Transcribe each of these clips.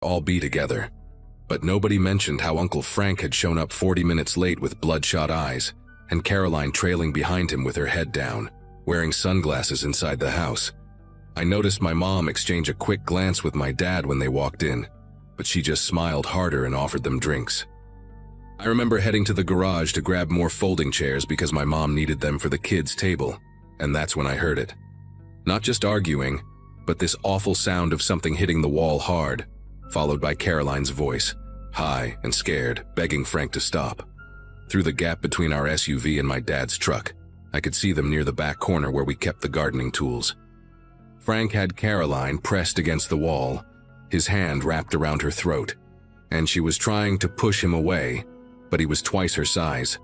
all be together. But nobody mentioned how Uncle Frank had shown up 40 minutes late with bloodshot eyes, and Caroline trailing behind him with her head down, wearing sunglasses inside the house. I noticed my mom exchange a quick glance with my dad when they walked in, but she just smiled harder and offered them drinks. I remember heading to the garage to grab more folding chairs because my mom needed them for the kids' table, and that's when I heard it. Not just arguing, but this awful sound of something hitting the wall hard, followed by Caroline's voice, high and scared, begging Frank to stop. Through the gap between our SUV and my dad's truck, I could see them near the back corner where we kept the gardening tools. Frank had Caroline pressed against the wall, his hand wrapped around her throat, and she was trying to push him away, but he was twice her size.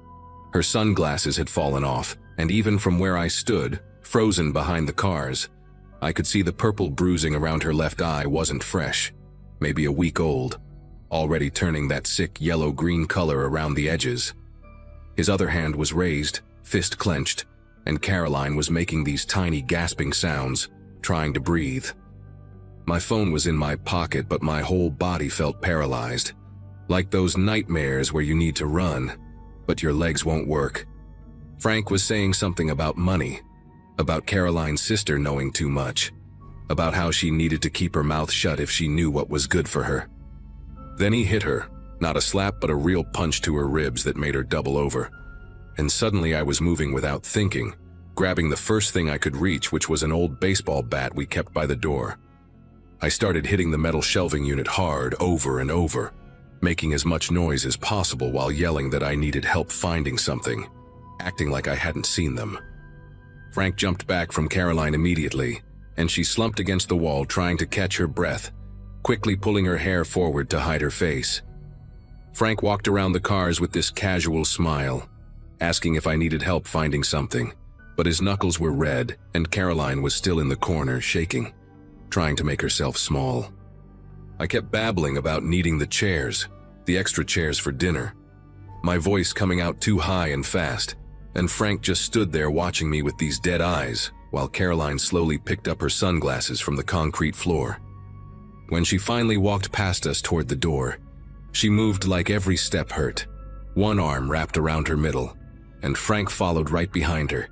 Her sunglasses had fallen off, and even from where I stood, frozen behind the cars, I could see the purple bruising around her left eye wasn't fresh, maybe a week old, already turning that sick yellow-green color around the edges. His other hand was raised, fist clenched, and Caroline was making these tiny gasping sounds, trying to breathe. My phone was in my pocket, but my whole body felt paralyzed, like those nightmares where you need to run, but your legs won't work. Frank was saying something about money, about Caroline's sister knowing too much, about how she needed to keep her mouth shut if she knew what was good for her. Then he hit her, not a slap but a real punch to her ribs that made her double over. And suddenly I was moving without thinking, grabbing the first thing I could reach, which was an old baseball bat we kept by the door. I started hitting the metal shelving unit hard over and over, making as much noise as possible while yelling that I needed help finding something, acting like I hadn't seen them. Frank jumped back from Caroline immediately, and she slumped against the wall trying to catch her breath, quickly pulling her hair forward to hide her face. Frank walked around the cars with this casual smile, asking if I needed help finding something, but his knuckles were red and Caroline was still in the corner, shaking, trying to make herself small. I kept babbling about needing the chairs, the extra chairs for dinner, my voice coming out too high and fast, and Frank just stood there watching me with these dead eyes while Caroline slowly picked up her sunglasses from the concrete floor. When she finally walked past us toward the door, she moved like every step hurt, one arm wrapped around her middle, and Frank followed right behind her,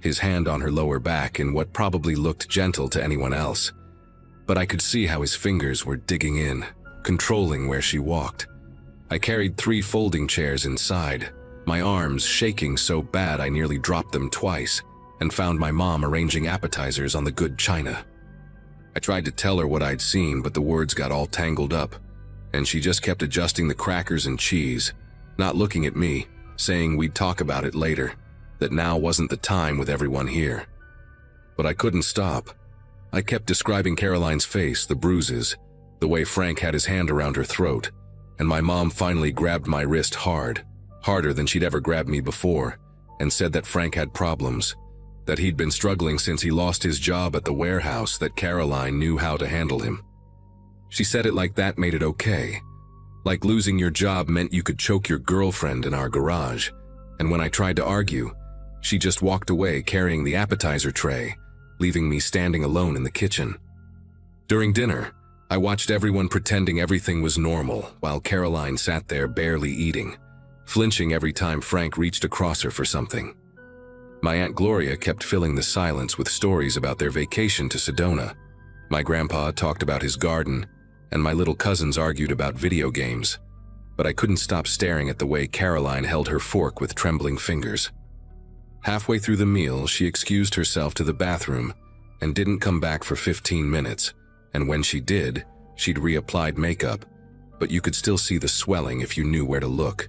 his hand on her lower back in what probably looked gentle to anyone else. But I could see how his fingers were digging in, controlling where she walked. I carried 3 folding chairs inside, my arms shaking so bad I nearly dropped them twice, and found my mom arranging appetizers on the good china. I tried to tell her what I'd seen, but the words got all tangled up, and she just kept adjusting the crackers and cheese, not looking at me, saying we'd talk about it later, that now wasn't the time with everyone here. But I couldn't stop. I kept describing Caroline's face, the bruises, the way Frank had his hand around her throat, and my mom finally grabbed my wrist hard, harder than she'd ever grabbed me before, and said that Frank had problems, that he'd been struggling since he lost his job at the warehouse, that Caroline knew how to handle him. She said it like that made it okay, like losing your job meant you could choke your girlfriend in our garage, and when I tried to argue, she just walked away carrying the appetizer tray, leaving me standing alone in the kitchen. During dinner, I watched everyone pretending everything was normal while Caroline sat there barely eating, flinching every time Frank reached across her for something. My Aunt Gloria kept filling the silence with stories about their vacation to Sedona. My grandpa talked about his garden, and my little cousins argued about video games, but I couldn't stop staring at the way Caroline held her fork with trembling fingers. Halfway through the meal, she excused herself to the bathroom and didn't come back for 15 minutes, and when she did, she'd reapplied makeup, but you could still see the swelling if you knew where to look.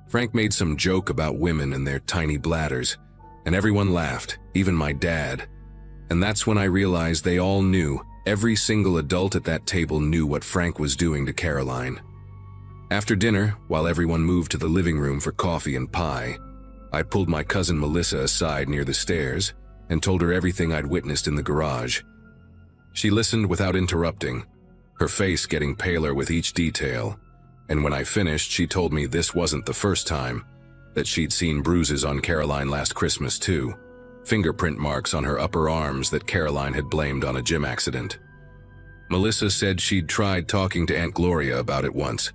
Frank made some joke about women and their tiny bladders, and everyone laughed, even my dad. And that's when I realized they all knew, every single adult at that table knew what Frank was doing to Caroline. After dinner, while everyone moved to the living room for coffee and pie, I pulled my cousin Melissa aside near the stairs and told her everything I'd witnessed in the garage. She listened without interrupting, her face getting paler with each detail, and when I finished, she told me this wasn't the first time, that she'd seen bruises on Caroline last Christmas too, fingerprint marks on her upper arms that Caroline had blamed on a gym accident. Melissa said she'd tried talking to Aunt Gloria about it once,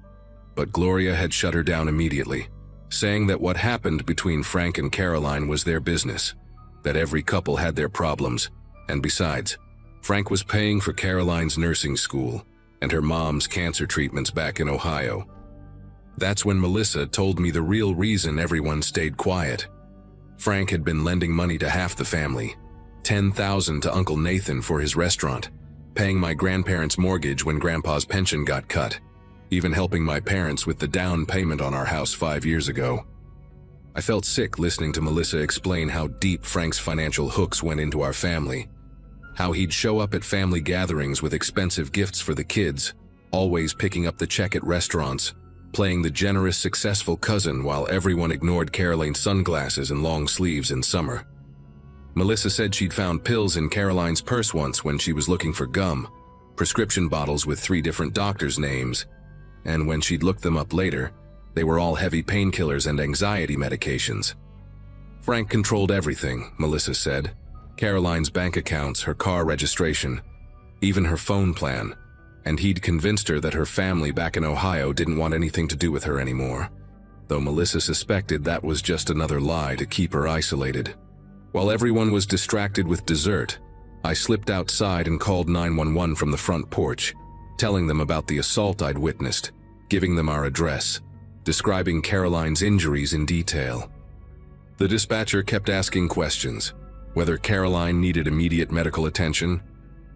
but Gloria had shut her down immediately, saying that what happened between Frank and Caroline was their business, that every couple had their problems, and besides, Frank was paying for Caroline's nursing school and her mom's cancer treatments back in Ohio. That's when Melissa told me the real reason everyone stayed quiet. Frank had been lending money to half the family, $10,000 to Uncle Nathan for his restaurant, paying my grandparents' mortgage when Grandpa's pension got cut, even helping my parents with the down payment on our house 5 years ago. I felt sick listening to Melissa explain how deep Frank's financial hooks went into our family, how he'd show up at family gatherings with expensive gifts for the kids, always picking up the check at restaurants, playing the generous, successful cousin while everyone ignored Caroline's sunglasses and long sleeves in summer. Melissa said she'd found pills in Caroline's purse once when she was looking for gum, prescription bottles with 3 different doctors' names, and when she'd looked them up later, they were all heavy painkillers and anxiety medications. Frank controlled everything, Melissa said. Caroline's bank accounts, her car registration, even her phone plan, and he'd convinced her that her family back in Ohio didn't want anything to do with her anymore, though Melissa suspected that was just another lie to keep her isolated. While everyone was distracted with dessert, I slipped outside and called 911 from the front porch, telling them about the assault I'd witnessed, giving them our address, describing Caroline's injuries in detail. The dispatcher kept asking questions, whether Caroline needed immediate medical attention,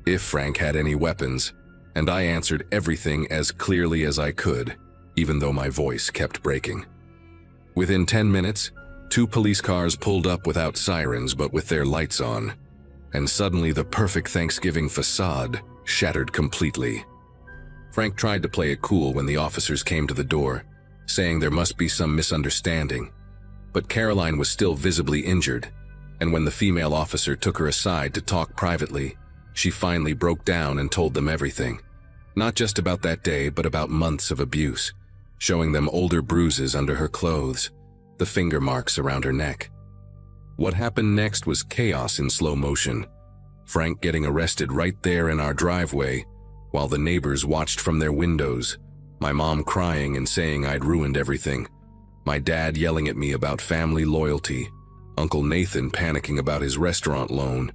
if Frank had any weapons, and I answered everything as clearly as I could, even though my voice kept breaking. Within 10 minutes, 2 police cars pulled up without sirens but with their lights on, and suddenly the perfect Thanksgiving facade shattered completely. Frank tried to play it cool when the officers came to the door, saying there must be some misunderstanding, but Caroline was still visibly injured, and when the female officer took her aside to talk privately, she finally broke down and told them everything, not just about that day but about months of abuse, showing them older bruises under her clothes, the finger marks around her neck. What happened next was chaos in slow motion. Frank getting arrested right there in our driveway, while the neighbors watched from their windows, my mom crying and saying I'd ruined everything, my dad yelling at me about family loyalty, Uncle Nathan panicking about his restaurant loan,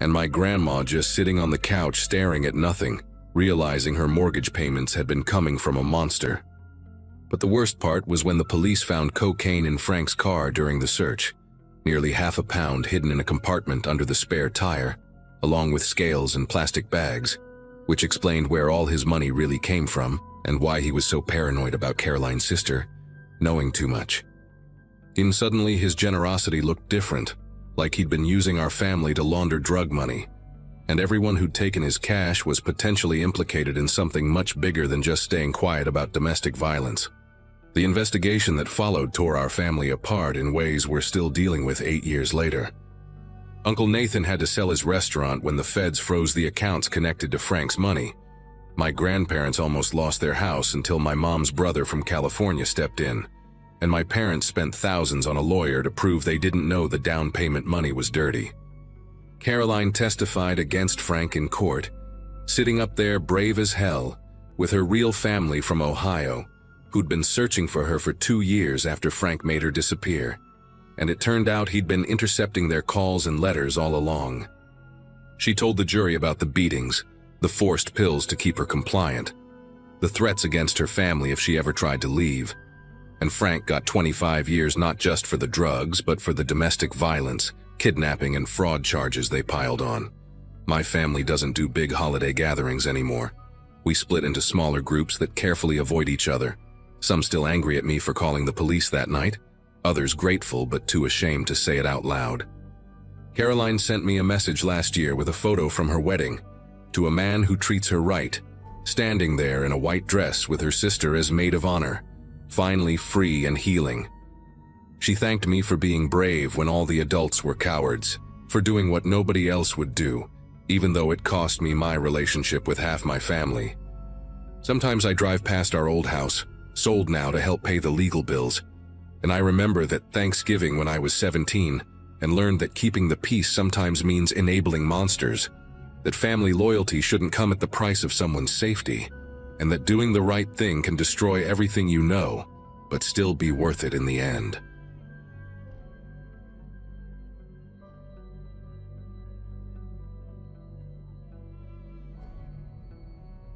and my grandma just sitting on the couch staring at nothing, realizing her mortgage payments had been coming from a monster. But the worst part was when the police found cocaine in Frank's car during the search, nearly half a pound hidden in a compartment under the spare tire, along with scales and plastic bags, which explained where all his money really came from and why he was so paranoid about Caroline's sister, knowing too much. Suddenly his generosity looked different, like he'd been using our family to launder drug money, and everyone who'd taken his cash was potentially implicated in something much bigger than just staying quiet about domestic violence. The investigation that followed tore our family apart in ways we're still dealing with 8 years later. Uncle Nathan had to sell his restaurant when the feds froze the accounts connected to Frank's money. My grandparents almost lost their house until my mom's brother from California stepped in, and my parents spent thousands on a lawyer to prove they didn't know the down payment money was dirty. Caroline testified against Frank in court, sitting up there brave as hell, with her real family from Ohio, who'd been searching for her for 2 years after Frank made her disappear, and it turned out he'd been intercepting their calls and letters all along. She told the jury about the beatings, the forced pills to keep her compliant, the threats against her family if she ever tried to leave, and Frank got 25 years not just for the drugs but for the domestic violence, kidnapping and fraud charges they piled on. My family doesn't do big holiday gatherings anymore. We split into smaller groups that carefully avoid each other, some still angry at me for calling the police that night, others grateful but too ashamed to say it out loud. Caroline sent me a message last year with a photo from her wedding, to a man who treats her right, standing there in a white dress with her sister as maid of honor, finally free and healing. She thanked me for being brave when all the adults were cowards, for doing what nobody else would do, even though it cost me my relationship with half my family. Sometimes I drive past our old house, sold now to help pay the legal bills, and I remember that Thanksgiving when I was 17 and learned that keeping the peace sometimes means enabling monsters. that family loyalty shouldn't come at the price of someone's safety, and that doing the right thing can destroy everything you know, but still be worth it in the end.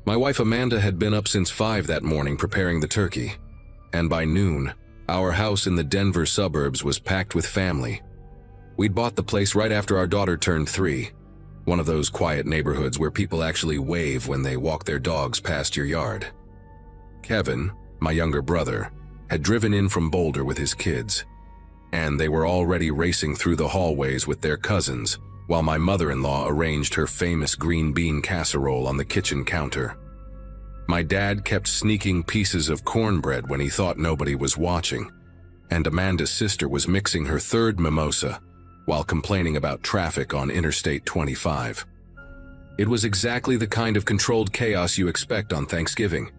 My wife Amanda had been up since 5 that morning preparing the turkey, and by noon, our house in the Denver suburbs was packed with family. We'd bought the place right after our daughter turned 3, one of those quiet neighborhoods where people actually wave when they walk their dogs past your yard. Kevin, my younger brother, had driven in from Boulder with his kids, and they were already racing through the hallways with their cousins, while my mother-in-law arranged her famous green bean casserole on the kitchen counter. My dad kept sneaking pieces of cornbread when he thought nobody was watching, and Amanda's sister was mixing her 3rd mimosa while complaining about traffic on Interstate 25. It was exactly the kind of controlled chaos you expect on Thanksgiving,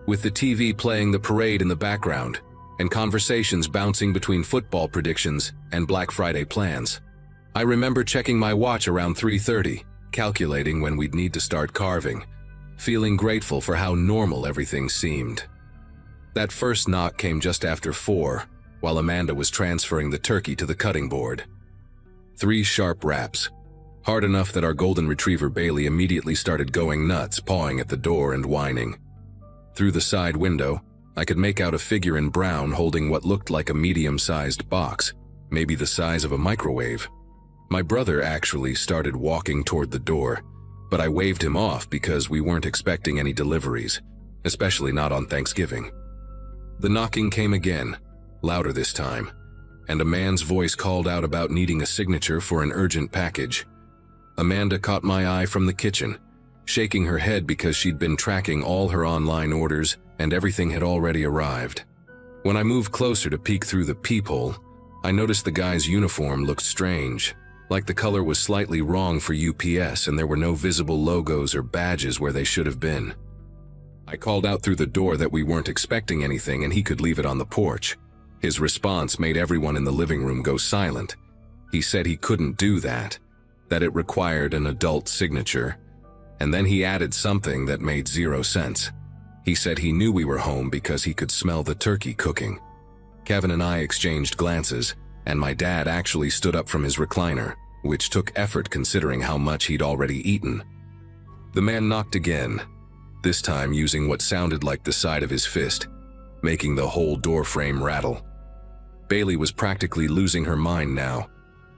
with the TV playing the parade in the background and conversations bouncing between football predictions and Black Friday plans. I remember checking my watch around 3:30, calculating when we'd need to start carving, feeling grateful for how normal everything seemed. That first knock came just after 4, while Amanda was transferring the turkey to the cutting board. 3 sharp raps, hard enough that our golden retriever Bailey immediately started going nuts, pawing at the door and whining. Through the side window, I could make out a figure in brown holding what looked like a medium-sized box, maybe the size of a microwave. My brother actually started walking toward the door, but I waved him off because we weren't expecting any deliveries, especially not on Thanksgiving. The knocking came again, louder this time, and a man's voice called out about needing a signature for an urgent package. Amanda caught my eye from the kitchen, shaking her head because she'd been tracking all her online orders and everything had already arrived. When I moved closer to peek through the peephole, I noticed the guy's uniform looked strange, like the color was slightly wrong for UPS and there were no visible logos or badges where they should have been. I called out through the door that we weren't expecting anything and he could leave it on the porch. His response made everyone in the living room go silent. He said he couldn't do that it required an adult signature, and then he added something that made 0 sense. He said he knew we were home because he could smell the turkey cooking. Kevin and I exchanged glances, and my dad actually stood up from his recliner, which took effort considering how much he'd already eaten. The man knocked again, this time using what sounded like the side of his fist, making the whole door frame rattle. Bailey was practically losing her mind now,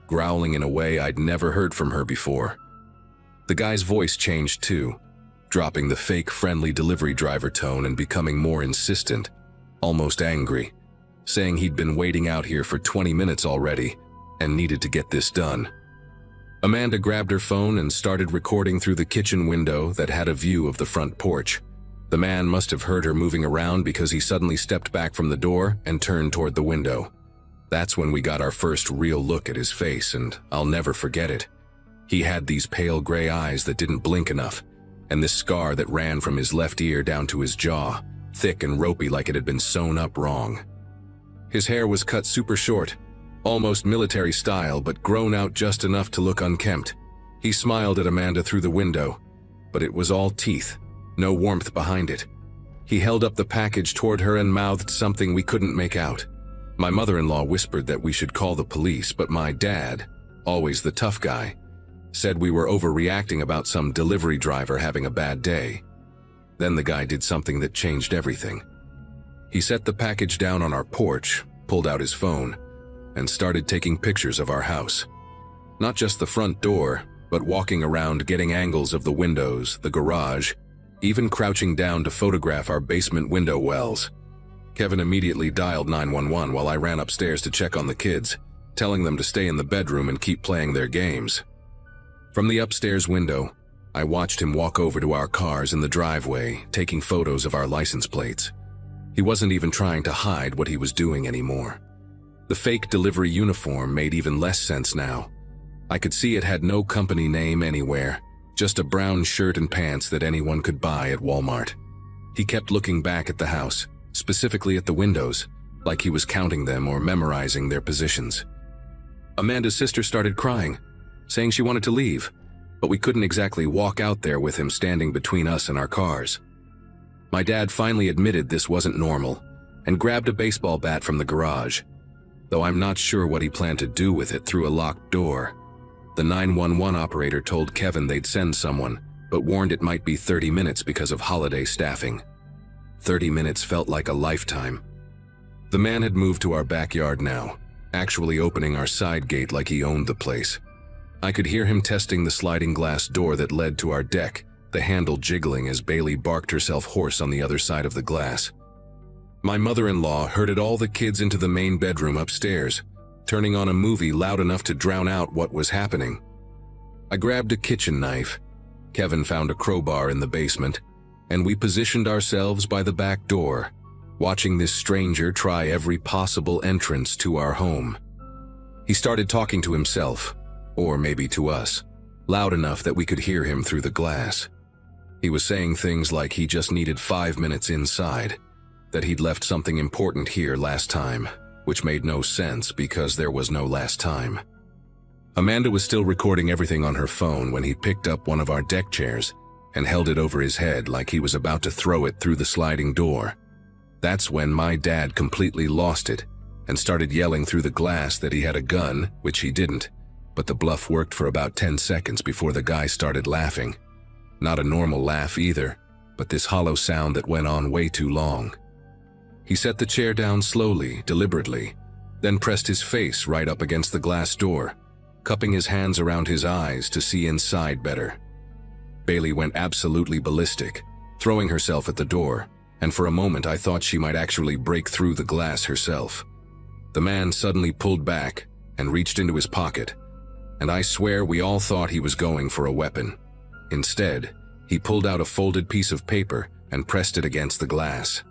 growling in a way I'd never heard from her before. The guy's voice changed too, dropping the fake friendly delivery driver tone and becoming more insistent, almost angry, saying he'd been waiting out here for 20 minutes already and needed to get this done. Amanda grabbed her phone and started recording through the kitchen window that had a view of the front porch. The man must have heard her moving around because he suddenly stepped back from the door and turned toward the window. That's when we got our first real look at his face, and I'll never forget it. He had these pale gray eyes that didn't blink enough, and this scar that ran from his left ear down to his jaw, thick and ropey like it had been sewn up wrong. His hair was cut super short, almost military style, but grown out just enough to look unkempt. He smiled at Amanda through the window, but it was all teeth, no warmth behind it. He held up the package toward her and mouthed something we couldn't make out. My mother-in-law whispered that we should call the police, but my dad, always the tough guy, said we were overreacting about some delivery driver having a bad day. Then the guy did something that changed everything. He set the package down on our porch, pulled out his phone, and started taking pictures of our house. Not just the front door, but walking around getting angles of the windows, the garage, even crouching down to photograph our basement window wells. Kevin immediately dialed 911 while I ran upstairs to check on the kids, telling them to stay in the bedroom and keep playing their games. From the upstairs window, I watched him walk over to our cars in the driveway, taking photos of our license plates. He wasn't even trying to hide what he was doing anymore. The fake delivery uniform made even less sense now. I could see it had no company name anywhere, just a brown shirt and pants that anyone could buy at Walmart. He kept looking back at the house, specifically at the windows, like he was counting them or memorizing their positions. Amanda's sister started crying, saying she wanted to leave. but we couldn't exactly walk out there with him standing between us and our cars. My dad finally admitted this wasn't normal and grabbed a baseball bat from the garage, though I'm not sure what he planned to do with it through a locked door. The 911 operator told Kevin they'd send someone, but warned it might be 30 minutes because of holiday staffing. 30 minutes felt like a lifetime. The man had moved to our backyard now, actually opening our side gate like he owned the place. I could hear him testing the sliding glass door that led to our deck, the handle jiggling as Bailey barked herself hoarse on the other side of the glass. My mother-in-law herded all the kids into the main bedroom upstairs, turning on a movie loud enough to drown out what was happening. I grabbed a kitchen knife. Kevin found a crowbar in the basement, and we positioned ourselves by the back door, watching this stranger try every possible entrance to our home. He started talking to himself, or maybe to us, loud enough that we could hear him through the glass. He was saying things like he just needed 5 minutes inside, that he'd left something important here last time, which made no sense because there was no last time. Amanda was still recording everything on her phone when he picked up one of our deck chairs and held it over his head like he was about to throw it through the sliding door. That's when my dad completely lost it and started yelling through the glass that he had a gun, which he didn't, but the bluff worked for about 10 seconds before the guy started laughing. Not a normal laugh either, but this hollow sound that went on way too long. He set the chair down slowly, deliberately, then pressed his face right up against the glass door, cupping his hands around his eyes to see inside better. Bailey went absolutely ballistic, throwing herself at the door, and for a moment I thought she might actually break through the glass herself. The man suddenly pulled back and reached into his pocket, and I swear we all thought he was going for a weapon. Instead, he pulled out a folded piece of paper and pressed it against the glass.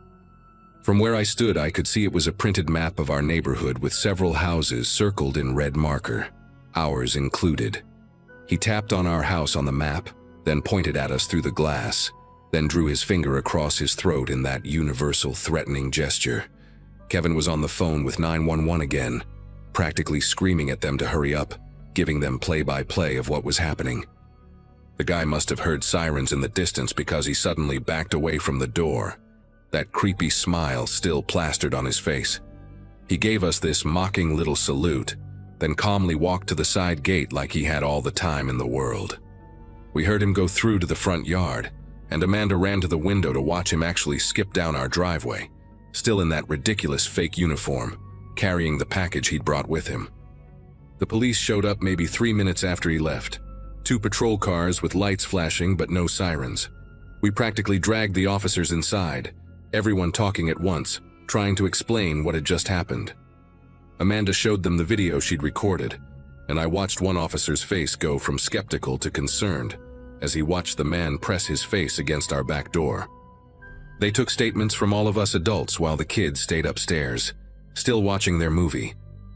From where I stood, I could see it was a printed map of our neighborhood with several houses circled in red marker, ours included. He tapped on our house on the map, then pointed at us through the glass, then drew his finger across his throat in that universal threatening gesture. Kevin was on the phone with 911 again, practically screaming at them to hurry up, giving them play-by-play of what was happening. The guy must have heard sirens in the distance because he suddenly backed away from the door, that creepy smile still plastered on his face. He gave us this mocking little salute, then calmly walked to the side gate like he had all the time in the world. We heard him go through to the front yard, and Amanda ran to the window to watch him actually skip down our driveway, still in that ridiculous fake uniform, carrying the package he'd brought with him. The police showed up maybe 3 minutes after he left, 2 patrol cars with lights flashing but no sirens. We practically dragged the officers inside, everyone talking at once, trying to explain what had just happened. Amanda showed them the video she'd recorded, and I watched one officer's face go from skeptical to concerned as he watched the man press his face against our back door. They took statements from all of us adults while the kids stayed upstairs, still watching their movie,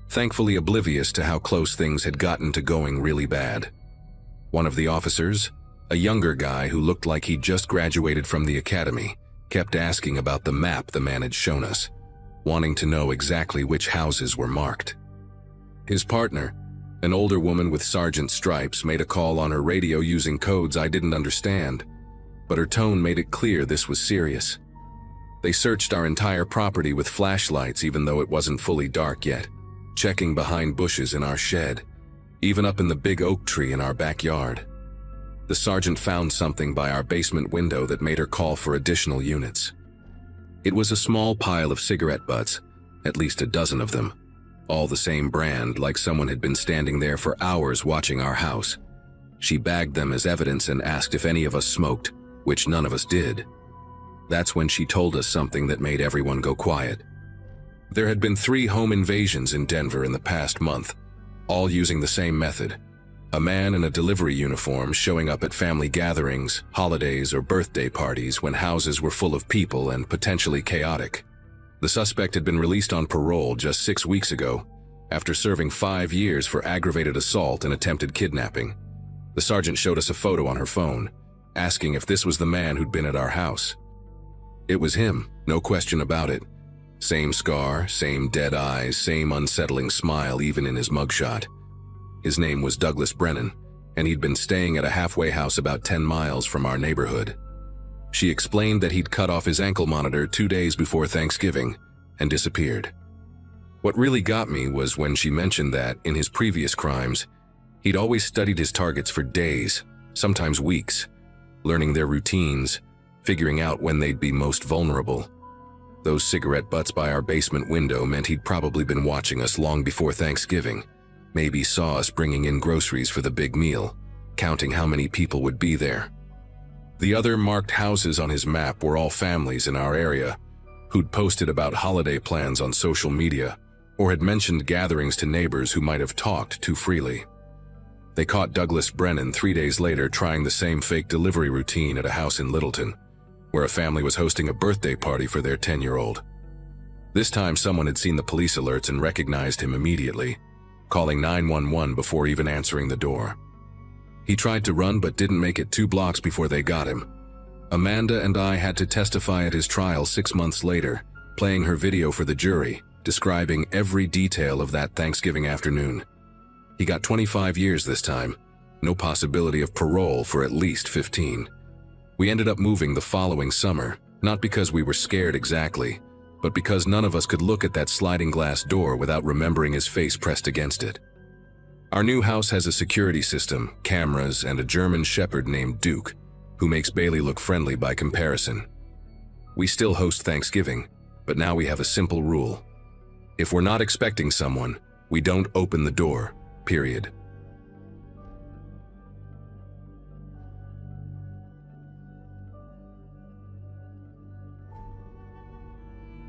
thankfully oblivious to how close things had gotten to going really bad. One of the officers, a younger guy who looked like he'd just graduated from the academy, kept asking about the map the man had shown us, wanting to know exactly which houses were marked. His partner, an older woman with sergeant stripes, made a call on her radio using codes I didn't understand, but her tone made it clear this was serious. They searched our entire property with flashlights even though it wasn't fully dark yet, checking behind bushes in our shed, even up in the big oak tree in our backyard. The sergeant found something by our basement window that made her call for additional units. It was a small pile of cigarette butts, at least a dozen of them, all the same brand, like someone had been standing there for hours watching our house. She bagged them as evidence and asked if any of us smoked, which none of us did. That's when she told us something that made everyone go quiet. There had been 3 home invasions in Denver in the past month, all using the same method. A man in a delivery uniform showing up at family gatherings, holidays, or birthday parties when houses were full of people and potentially chaotic. The suspect had been released on parole just 6 weeks ago, after serving 5 years for aggravated assault and attempted kidnapping. The sergeant showed us a photo on her phone, asking if this was the man who'd been at our house. It was him, no question about it. Same scar, same dead eyes, same unsettling smile even in his mugshot. His name was Douglas Brennan, and he'd been staying at a halfway house about 10 miles from our neighborhood. She explained that he'd cut off his ankle monitor 2 days before Thanksgiving and disappeared. What really got me was when she mentioned that, in his previous crimes, he'd always studied his targets for days, sometimes weeks, learning their routines, figuring out when they'd be most vulnerable. Those cigarette butts by our basement window meant he'd probably been watching us long before Thanksgiving, maybe saw us bringing in groceries for the big meal, counting how many people would be there. The other marked houses on his map were all families in our area who'd posted about holiday plans on social media or had mentioned gatherings to neighbors who might have talked too freely. They caught Douglas Brennan 3 days later trying the same fake delivery routine at a house in Littleton, where a family was hosting a birthday party for their 10-year-old. This time someone had seen the police alerts and recognized him immediately, calling 911 before even answering the door. He tried to run but didn't make it 2 blocks before they got him. Amanda and I had to testify at his trial 6 months later, playing her video for the jury, describing every detail of that Thanksgiving afternoon. He got 25 years this time, no possibility of parole for at least 15. We ended up moving the following summer, not because we were scared exactly, but because none of us could look at that sliding glass door without remembering his face pressed against it. Our new house has a security system, cameras, and a German shepherd named Duke, who makes Bailey look friendly by comparison. We still host Thanksgiving, but now we have a simple rule. If we're not expecting someone, we don't open the door, period.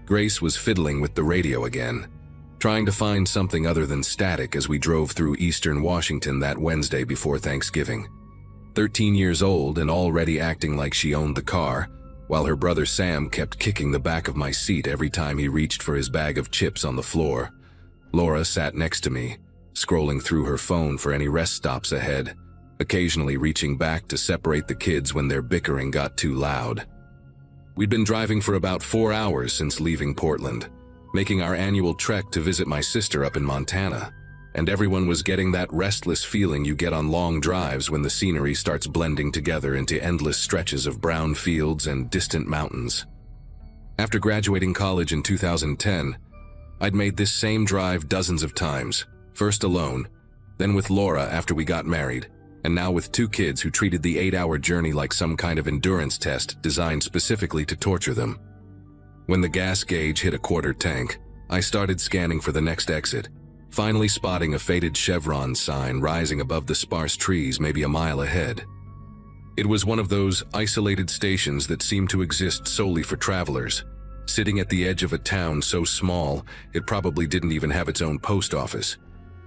Grace was fiddling with the radio again, trying to find something other than static as we drove through eastern Washington that Wednesday before Thanksgiving. 13 years old and already acting like she owned the car, while her brother Sam kept kicking the back of my seat every time he reached for his bag of chips on the floor. Laura sat next to me, scrolling through her phone for any rest stops ahead, occasionally reaching back to separate the kids when their bickering got too loud. We'd been driving for about 4 hours since leaving Portland, making our annual trek to visit my sister up in Montana, and everyone was getting that restless feeling you get on long drives when the scenery starts blending together into endless stretches of brown fields and distant mountains. After graduating college in 2010, I'd made this same drive dozens of times, first alone, then with Laura after we got married, and now with 2 kids who treated the 8-hour journey like some kind of endurance test designed specifically to torture them. When the gas gauge hit a quarter tank, I started scanning for the next exit, finally spotting a faded chevron sign rising above the sparse trees maybe a mile ahead. It was one of those isolated stations that seemed to exist solely for travelers, sitting at the edge of a town so small it probably didn't even have its own post office,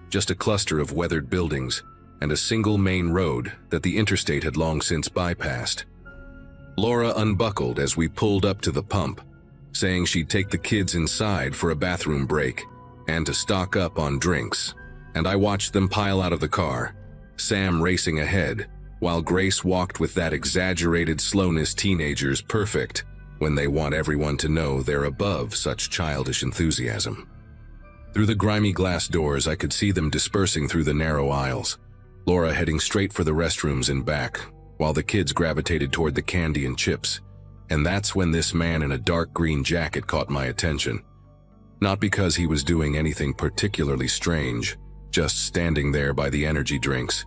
just a cluster of weathered buildings and a single main road that the interstate had long since bypassed. Laura unbuckled as we pulled up to the pump, saying she'd take the kids inside for a bathroom break and to stock up on drinks, and I watched them pile out of the car, Sam racing ahead, while Grace walked with that exaggerated slowness teenagers perfect when they want everyone to know they're above such childish enthusiasm. Through the grimy glass doors, I could see them dispersing through the narrow aisles, Laura heading straight for the restrooms in back, while the kids gravitated toward the candy and chips. And that's when this man in a dark green jacket caught my attention. Not because he was doing anything particularly strange, just standing there by the energy drinks,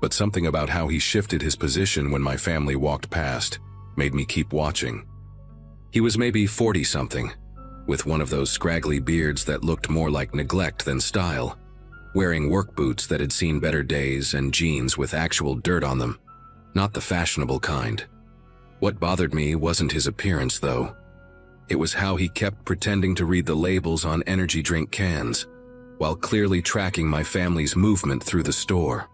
but something about how he shifted his position when my family walked past made me keep watching. He was maybe 40-something, with one of those scraggly beards that looked more like neglect than style, wearing work boots that had seen better days and jeans with actual dirt on them, not the fashionable kind. What bothered me wasn't his appearance, though. It was how he kept pretending to read the labels on energy drink cans, while clearly tracking my family's movement through the store.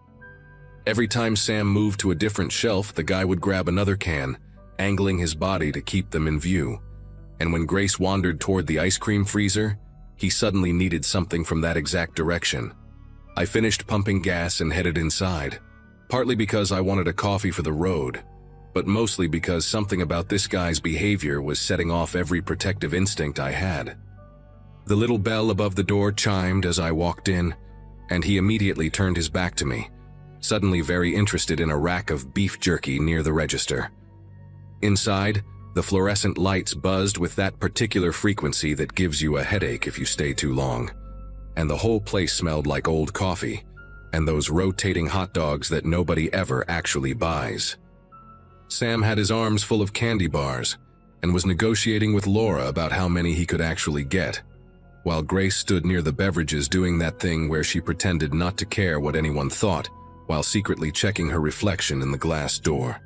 Every time Sam moved to a different shelf, the guy would grab another can, angling his body to keep them in view. And when Grace wandered toward the ice cream freezer, he suddenly needed something from that exact direction. I finished pumping gas and headed inside, partly because I wanted a coffee for the road, but mostly because something about this guy's behavior was setting off every protective instinct I had. The little bell above the door chimed as I walked in, and he immediately turned his back to me, suddenly very interested in a rack of beef jerky near the register. Inside, the fluorescent lights buzzed with that particular frequency that gives you a headache if you stay too long, and the whole place smelled like old coffee and those rotating hot dogs that nobody ever actually buys. Sam had his arms full of candy bars and was negotiating with Laura about how many he could actually get, while Grace stood near the beverages doing that thing where she pretended not to care what anyone thought while secretly checking her reflection in the glass door.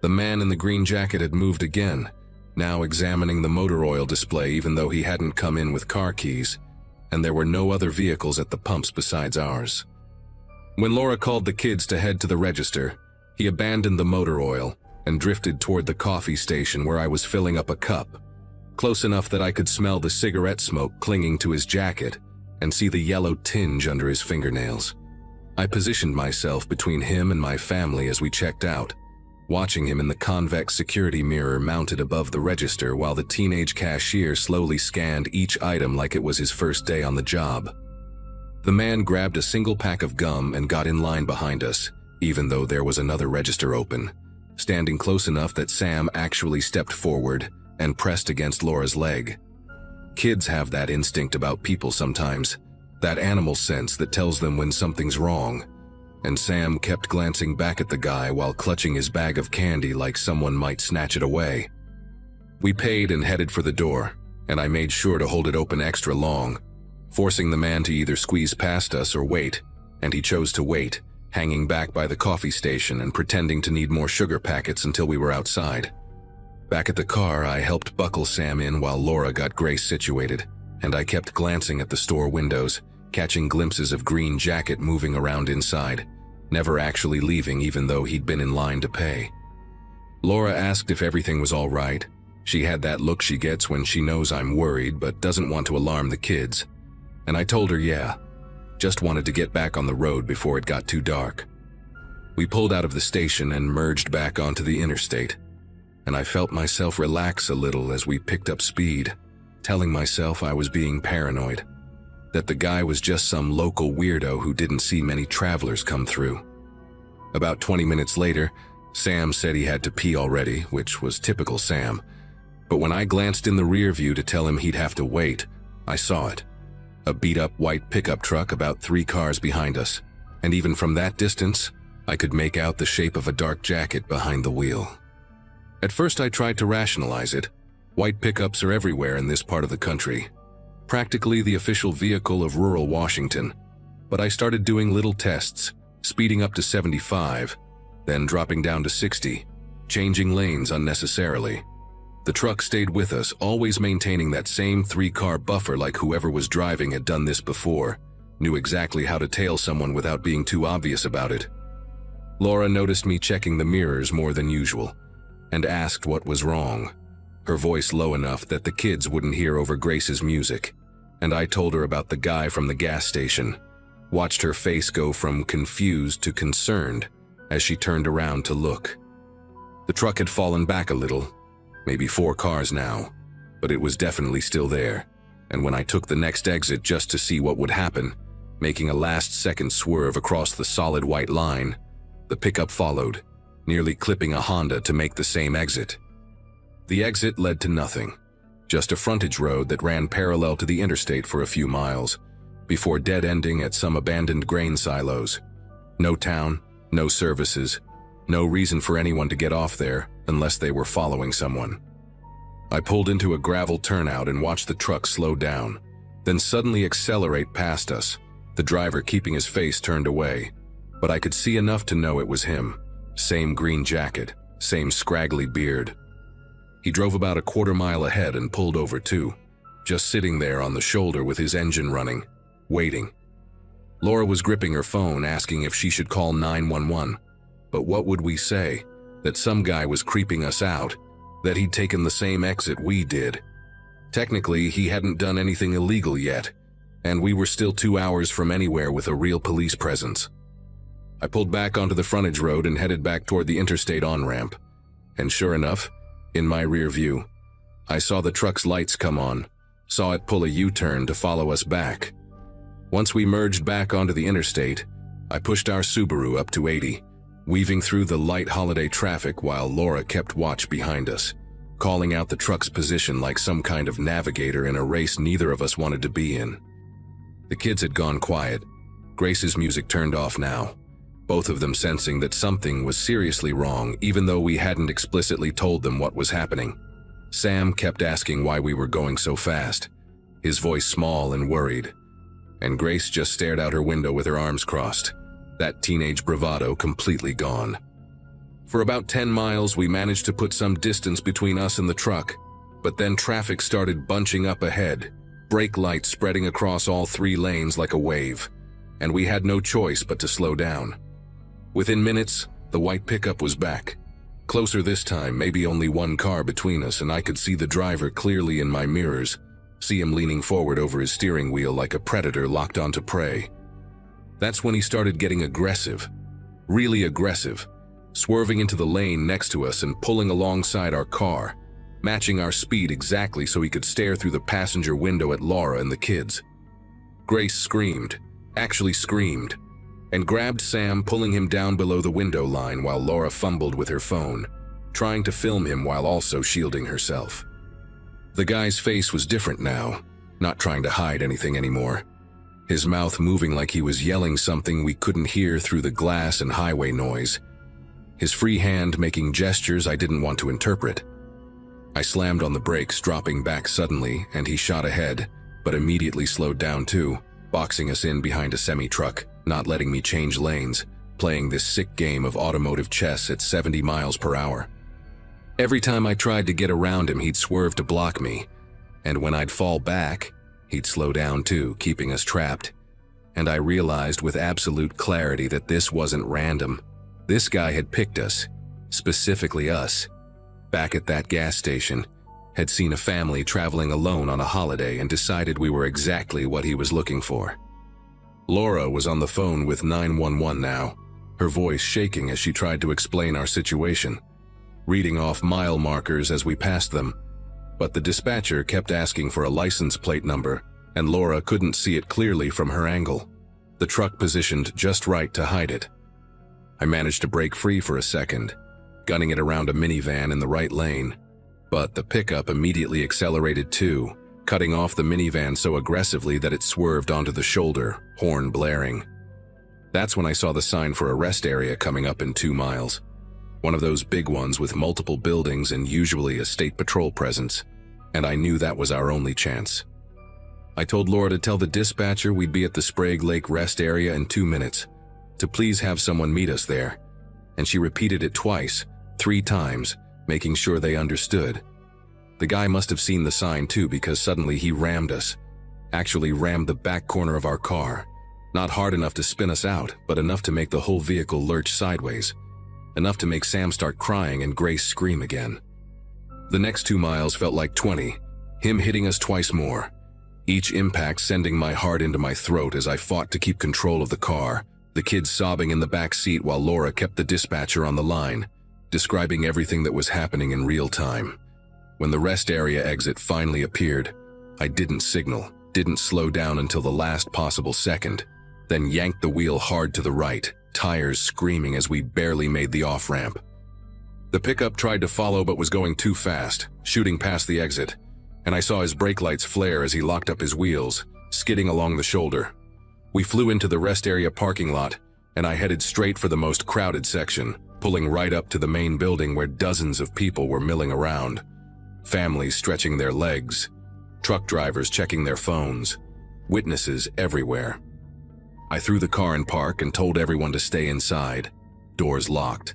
The man in the green jacket had moved again, now examining the motor oil display even though he hadn't come in with car keys, and there were no other vehicles at the pumps besides ours. When Laura called the kids to head to the register, he abandoned the motor oil and drifted toward the coffee station where I was filling up a cup, close enough that I could smell the cigarette smoke clinging to his jacket and see the yellow tinge under his fingernails. I positioned myself between him and my family as we checked out, watching him in the convex security mirror mounted above the register while the teenage cashier slowly scanned each item like it was his first day on the job. The man grabbed a single pack of gum and got in line behind us, even though there was another register open, standing close enough that Sam actually stepped forward and pressed against Laura's leg. Kids have that instinct about people sometimes, that animal sense that tells them when something's wrong, and Sam kept glancing back at the guy while clutching his bag of candy like someone might snatch it away. We paid and headed for the door, and I made sure to hold it open extra long, forcing the man to either squeeze past us or wait, and he chose to wait, hanging back by the coffee station and pretending to need more sugar packets until we were outside. Back at the car, I helped buckle Sam in while Laura got Grace situated, and I kept glancing at the store windows, catching glimpses of green jacket moving around inside, never actually leaving even though he'd been in line to pay. Laura asked if everything was all right. She had that look she gets when she knows I'm worried but doesn't want to alarm the kids, and I told her yeah, just wanted to get back on the road before it got too dark. We pulled out of the station and merged back onto the interstate, and I felt myself relax a little as we picked up speed, telling myself I was being paranoid, that the guy was just some local weirdo who didn't see many travelers come through. About 20 minutes later, Sam said he had to pee already, which was typical Sam, but when I glanced in the rear view to tell him he'd have to wait, I saw it. A beat-up white pickup truck about 3 cars behind us, and even from that distance, I could make out the shape of a dark jacket behind the wheel. At first I tried to rationalize it. White pickups are everywhere in this part of the country, practically the official vehicle of rural Washington, but I started doing little tests, speeding up to 75, then dropping down to 60, changing lanes unnecessarily. The truck stayed with us, always maintaining that same 3-car buffer like whoever was driving had done this before, knew exactly how to tail someone without being too obvious about it. Laura noticed me checking the mirrors more than usual, and asked what was wrong, her voice low enough that the kids wouldn't hear over Grace's music, and I told her about the guy from the gas station, watched her face go from confused to concerned as she turned around to look. The truck had fallen back a little, maybe 4 cars now, but it was definitely still there, and when I took the next exit just to see what would happen, making a last-second swerve across the solid white line, the pickup followed, nearly clipping a Honda to make the same exit. The exit led to nothing, just a frontage road that ran parallel to the interstate for a few miles, before dead-ending at some abandoned grain silos. No town, no services, no reason for anyone to get off there unless they were following someone. I pulled into a gravel turnout and watched the truck slow down, then suddenly accelerate past us, the driver keeping his face turned away, but I could see enough to know it was him. Same green jacket, same scraggly beard. He drove about a quarter mile ahead and pulled over too, just sitting there on the shoulder with his engine running, waiting. Laura was gripping her phone asking if she should call 911, but what would we say? That some guy was creeping us out, that he'd taken the same exit we did. Technically, he hadn't done anything illegal yet, and we were still 2 hours from anywhere with a real police presence. I pulled back onto the frontage road and headed back toward the interstate on-ramp, and sure enough, in my rear view, I saw the truck's lights come on, saw it pull a U-turn to follow us back. Once we merged back onto the interstate, I pushed our Subaru up to 80, weaving through the light holiday traffic while Laura kept watch behind us, calling out the truck's position like some kind of navigator in a race neither of us wanted to be in. The kids had gone quiet. Grace's music turned off now, both of them sensing that something was seriously wrong even though we hadn't explicitly told them what was happening. Sam kept asking why we were going so fast, his voice small and worried, and Grace just stared out her window with her arms crossed, that teenage bravado completely gone. For about 10 miles, we managed to put some distance between us and the truck, but then traffic started bunching up ahead, brake lights spreading across all 3 lanes like a wave, and we had no choice but to slow down. Within minutes, the white pickup was back. Closer this time, maybe only 1 car between us, and I could see the driver clearly in my mirrors, see him leaning forward over his steering wheel like a predator locked onto prey. That's when he started getting aggressive, really aggressive, swerving into the lane next to us and pulling alongside our car, matching our speed exactly so he could stare through the passenger window at Laura and the kids. Grace screamed, actually screamed, and grabbed Sam, pulling him down below the window line while Laura fumbled with her phone, trying to film him while also shielding herself. The guy's face was different now, not trying to hide anything anymore, his mouth moving like he was yelling something we couldn't hear through the glass and highway noise, his free hand making gestures I didn't want to interpret. I slammed on the brakes, dropping back suddenly, and he shot ahead, but immediately slowed down too, boxing us in behind a semi-truck, not letting me change lanes, playing this sick game of automotive chess at 70 miles per hour. Every time I tried to get around him, he'd swerve to block me, and when I'd fall back, he'd slow down too, keeping us trapped. And I realized with absolute clarity that this wasn't random. This guy had picked us, specifically us, back at that gas station, had seen a family traveling alone on a holiday and decided we were exactly what he was looking for. Laura was on the phone with 911 now, her voice shaking as she tried to explain our situation, reading off mile markers as we passed them, but the dispatcher kept asking for a license plate number, and Laura couldn't see it clearly from her angle, the truck positioned just right to hide it. I managed to break free for a second, gunning it around a minivan in the right lane, but the pickup immediately accelerated too, cutting off the minivan so aggressively that it swerved onto the shoulder, horn blaring. That's when I saw the sign for a rest area coming up in 2 miles. One of those big ones with multiple buildings and usually a state patrol presence, and I knew that was our only chance. I told Laura to tell the dispatcher we'd be at the Sprague Lake rest area in 2 minutes, to please have someone meet us there, and she repeated it twice, 3 times, making sure they understood. The guy must have seen the sign too, because suddenly he rammed us, actually rammed the back corner of our car, not hard enough to spin us out, but enough to make the whole vehicle lurch sideways, enough to make Sam start crying and Grace scream again. The next 2 miles felt like 20, him hitting us twice more, each impact sending my heart into my throat as I fought to keep control of the car, the kids sobbing in the back seat while Laura kept the dispatcher on the line, describing everything that was happening in real time. When the rest area exit finally appeared, I didn't signal, didn't slow down until the last possible second, then yanked the wheel hard to the right, tires screaming as we barely made the off-ramp. The pickup tried to follow but was going too fast, shooting past the exit, and I saw his brake lights flare as he locked up his wheels, skidding along the shoulder. We flew into the rest area parking lot, and I headed straight for the most crowded section, pulling right up to the main building where dozens of people were milling around. Families stretching their legs, truck drivers checking their phones, witnesses everywhere. I threw the car in park and told everyone to stay inside, doors locked,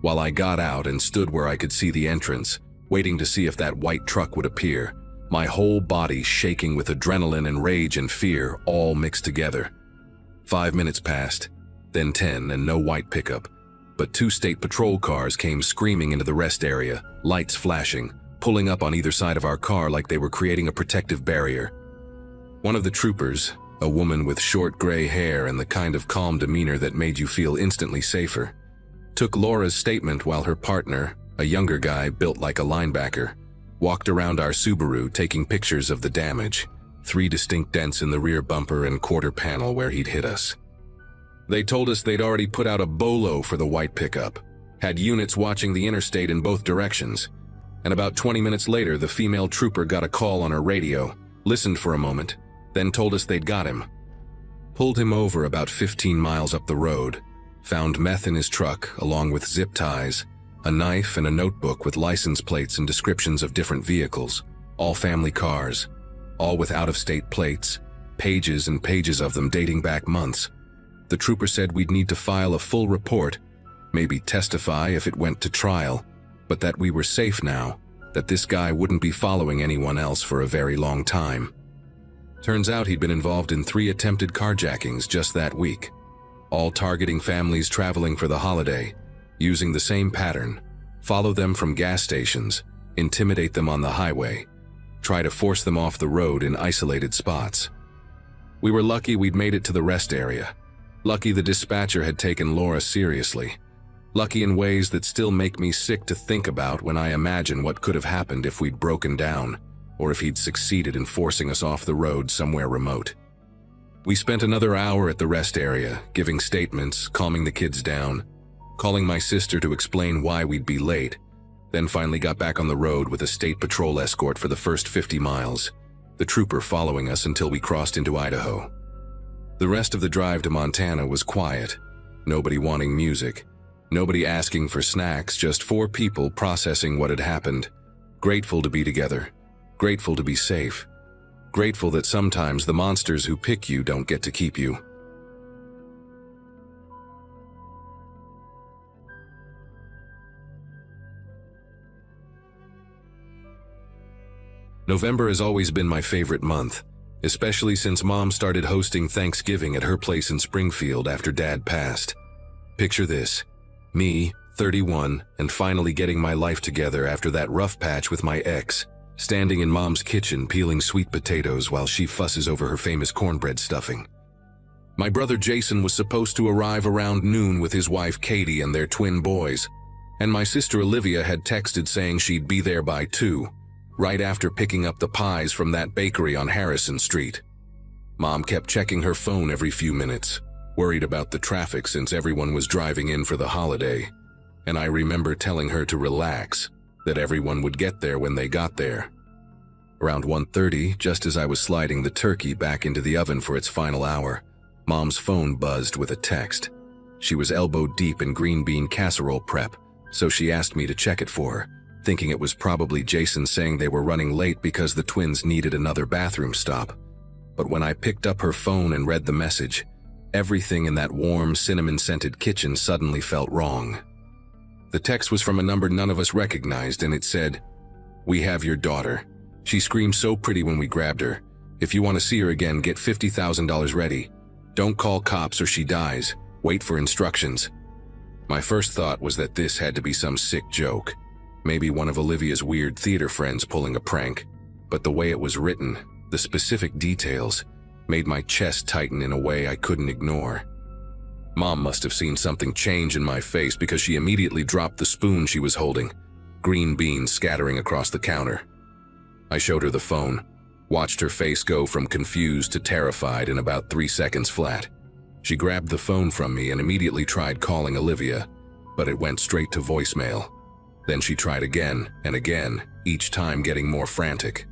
while I got out and stood where I could see the entrance, waiting to see if that white truck would appear, my whole body shaking with adrenaline and rage and fear all mixed together. 5 minutes passed, then 10, and no white pickup, but 2 state patrol cars came screaming into the rest area, lights flashing, pulling up on either side of our car like they were creating a protective barrier. One of the troopers, a woman with short gray hair and the kind of calm demeanor that made you feel instantly safer, took Laura's statement while her partner, a younger guy built like a linebacker, walked around our Subaru taking pictures of the damage, 3 distinct dents in the rear bumper and quarter panel where he'd hit us. They told us they'd already put out a bolo for the white pickup, had units watching the interstate in both directions, and about 20 minutes later the female trooper got a call on her radio, listened for a moment, then told us they'd got him. Pulled him over about 15 miles up the road, found meth in his truck along with zip ties, a knife and a notebook with license plates and descriptions of different vehicles, all family cars, all with out-of-state plates, pages and pages of them dating back months. The trooper said we'd need to file a full report, maybe testify if it went to trial, but that we were safe now, that this guy wouldn't be following anyone else for a very long time. Turns out he'd been involved in 3 attempted carjackings just that week, all targeting families traveling for the holiday, using the same pattern: follow them from gas stations, intimidate them on the highway, try to force them off the road in isolated spots. We were lucky we'd made it to the rest area. Lucky the dispatcher had taken Laura seriously. Lucky in ways that still make me sick to think about when I imagine what could have happened if we'd broken down, or if he'd succeeded in forcing us off the road somewhere remote. We spent another hour at the rest area, giving statements, calming the kids down, calling my sister to explain why we'd be late, then finally got back on the road with a state patrol escort for the first 50 miles, the trooper following us until we crossed into Idaho. The rest of the drive to Montana was quiet, nobody wanting music, nobody asking for snacks, just 4 people processing what had happened, grateful to be together, grateful to be safe, grateful that sometimes the monsters who pick you don't get to keep you. November has always been my favorite month, especially since Mom started hosting Thanksgiving at her place in Springfield after Dad passed. Picture this: me, 31, and finally getting my life together after that rough patch with my ex, standing in Mom's kitchen peeling sweet potatoes while she fusses over her famous cornbread stuffing. My brother Jason was supposed to arrive around noon with his wife Katie and their twin boys, and my sister Olivia had texted saying she'd be there by 2, right after picking up the pies from that bakery on Harrison Street. Mom kept checking her phone every few minutes, worried about the traffic since everyone was driving in for the holiday, and I remember telling her to relax, that everyone would get there when they got there. Around 1:30, just as I was sliding the turkey back into the oven for its final hour, Mom's phone buzzed with a text. She was elbow deep in green bean casserole prep, so she asked me to check it for her, thinking it was probably Jason saying they were running late because the twins needed another bathroom stop. But when I picked up her phone and read the message, everything in that warm, cinnamon-scented kitchen suddenly felt wrong. The text was from a number none of us recognized, and it said, "We have your daughter. She screamed so pretty when we grabbed her. If you want to see her again, get $50,000 ready. Don't call cops or she dies. Wait for instructions." My first thought was that this had to be some sick joke. Maybe one of Olivia's weird theater friends pulling a prank. But the way it was written, the specific details, made my chest tighten in a way I couldn't ignore. Mom must have seen something change in my face because she immediately dropped the spoon she was holding, green beans scattering across the counter. I showed her the phone, watched her face go from confused to terrified in about 3 seconds flat. She grabbed the phone from me and immediately tried calling Olivia, but it went straight to voicemail. Then she tried again and again, each time getting more frantic.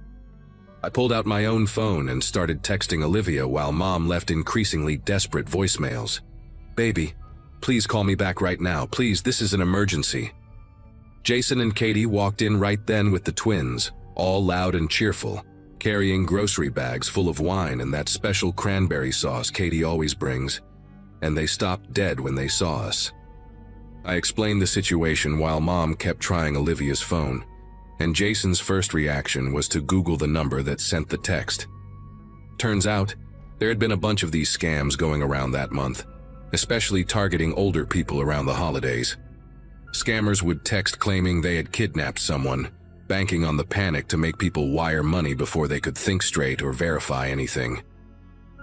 I pulled out my own phone and started texting Olivia while Mom left increasingly desperate voicemails. "Baby, please call me back right now. Please, this is an emergency." Jason and Katie walked in right then with the twins, all loud and cheerful, carrying grocery bags full of wine and that special cranberry sauce Katie always brings, and they stopped dead when they saw us. I explained the situation while Mom kept trying Olivia's phone, and Jason's first reaction was to Google the number that sent the text. Turns out, there had been a bunch of these scams going around that month, especially targeting older people around the holidays. Scammers would text claiming they had kidnapped someone, banking on the panic to make people wire money before they could think straight or verify anything.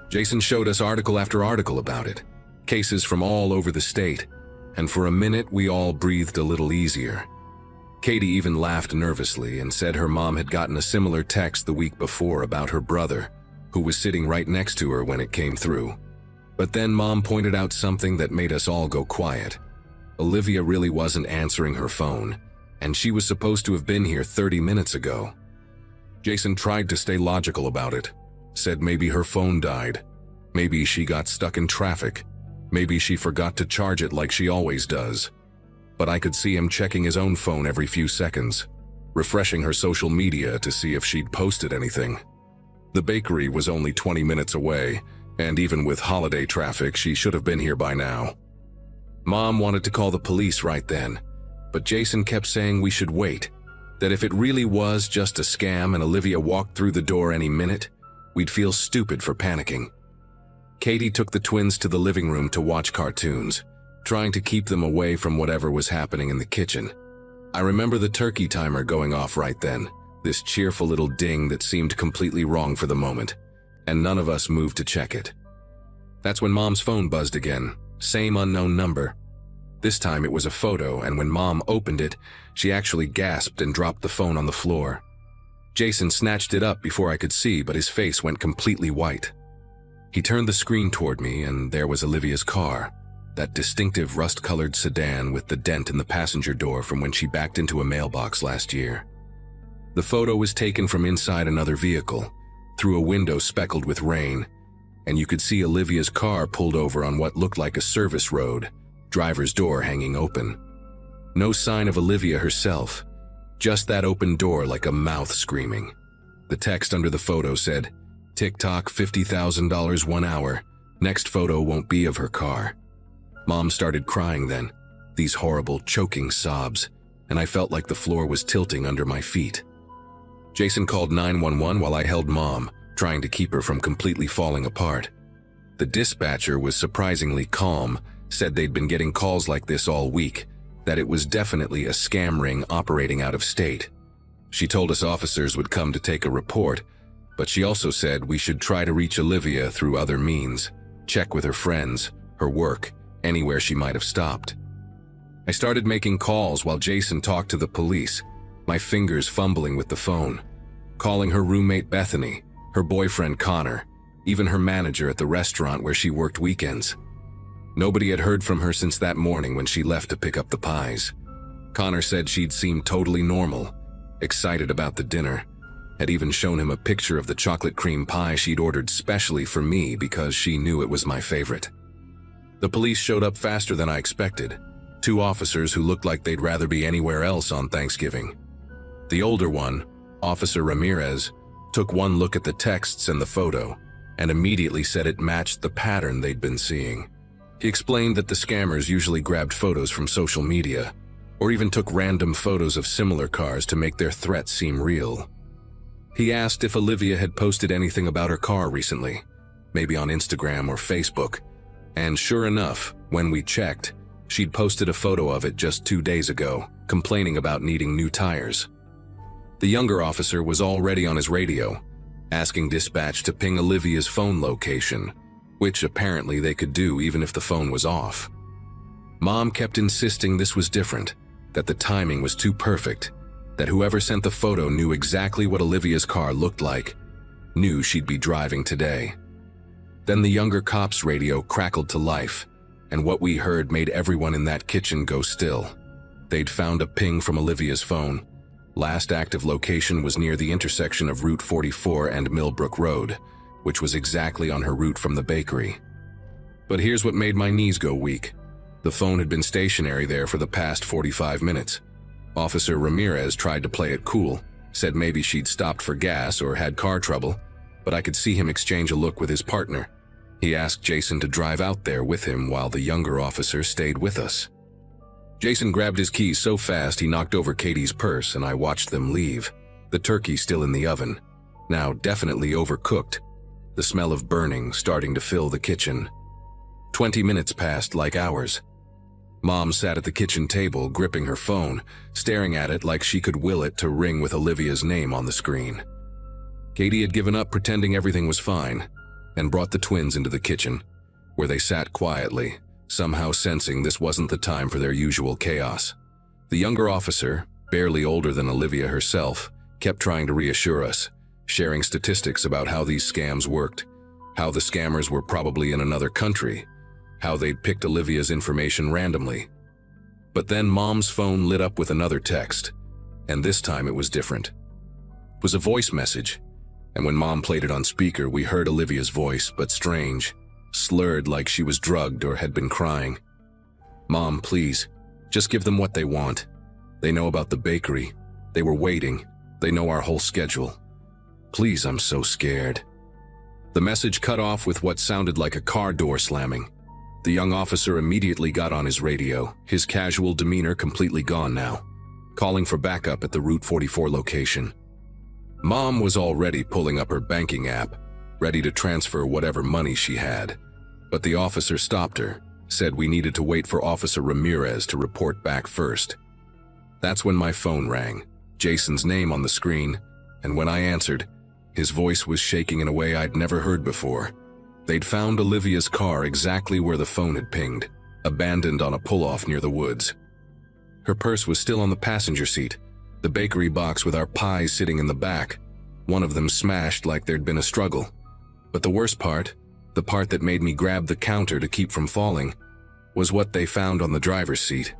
Jason showed us article after article about it, cases from all over the state, and for a minute we all breathed a little easier. Katie even laughed nervously and said her mom had gotten a similar text the week before about her brother, who was sitting right next to her when it came through. But then Mom pointed out something that made us all go quiet. Olivia really wasn't answering her phone, and she was supposed to have been here 30 minutes ago. Jason tried to stay logical about it, said maybe her phone died, maybe she got stuck in traffic, maybe she forgot to charge it like she always does. But I could see him checking his own phone every few seconds, refreshing her social media to see if she'd posted anything. The bakery was only 20 minutes away, and even with holiday traffic, she should have been here by now. Mom wanted to call the police right then, but Jason kept saying we should wait, that if it really was just a scam and Olivia walked through the door any minute, we'd feel stupid for panicking. Katie took the twins to the living room to watch cartoons, trying to keep them away from whatever was happening in the kitchen. I remember the turkey timer going off right then, this cheerful little ding that seemed completely wrong for the moment, and none of us moved to check it. That's when Mom's phone buzzed again, same unknown number. This time it was a photo, and when Mom opened it, she actually gasped and dropped the phone on the floor. Jason snatched it up before I could see, but his face went completely white. He turned the screen toward me, and there was Olivia's car, that distinctive rust-colored sedan with the dent in the passenger door from when she backed into a mailbox last year. The photo was taken from inside another vehicle, through a window speckled with rain, and you could see Olivia's car pulled over on what looked like a service road, driver's door hanging open. No sign of Olivia herself, just that open door like a mouth screaming. The text under the photo said, "TikTok $50,000 1 hour, next photo won't be of her car." Mom started crying then, these horrible choking sobs, and I felt like the floor was tilting under my feet. Jason called 911 while I held Mom, trying to keep her from completely falling apart. The dispatcher was surprisingly calm, said they'd been getting calls like this all week, that it was definitely a scam ring operating out of state. She told us officers would come to take a report, but she also said we should try to reach Olivia through other means, check with her friends, her work, anywhere she might have stopped. I started making calls while Jason talked to the police, my fingers fumbling with the phone, calling her roommate Bethany, her boyfriend Connor, even her manager at the restaurant where she worked weekends. Nobody had heard from her since that morning when she left to pick up the pies. Connor said she'd seemed totally normal, excited about the dinner, had even shown him a picture of the chocolate cream pie she'd ordered specially for me because she knew it was my favorite. The police showed up faster than I expected, 2 officers who looked like they'd rather be anywhere else on Thanksgiving. The older one, Officer Ramirez, took one look at the texts and the photo, and immediately said it matched the pattern they'd been seeing. He explained that the scammers usually grabbed photos from social media, or even took random photos of similar cars to make their threats seem real. He asked if Olivia had posted anything about her car recently, maybe on Instagram or Facebook, and sure enough, when we checked, she'd posted a photo of it just 2 days ago, complaining about needing new tires. The younger officer was already on his radio, asking dispatch to ping Olivia's phone location, which apparently they could do even if the phone was off. Mom kept insisting this was different, that the timing was too perfect, that whoever sent the photo knew exactly what Olivia's car looked like, knew she'd be driving today. Then the younger cop's radio crackled to life, and what we heard made everyone in that kitchen go still. They'd found a ping from Olivia's phone. Last active location was near the intersection of Route 44 and Millbrook Road, which was exactly on her route from the bakery. But here's what made my knees go weak. The phone had been stationary there for the past 45 minutes. Officer Ramirez tried to play it cool, said maybe she'd stopped for gas or had car trouble, but I could see him exchange a look with his partner. He asked Jason to drive out there with him while the younger officer stayed with us. Jason grabbed his keys so fast he knocked over Katie's purse, and I watched them leave, the turkey still in the oven, now definitely overcooked, the smell of burning starting to fill the kitchen. 20 minutes passed like hours. Mom sat at the kitchen table, gripping her phone, staring at it like she could will it to ring with Olivia's name on the screen. Katie had given up pretending everything was fine, and brought the twins into the kitchen, where they sat quietly, somehow sensing this wasn't the time for their usual chaos. The younger officer, barely older than Olivia herself, kept trying to reassure us, sharing statistics about how these scams worked, how the scammers were probably in another country, how they'd picked Olivia's information randomly. But then Mom's phone lit up with another text, and this time it was different. It was a voice message, and when Mom played it on speaker, we heard Olivia's voice, but strange, slurred like she was drugged or had been crying. "Mom, please, just give them what they want. They know about the bakery. They were waiting. They know our whole schedule. Please, I'm so scared." The message cut off with what sounded like a car door slamming. The young officer immediately got on his radio, his casual demeanor completely gone now, calling for backup at the Route 44 location. Mom was already pulling up her banking app, ready to transfer whatever money she had. But the officer stopped her, said we needed to wait for Officer Ramirez to report back first. That's when my phone rang, Jason's name on the screen, and when I answered, his voice was shaking in a way I'd never heard before. They'd found Olivia's car exactly where the phone had pinged, abandoned on a pull-off near the woods. Her purse was still on the passenger seat, the bakery box with our pies sitting in the back, one of them smashed like there'd been a struggle. But the worst part, the part that made me grab the counter to keep from falling, was what they found on the driver's seat.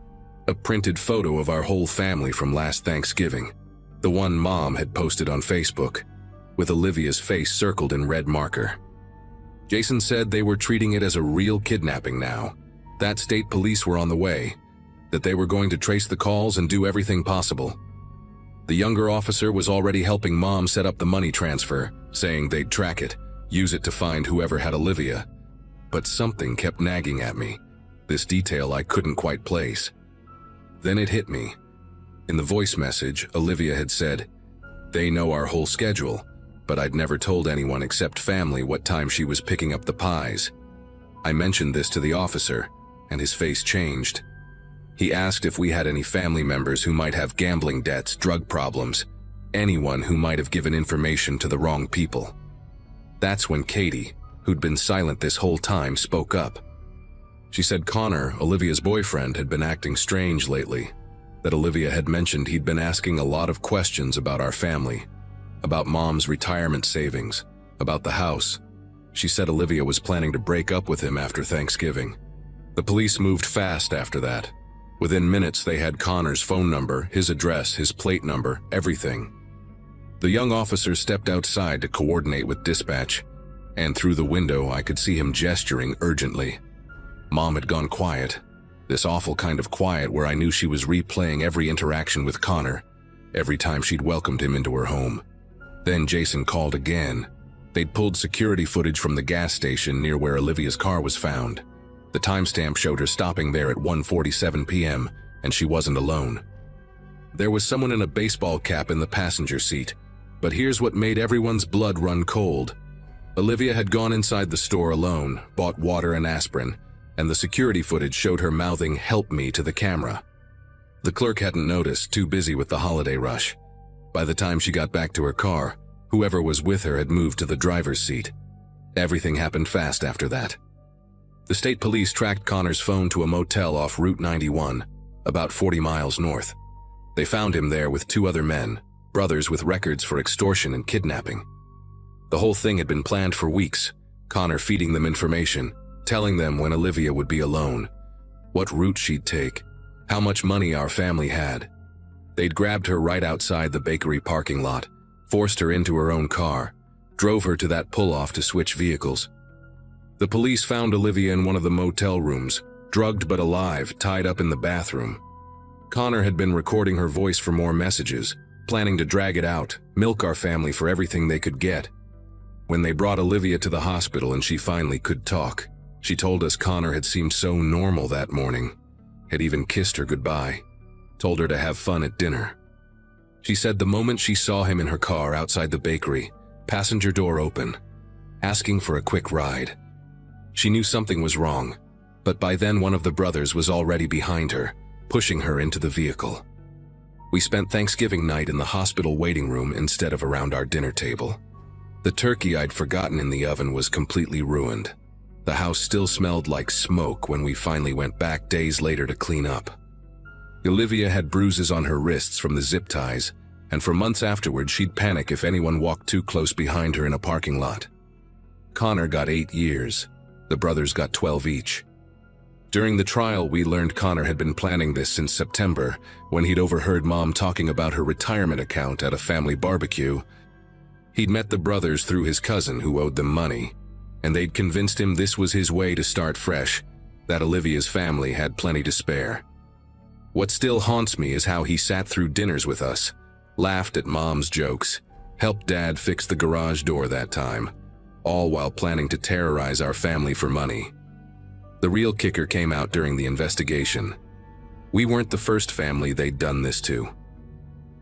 A printed photo of our whole family from last Thanksgiving, the one Mom had posted on Facebook, with Olivia's face circled in red marker. Jason said they were treating it as a real kidnapping now, that state police were on the way, that they were going to trace the calls and do everything possible. The younger officer was already helping Mom set up the money transfer, saying they'd track it, use it to find whoever had Olivia. But something kept nagging at me, this detail I couldn't quite place. Then it hit me. In the voice message, Olivia had said, "They know our whole schedule, but I'd never told anyone except family what time she was picking up the pies." I mentioned this to the officer, and his face changed. He asked if we had any family members who might have gambling debts, drug problems, anyone who might have given information to the wrong people. That's when Katie, who'd been silent this whole time, spoke up. She said Connor, Olivia's boyfriend, had been acting strange lately, that Olivia had mentioned he'd been asking a lot of questions about our family, about Mom's retirement savings, about the house. She said Olivia was planning to break up with him after Thanksgiving. The police moved fast after that. Within minutes, they had Connor's phone number, his address, his plate number, everything. The young officer stepped outside to coordinate with dispatch, and through the window I could see him gesturing urgently. Mom had gone quiet, this awful kind of quiet where I knew she was replaying every interaction with Connor, every time she'd welcomed him into her home. Then Jason called again. They'd pulled security footage from the gas station near where Olivia's car was found. The timestamp showed her stopping there at 1:47 p.m., and she wasn't alone. There was someone in a baseball cap in the passenger seat, but here's what made everyone's blood run cold. Olivia had gone inside the store alone, bought water and aspirin, and the security footage showed her mouthing "help me" to the camera. The clerk hadn't noticed, too busy with the holiday rush. By the time she got back to her car, whoever was with her had moved to the driver's seat. Everything happened fast after that. The state police tracked Connor's phone to a motel off Route 91, about 40 miles north. They found him there with two other men, brothers with records for extortion and kidnapping. The whole thing had been planned for weeks, Connor feeding them information, telling them when Olivia would be alone, what route she'd take, how much money our family had. They'd grabbed her right outside the bakery parking lot, forced her into her own car, drove her to that pull-off to switch vehicles. The police found Olivia in one of the motel rooms, drugged but alive, tied up in the bathroom. Connor had been recording her voice for more messages, planning to drag it out, milk our family for everything they could get. When they brought Olivia to the hospital and she finally could talk, she told us Connor had seemed so normal that morning, had even kissed her goodbye, told her to have fun at dinner. She said the moment she saw him in her car outside the bakery, passenger door open, asking for a quick ride. She knew something was wrong, but by then one of the brothers was already behind her, pushing her into the vehicle. We spent Thanksgiving night in the hospital waiting room instead of around our dinner table. The turkey I'd forgotten in the oven was completely ruined. The house still smelled like smoke when we finally went back days later to clean up. Olivia had bruises on her wrists from the zip ties, and for months afterward she'd panic if anyone walked too close behind her in a parking lot. Connor got 8 years. The brothers got 12 each. During the trial, we learned Connor had been planning this since September, when he'd overheard Mom talking about her retirement account at a family barbecue. He'd met the brothers through his cousin who owed them money, and they'd convinced him this was his way to start fresh, that Olivia's family had plenty to spare. What still haunts me is how he sat through dinners with us, laughed at Mom's jokes, helped Dad fix the garage door that time, all while planning to terrorize our family for money. The real kicker came out during the investigation. We weren't the first family they'd done this to.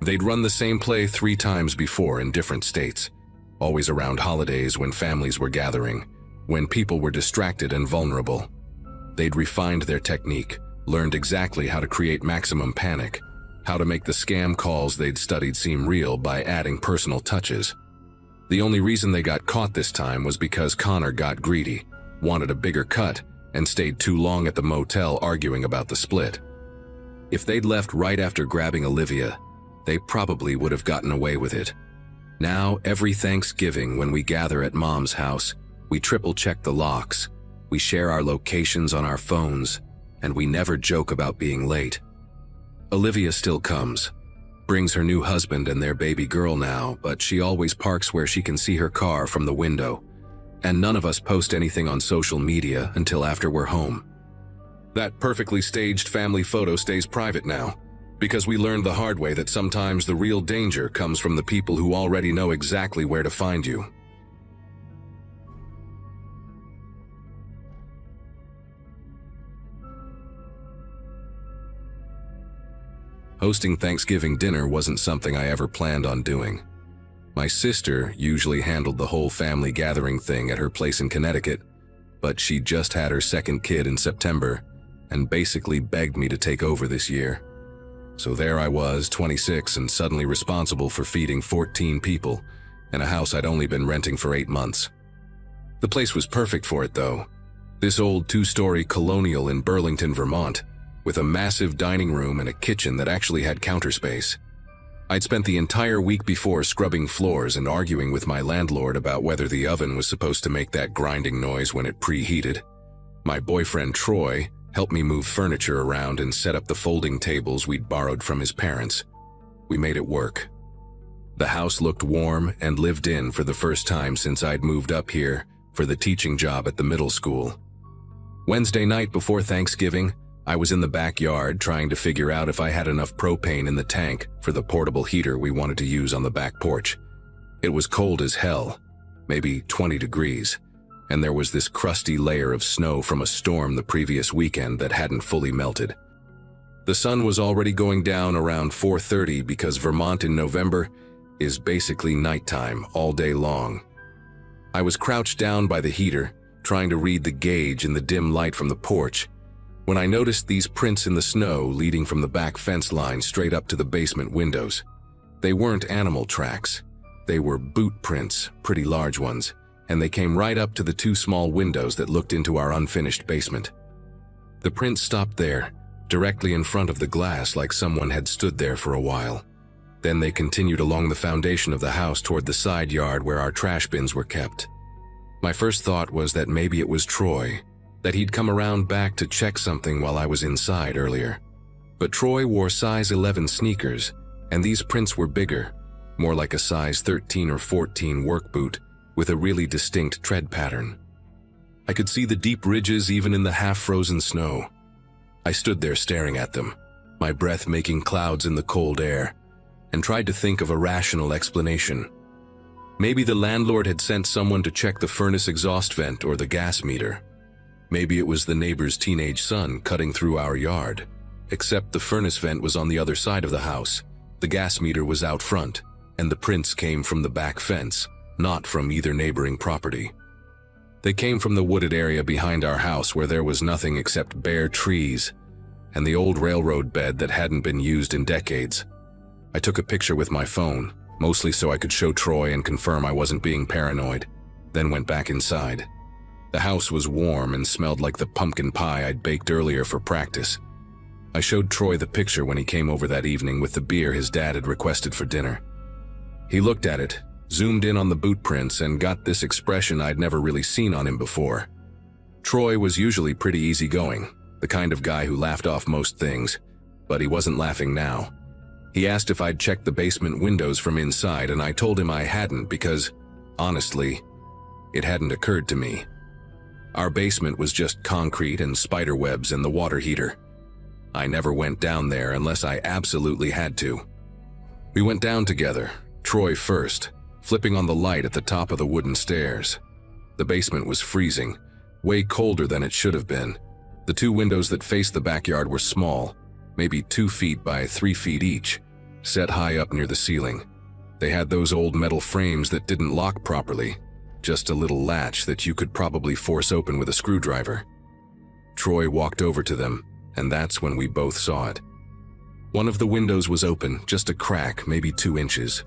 They'd run the same play 3 times before in different states, always around holidays when families were gathering, when people were distracted and vulnerable. They'd refined their technique, learned exactly how to create maximum panic, how to make the scam calls they'd studied seem real by adding personal touches. The only reason they got caught this time was because Connor got greedy, wanted a bigger cut, and stayed too long at the motel arguing about the split. If they'd left right after grabbing Olivia, they probably would have gotten away with it. Now, every Thanksgiving when we gather at Mom's house, we triple-check the locks, we share our locations on our phones, and we never joke about being late. Olivia still comes, brings her new husband and their baby girl now, but she always parks where she can see her car from the window, and none of us post anything on social media until after we're home. That perfectly staged family photo stays private now, because we learned the hard way that sometimes the real danger comes from the people who already know exactly where to find you. Hosting Thanksgiving dinner wasn't something I ever planned on doing. My sister usually handled the whole family gathering thing at her place in Connecticut, but she just had her second kid in September and basically begged me to take over this year. So there I was, 26, and suddenly responsible for feeding 14 people in a house I'd only been renting for 8 months. The place was perfect for it, though. This old 2-story colonial in Burlington, Vermont, with a massive dining room and a kitchen that actually had counter space. I'd spent the entire week before scrubbing floors and arguing with my landlord about whether the oven was supposed to make that grinding noise when it preheated. My boyfriend Troy helped me move furniture around and set up the folding tables we'd borrowed from his parents. We made it work. The house looked warm and lived in for the first time since I'd moved up here for the teaching job at the middle school. Wednesday night before Thanksgiving, I was in the backyard trying to figure out if I had enough propane in the tank for the portable heater we wanted to use on the back porch. It was cold as hell, maybe 20 degrees, and there was this crusty layer of snow from a storm the previous weekend that hadn't fully melted. The sun was already going down around 4:30 because Vermont in November is basically nighttime all day long. I was crouched down by the heater, trying to read the gauge in the dim light from the porch, when I noticed these prints in the snow leading from the back fence line straight up to the basement windows. They weren't animal tracks. They were boot prints, pretty large ones, and they came right up to the 2 small windows that looked into our unfinished basement. The prints stopped there, directly in front of the glass like someone had stood there for a while. Then they continued along the foundation of the house toward the side yard where our trash bins were kept. My first thought was that maybe it was Troy, that he'd come around back to check something while I was inside earlier. But Troy wore size 11 sneakers, and these prints were bigger, more like a size 13 or 14 work boot, with a really distinct tread pattern. I could see the deep ridges even in the half-frozen snow. I stood there staring at them, my breath making clouds in the cold air, and tried to think of a rational explanation. Maybe the landlord had sent someone to check the furnace exhaust vent or the gas meter. Maybe it was the neighbor's teenage son cutting through our yard, except the furnace vent was on the other side of the house, the gas meter was out front, and the prints came from the back fence, not from either neighboring property. They came from the wooded area behind our house where there was nothing except bare trees and the old railroad bed that hadn't been used in decades. I took a picture with my phone, mostly so I could show Troy and confirm I wasn't being paranoid, then went back inside. The house was warm and smelled like the pumpkin pie I'd baked earlier for practice. I showed Troy the picture when he came over that evening with the beer his dad had requested for dinner. He looked at it, zoomed in on the boot prints, and got this expression I'd never really seen on him before. Troy was usually pretty easygoing, the kind of guy who laughed off most things, but he wasn't laughing now. He asked if I'd checked the basement windows from inside, and I told him I hadn't because, honestly, it hadn't occurred to me. Our basement was just concrete and spider webs and the water heater. I never went down there unless I absolutely had to. We went down together, Troy first, flipping on the light at the top of the wooden stairs. The basement was freezing, way colder than it should have been. The two windows that faced the backyard were small, maybe 2 feet by 3 feet each, set high up near the ceiling. They had those old metal frames that didn't lock properly, just a little latch that you could probably force open with a screwdriver. Troy walked over to them, and that's when we both saw it. One of the windows was open, just a crack, maybe 2 inches.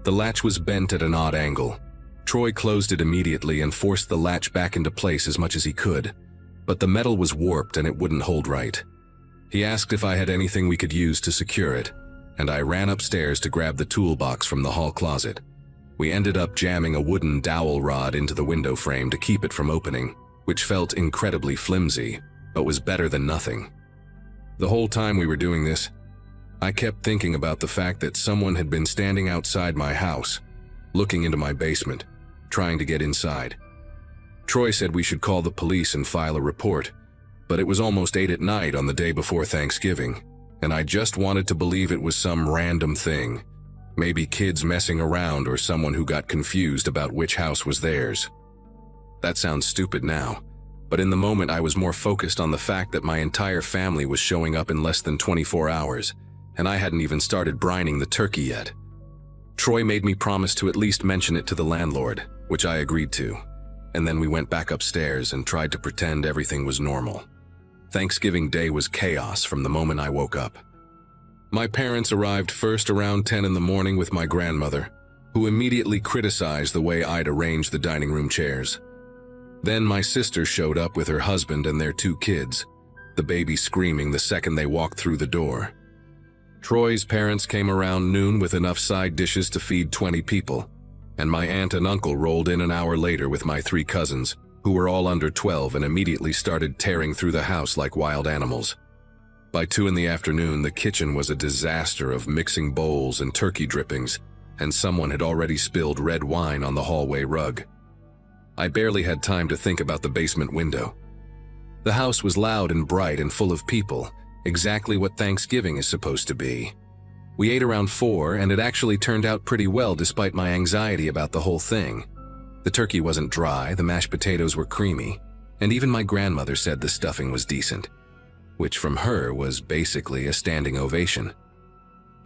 The latch was bent at an odd angle. Troy closed it immediately and forced the latch back into place as much as he could, but the metal was warped and it wouldn't hold right. He asked if I had anything we could use to secure it, and I ran upstairs to grab the toolbox from the hall closet. We ended up jamming a wooden dowel rod into the window frame to keep it from opening, which felt incredibly flimsy, but was better than nothing. The whole time we were doing this, I kept thinking about the fact that someone had been standing outside my house, looking into my basement, trying to get inside. Troy said we should call the police and file a report, but it was almost 8 at night on the day before Thanksgiving, and I just wanted to believe it was some random thing. Maybe kids messing around or someone who got confused about which house was theirs. That sounds stupid now, but in the moment I was more focused on the fact that my entire family was showing up in less than 24 hours, and I hadn't even started brining the turkey yet. Troy made me promise to at least mention it to the landlord, which I agreed to, and then we went back upstairs and tried to pretend everything was normal. Thanksgiving Day was chaos from the moment I woke up. My parents arrived first around 10 in the morning with my grandmother, who immediately criticized the way I'd arranged the dining room chairs. Then my sister showed up with her husband and their 2 kids, the baby screaming the second they walked through the door. Troy's parents came around noon with enough side dishes to feed 20 people, and my aunt and uncle rolled in an hour later with my 3 cousins, who were all under 12 and immediately started tearing through the house like wild animals. By 2 in the afternoon, the kitchen was a disaster of mixing bowls and turkey drippings, and someone had already spilled red wine on the hallway rug. I barely had time to think about the basement window. The house was loud and bright and full of people, exactly what Thanksgiving is supposed to be. We ate around 4, and it actually turned out pretty well despite my anxiety about the whole thing. The turkey wasn't dry, the mashed potatoes were creamy, and even my grandmother said the stuffing was decent, which from her was basically a standing ovation.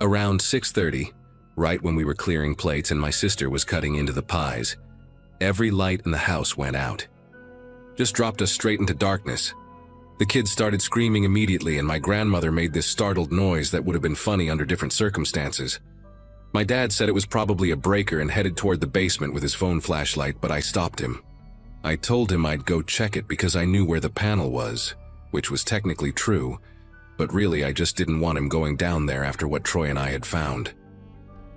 Around 6:30, right when we were clearing plates and my sister was cutting into the pies, every light in the house went out. Just dropped us straight into darkness. The kids started screaming immediately, and my grandmother made this startled noise that would have been funny under different circumstances. My dad said it was probably a breaker and headed toward the basement with his phone flashlight, but I stopped him. I told him I'd go check it because I knew where the panel was, which was technically true, but really I just didn't want him going down there after what Troy and I had found.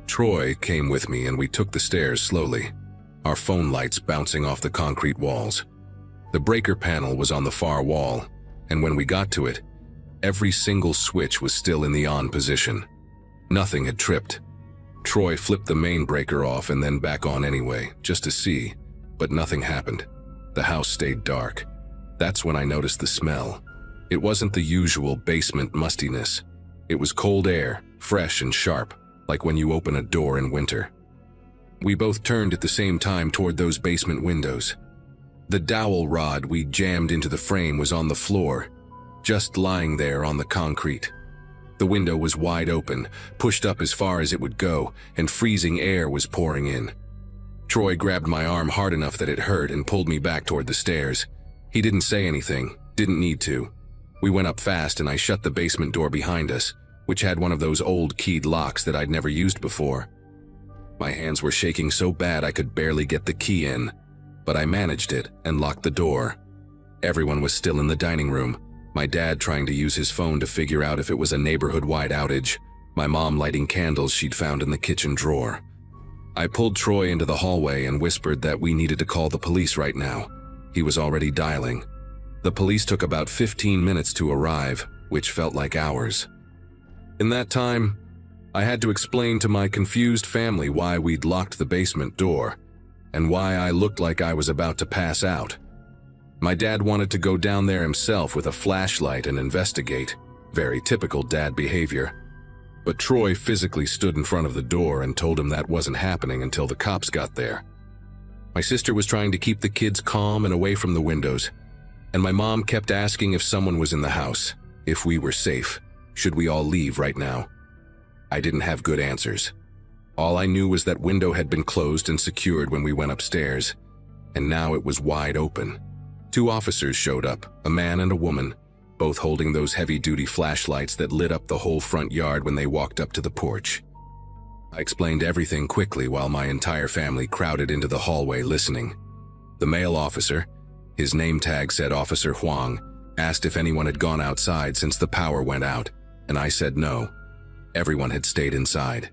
Troy came with me and we took the stairs slowly, our phone lights bouncing off the concrete walls. The breaker panel was on the far wall, and when we got to it, every single switch was still in the on position. Nothing had tripped. Troy flipped the main breaker off and then back on anyway, just to see, but nothing happened. The house stayed dark. That's when I noticed the smell. It wasn't the usual basement mustiness. It was cold air, fresh and sharp, like when you open a door in winter. We both turned at the same time toward those basement windows. The dowel rod we jammed into the frame was on the floor, just lying there on the concrete. The window was wide open, pushed up as far as it would go, and freezing air was pouring in. Troy grabbed my arm hard enough that it hurt and pulled me back toward the stairs. He didn't say anything, didn't need to. We went up fast and I shut the basement door behind us, which had one of those old keyed locks that I'd never used before. My hands were shaking so bad I could barely get the key in, but I managed it and locked the door. Everyone was still in the dining room, my dad trying to use his phone to figure out if it was a neighborhood-wide outage, my mom lighting candles she'd found in the kitchen drawer. I pulled Troy into the hallway and whispered that we needed to call the police right now. He was already dialing. The police took about 15 minutes to arrive, which felt like hours. In that time, I had to explain to my confused family why we'd locked the basement door, and why I looked like I was about to pass out. My dad wanted to go down there himself with a flashlight and investigate, very typical dad behavior. But Troy physically stood in front of the door and told him that wasn't happening until the cops got there. My sister was trying to keep the kids calm and away from the windows, and my mom kept asking if someone was in the house, if we were safe, should we all leave right now. I didn't have good answers. All I knew was that window had been closed and secured when we went upstairs, and now it was wide open. 2 officers showed up, a man and a woman, both holding those heavy-duty flashlights that lit up the whole front yard when they walked up to the porch. I explained everything quickly while my entire family crowded into the hallway listening. The male officer, his name tag said Officer Huang, asked if anyone had gone outside since the power went out, and I said no. Everyone had stayed inside.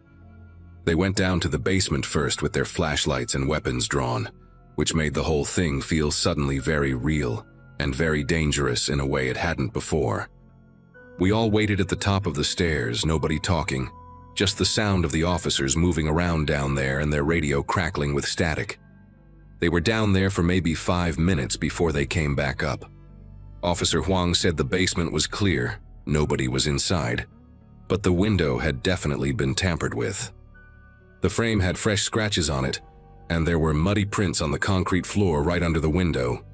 They went down to the basement first with their flashlights and weapons drawn, which made the whole thing feel suddenly very real and very dangerous in a way it hadn't before. We all waited at the top of the stairs, nobody talking, just the sound of the officers moving around down there and their radio crackling with static. They were down there for maybe 5 minutes before they came back up. Officer Huang said the basement was clear, nobody was inside, but the window had definitely been tampered with. The frame had fresh scratches on it, and there were muddy prints on the concrete floor right under the window,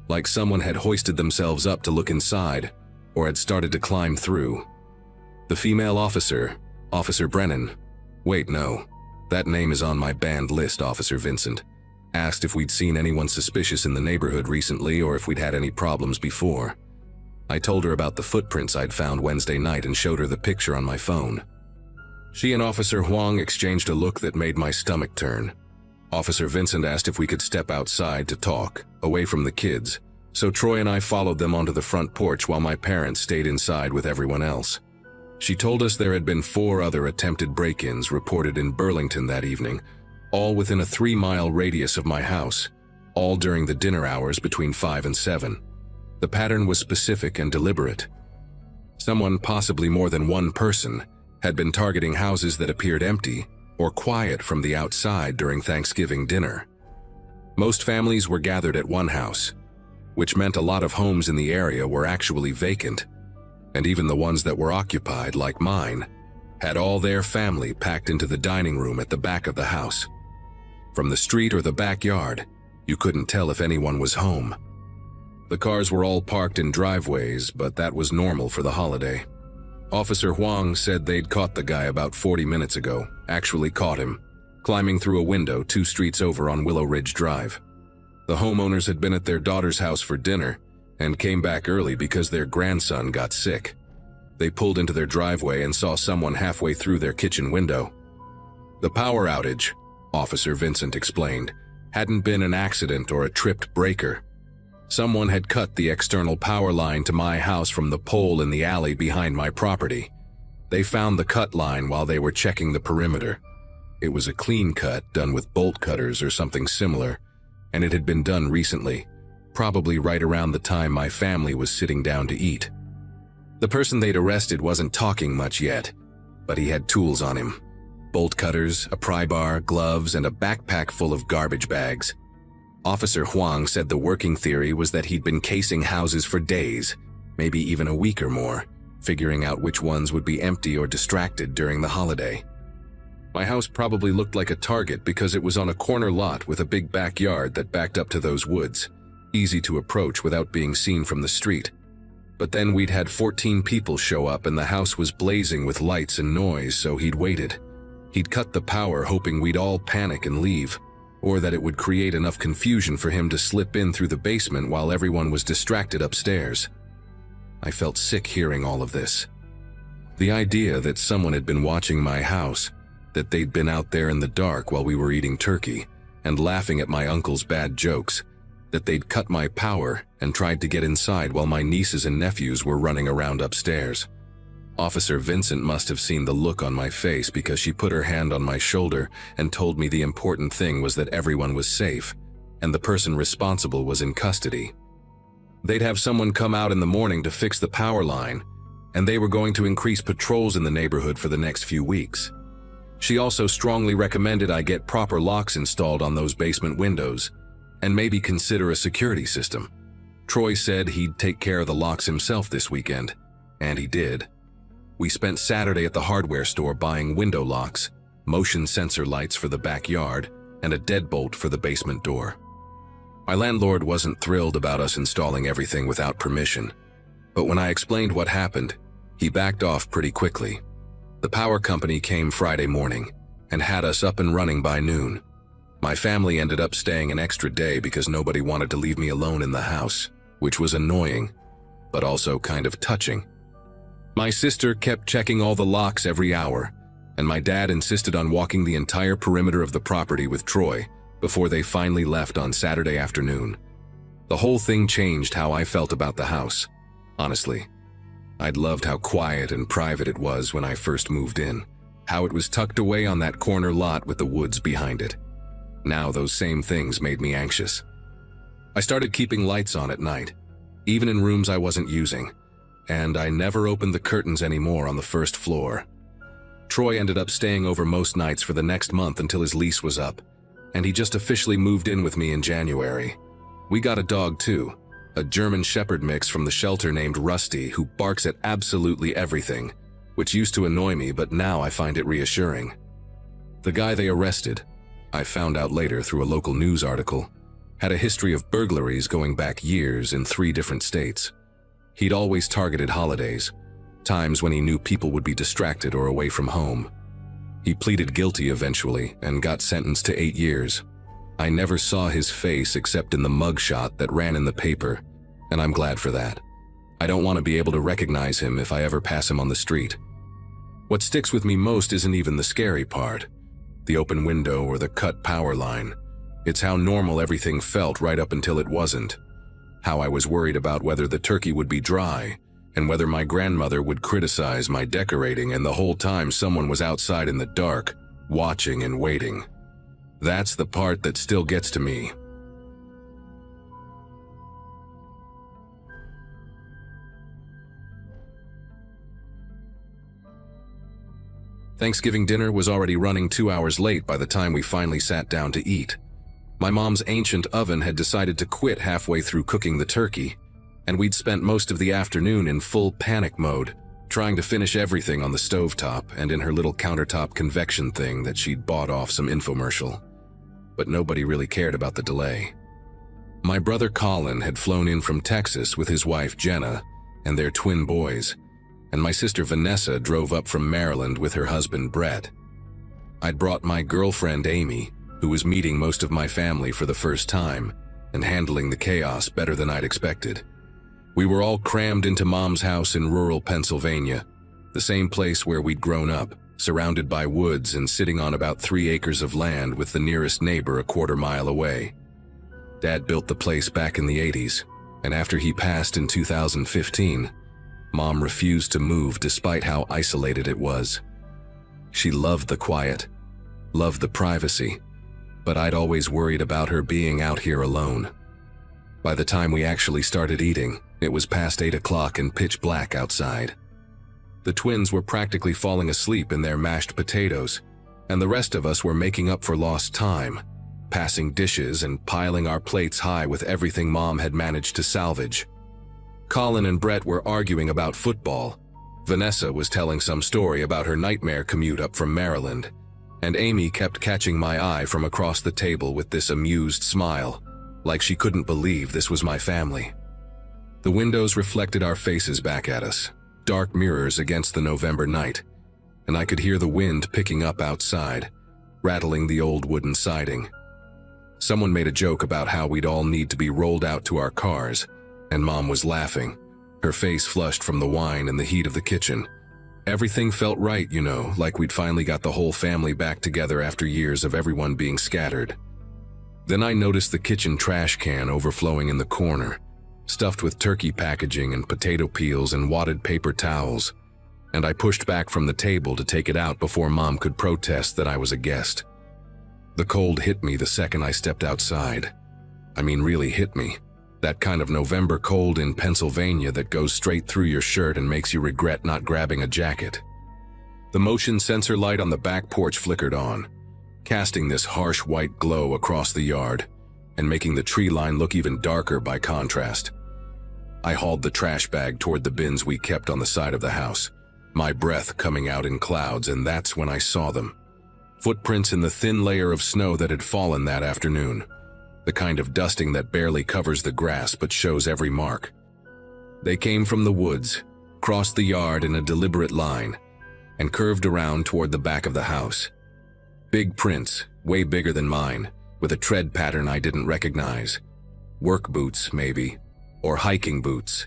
like someone had hoisted themselves up to look inside, or had started to climb through. The female officer, Officer Brennan, wait, no, that name is on my banned list, Officer Vincent, asked if we'd seen anyone suspicious in the neighborhood recently or if we'd had any problems before. I told her about the footprints I'd found Wednesday night and showed her the picture on my phone. She and Officer Huang exchanged a look that made my stomach turn. Officer Vincent asked if we could step outside to talk, away from the kids, so Troy and I followed them onto the front porch while my parents stayed inside with everyone else. She told us there had been 4 other attempted break-ins reported in Burlington that evening, all within a 3-mile radius of my house, all during the dinner hours between 5 and 7. The pattern was specific and deliberate. Someone, possibly more than one person, had been targeting houses that appeared empty or quiet from the outside during Thanksgiving dinner. Most families were gathered at one house, which meant a lot of homes in the area were actually vacant, and even the ones that were occupied, like mine, had all their family packed into the dining room at the back of the house. From the street or the backyard, you couldn't tell if anyone was home. The cars were all parked in driveways, but that was normal for the holiday. Officer Huang said they'd caught the guy about 40 minutes ago, actually caught him, climbing through a window 2 streets over on Willow Ridge Drive. The homeowners had been at their daughter's house for dinner and came back early because their grandson got sick. They pulled into their driveway and saw someone halfway through their kitchen window. The power outage, Officer Vincent explained, hadn't been an accident or a tripped breaker. Someone had cut the external power line to my house from the pole in the alley behind my property. They found the cut line while they were checking the perimeter. It was a clean cut done with bolt cutters or something similar, and it had been done recently, probably right around the time my family was sitting down to eat. The person they'd arrested wasn't talking much yet, but he had tools on him. Bolt cutters, a pry bar, gloves, and a backpack full of garbage bags. Officer Huang said the working theory was that he'd been casing houses for days, maybe even a week or more, figuring out which ones would be empty or distracted during the holiday. My house probably looked like a target because it was on a corner lot with a big backyard that backed up to those woods, easy to approach without being seen from the street. But then we'd had 14 people show up and the house was blazing with lights and noise, so he'd waited. He'd cut the power hoping we'd all panic and leave, or that it would create enough confusion for him to slip in through the basement while everyone was distracted upstairs. I felt sick hearing all of this. The idea that someone had been watching my house, that they'd been out there in the dark while we were eating turkey and laughing at my uncle's bad jokes, that they'd cut my power and tried to get inside while my nieces and nephews were running around upstairs. Officer Vincent must have seen the look on my face because she put her hand on my shoulder and told me the important thing was that everyone was safe and the person responsible was in custody. They'd have someone come out in the morning to fix the power line, and they were going to increase patrols in the neighborhood for the next few weeks. She also strongly recommended I get proper locks installed on those basement windows and maybe consider a security system. Troy said he'd take care of the locks himself this weekend, and he did. We spent Saturday at the hardware store buying window locks, motion sensor lights for the backyard, and a deadbolt for the basement door. My landlord wasn't thrilled about us installing everything without permission, but when I explained what happened, he backed off pretty quickly. The power company came Friday morning and had us up and running by noon. My family ended up staying an extra day because nobody wanted to leave me alone in the house, which was annoying, but also kind of touching. My sister kept checking all the locks every hour, and my dad insisted on walking the entire perimeter of the property with Troy before they finally left on Saturday afternoon. The whole thing changed how I felt about the house, honestly. I'd loved how quiet and private it was when I first moved in, how it was tucked away on that corner lot with the woods behind it. Now those same things made me anxious. I started keeping lights on at night, even in rooms I wasn't using, and I never opened the curtains anymore on the first floor. Troy ended up staying over most nights for the next month until his lease was up, and he just officially moved in with me in January. We got a dog too, a German Shepherd mix from the shelter named Rusty, who barks at absolutely everything, which used to annoy me, but now I find it reassuring. The guy they arrested, I found out later through a local news article, had a history of burglaries going back years in 3 different states. He'd always targeted holidays, times when he knew people would be distracted or away from home. He pleaded guilty eventually and got sentenced to 8 years. I never saw his face except in the mugshot that ran in the paper, and I'm glad for that. I don't want to be able to recognize him if I ever pass him on the street. What sticks with me most isn't even the scary part, the open window or the cut power line. It's how normal everything felt right up until it wasn't. How I was worried about whether the turkey would be dry, and whether my grandmother would criticize my decorating, and the whole time someone was outside in the dark, watching and waiting. That's the part that still gets to me. Thanksgiving dinner was already running 2 hours late by the time we finally sat down to eat. My mom's ancient oven had decided to quit halfway through cooking the turkey, and we'd spent most of the afternoon in full panic mode, trying to finish everything on the stovetop and in her little countertop convection thing that she'd bought off some infomercial. But nobody really cared about the delay. My brother Colin had flown in from Texas with his wife Jenna and their twin boys, and my sister Vanessa drove up from Maryland with her husband Brett. I'd brought my girlfriend Amy, who was meeting most of my family for the first time and handling the chaos better than I'd expected. We were all crammed into Mom's house in rural Pennsylvania, the same place where we'd grown up, surrounded by woods and sitting on about 3 acres of land with the nearest neighbor a quarter mile away. Dad built the place back in the 80s, and after he passed in 2015, Mom refused to move despite how isolated it was. She loved the quiet, loved the privacy, but I'd always worried about her being out here alone. By the time we actually started eating, it was past 8 o'clock and pitch black outside. The twins were practically falling asleep in their mashed potatoes, and the rest of us were making up for lost time, passing dishes and piling our plates high with everything Mom had managed to salvage. Colin and Brett were arguing about football. Vanessa was telling some story about her nightmare commute up from Maryland, and Amy kept catching my eye from across the table with this amused smile, like she couldn't believe this was my family. The windows reflected our faces back at us, dark mirrors against the November night, and I could hear the wind picking up outside, rattling the old wooden siding. Someone made a joke about how we'd all need to be rolled out to our cars, and Mom was laughing, her face flushed from the wine and the heat of the kitchen. Everything felt right, you know, like we'd finally got the whole family back together after years of everyone being scattered. Then I noticed the kitchen trash can overflowing in the corner, stuffed with turkey packaging and potato peels and wadded paper towels. and I pushed back from the table to take it out before Mom could protest that I was a guest. The cold hit me the second I stepped outside. I mean, really hit me. That kind of November cold in Pennsylvania that goes straight through your shirt and makes you regret not grabbing a jacket. The motion sensor light on the back porch flickered on, casting this harsh white glow across the yard and making the tree line look even darker by contrast. I hauled the trash bag toward the bins we kept on the side of the house, my breath coming out in clouds, and that's when I saw them. Footprints in the thin layer of snow that had fallen that afternoon. The kind of dusting that barely covers the grass but shows every mark. They came from the woods, crossed the yard in a deliberate line, and curved around toward the back of the house. Big prints, way bigger than mine, with a tread pattern I didn't recognize. Work boots, maybe, or hiking boots.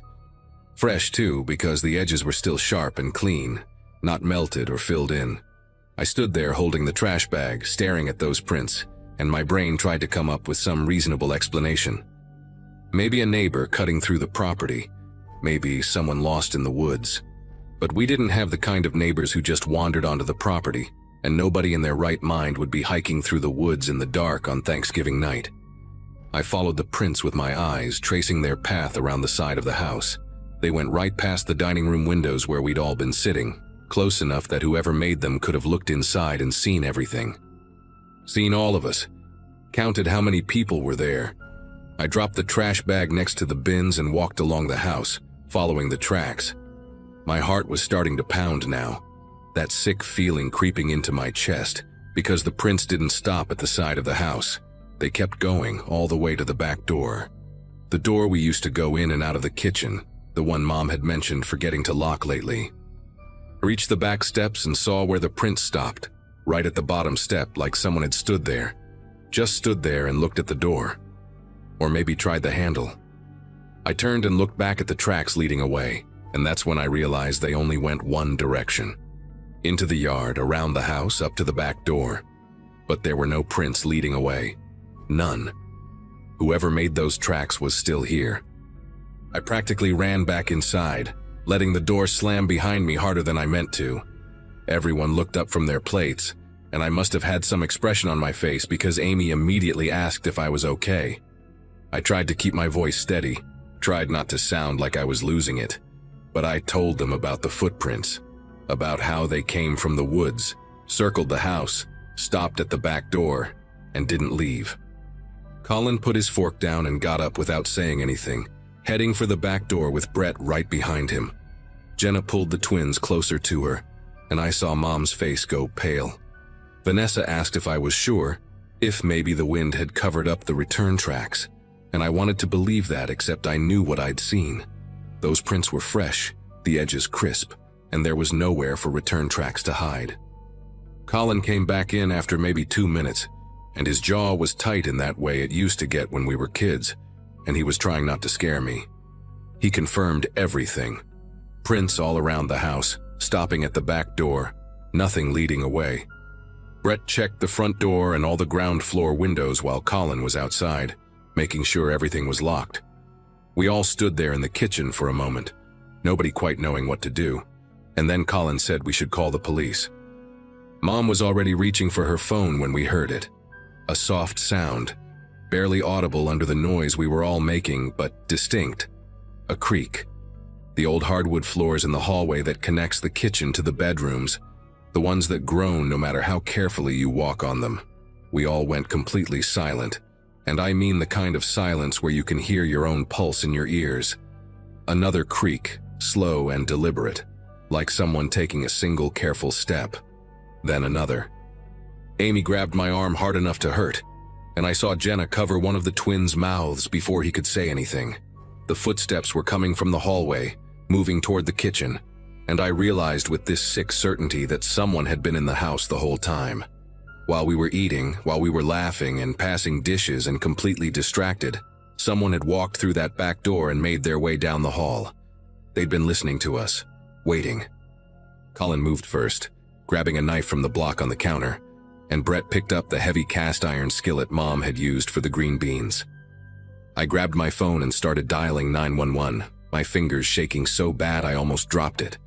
Fresh too, because the edges were still sharp and clean, not melted or filled in. I stood there holding the trash bag, staring at those prints, and my brain tried to come up with some reasonable explanation. Maybe a neighbor cutting through the property, maybe someone lost in the woods. But we didn't have the kind of neighbors who just wandered onto the property, and nobody in their right mind would be hiking through the woods in the dark on Thanksgiving night. I followed the prints with my eyes, tracing their path around the side of the house. They went right past the dining room windows where we'd all been sitting, close enough that whoever made them could have looked inside and seen everything. Seen all of us. Counted how many people were there. I dropped the trash bag next to the bins and walked along the house, following the tracks. My heart was starting to pound now, that sick feeling creeping into my chest, because the prints didn't stop at the side of the house. They kept going all the way to the back door. The door we used to go in and out of the kitchen, the one Mom had mentioned forgetting to lock lately. I reached the back steps and saw where the prints stopped, right at the bottom step, like someone had stood there. Just stood there and looked at the door. Or maybe tried the handle. I turned and looked back at the tracks leading away, and that's when I realized they only went one direction. Into the yard, around the house, up to the back door. But there were no prints leading away. None. Whoever made those tracks was still here. I practically ran back inside, letting the door slam behind me harder than I meant to. Everyone looked up from their plates, and I must have had some expression on my face because Amy immediately asked if I was okay. I tried to keep my voice steady, tried not to sound like I was losing it, but I told them about the footprints, about how they came from the woods, circled the house, stopped at the back door, and didn't leave. Colin put his fork down and got up without saying anything, heading for the back door with Brett right behind him. Jenna pulled the twins closer to her, and I saw Mom's face go pale. Vanessa asked if I was sure, if maybe the wind had covered up the return tracks, and I wanted to believe that, except I knew what I'd seen. Those prints were fresh, the edges crisp, and there was nowhere for return tracks to hide. Colin came back in after maybe 2 minutes, and his jaw was tight in that way it used to get when we were kids, and he was trying not to scare me. He confirmed everything. Prints all around the house, stopping at the back door, nothing leading away. Brett checked the front door and all the ground floor windows while Colin was outside, making sure everything was locked. We all stood there in the kitchen for a moment, nobody quite knowing what to do, and then Colin said we should call the police. Mom was already reaching for her phone when we heard it. A soft sound, barely audible under the noise we were all making, but distinct. A creak. The old hardwood floors in the hallway that connects the kitchen to the bedrooms, the ones that groan no matter how carefully you walk on them. We all went completely silent, and I mean the kind of silence where you can hear your own pulse in your ears. Another creak, slow and deliberate, like someone taking a single careful step. Then another. Amy grabbed my arm hard enough to hurt, and I saw Jenna cover one of the twins' mouths before he could say anything. The footsteps were coming from the hallway, moving toward the kitchen, and I realized with this sick certainty that someone had been in the house the whole time. While we were eating, while we were laughing and passing dishes and completely distracted, someone had walked through that back door and made their way down the hall. They'd been listening to us, waiting. Colin moved first, grabbing a knife from the block on the counter, and Brett picked up the heavy cast iron skillet Mom had used for the green beans. I grabbed my phone and started dialing 911, my fingers shaking so bad I almost dropped it.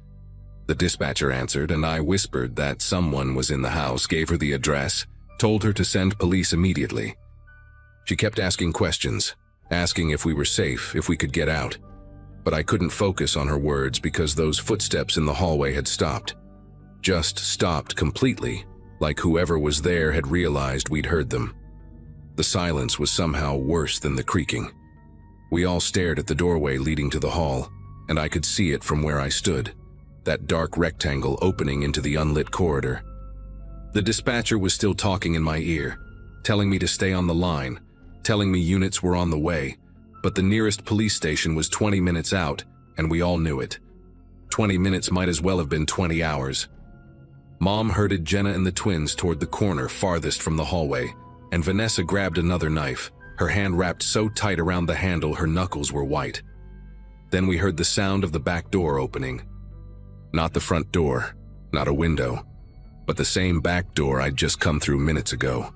The dispatcher answered, and I whispered that someone was in the house, gave her the address, told her to send police immediately. She kept asking questions, asking if we were safe, if we could get out. But I couldn't focus on her words because those footsteps in the hallway had stopped. Just stopped completely, like whoever was there had realized we'd heard them. The silence was somehow worse than the creaking. We all stared at the doorway leading to the hall, and I could see it from where I stood, that dark rectangle opening into the unlit corridor. The dispatcher was still talking in my ear, telling me to stay on the line, telling me units were on the way, but the nearest police station was 20 minutes out, and we all knew it. 20 minutes might as well have been 20 hours. Mom herded Jenna and the twins toward the corner farthest from the hallway, and Vanessa grabbed another knife, her hand wrapped so tight around the handle her knuckles were white. Then we heard the sound of the back door opening. Not the front door, not a window, but the same back door I'd just come through minutes ago.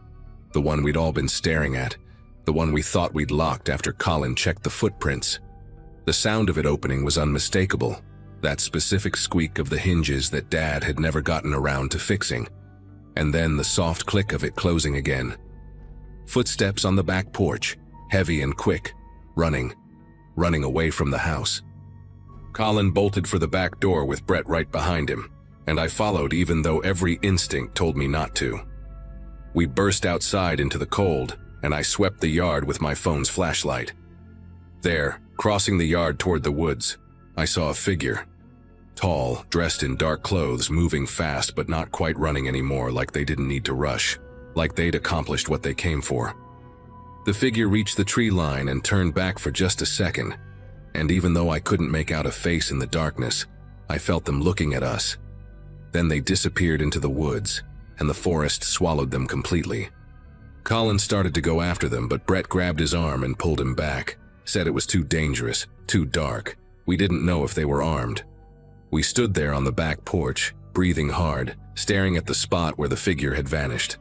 The one we'd all been staring at, the one we thought we'd locked after Colin checked the footprints. The sound of it opening was unmistakable, that specific squeak of the hinges that Dad had never gotten around to fixing, and then the soft click of it closing again. Footsteps on the back porch, heavy and quick, running away from the house. Colin bolted for the back door with Brett right behind him, and I followed even though every instinct told me not to. We burst outside into the cold, and I swept the yard with my phone's flashlight. There, crossing the yard toward the woods, I saw a figure. Tall, dressed in dark clothes, moving fast but not quite running anymore, like they didn't need to rush, like they'd accomplished what they came for. The figure reached the tree line and turned back for just a second, and even though I couldn't make out a face in the darkness, I felt them looking at us. Then they disappeared into the woods, and the forest swallowed them completely. Colin started to go after them, but Brett grabbed his arm and pulled him back, said it was too dangerous, too dark. We didn't know if they were armed. We stood there on the back porch, breathing hard, staring at the spot where the figure had vanished.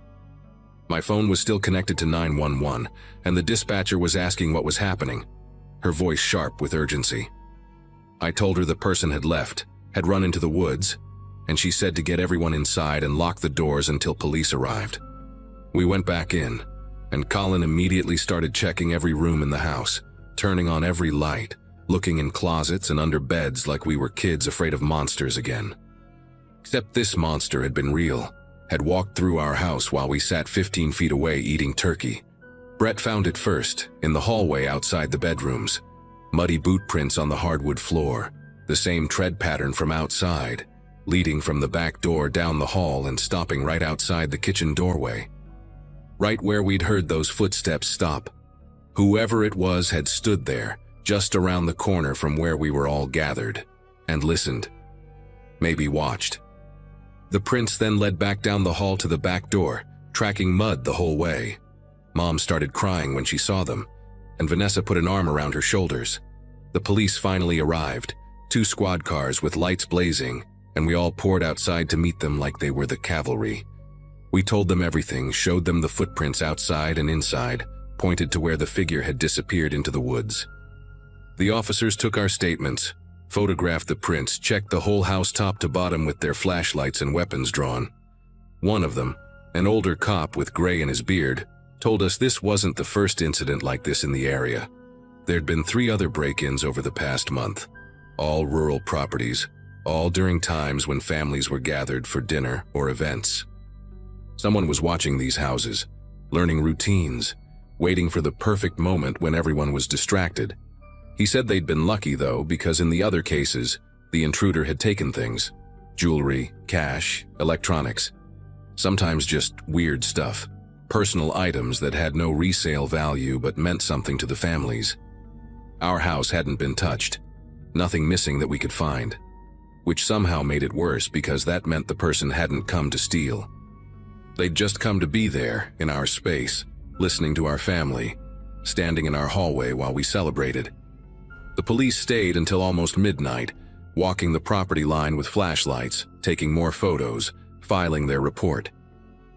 My phone was still connected to 911, and the dispatcher was asking what was happening, her voice sharp with urgency. I told her the person had left, had run into the woods, and she said to get everyone inside and lock the doors until police arrived. We went back in, and Colin immediately started checking every room in the house, turning on every light, looking in closets and under beds like we were kids afraid of monsters again. Except this monster had been real, had walked through our house while we sat 15 feet away eating turkey. Brett found it first, in the hallway outside the bedrooms. Muddy boot prints on the hardwood floor, the same tread pattern from outside, leading from the back door down the hall and stopping right outside the kitchen doorway. Right where we'd heard those footsteps stop. Whoever it was had stood there, just around the corner from where we were all gathered, and listened. Maybe watched. The prints then led back down the hall to the back door, tracking mud the whole way. Mom started crying when she saw them, and Vanessa put an arm around her shoulders. The police finally arrived, 2 squad cars with lights blazing, and we all poured outside to meet them like they were the cavalry. We told them everything, showed them the footprints outside and inside, pointed to where the figure had disappeared into the woods. The officers took our statements, photographed the prints, checked the whole house top to bottom with their flashlights and weapons drawn. One of them, an older cop with gray in his beard, told us this wasn't the first incident like this in the area. There'd been 3 other break-ins over the past month, all rural properties, all during times when families were gathered for dinner or events. Someone was watching these houses, learning routines, waiting for the perfect moment when everyone was distracted. He said they'd been lucky though, because in the other cases, the intruder had taken things, jewelry, cash, electronics, sometimes just weird stuff, personal items that had no resale value but meant something to the families. Our house hadn't been touched, nothing missing that we could find, which somehow made it worse because that meant the person hadn't come to steal. They'd just come to be there, in our space, listening to our family, standing in our hallway while we celebrated. The police stayed until almost midnight, walking the property line with flashlights, taking more photos, filing their report.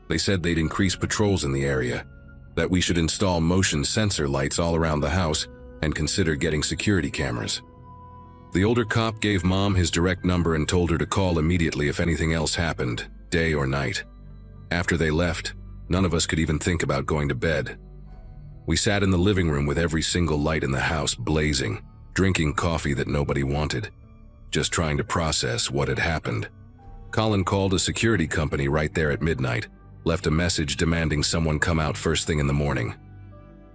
They said they'd increase patrols in the area, that we should install motion sensor lights all around the house and consider getting security cameras. The older cop gave Mom his direct number and told her to call immediately if anything else happened, day or night. After they left, none of us could even think about going to bed. We sat in the living room with every single light in the house blazing, drinking coffee that nobody wanted, just trying to process what had happened. Colin called a security company right there at midnight, left a message demanding someone come out first thing in the morning.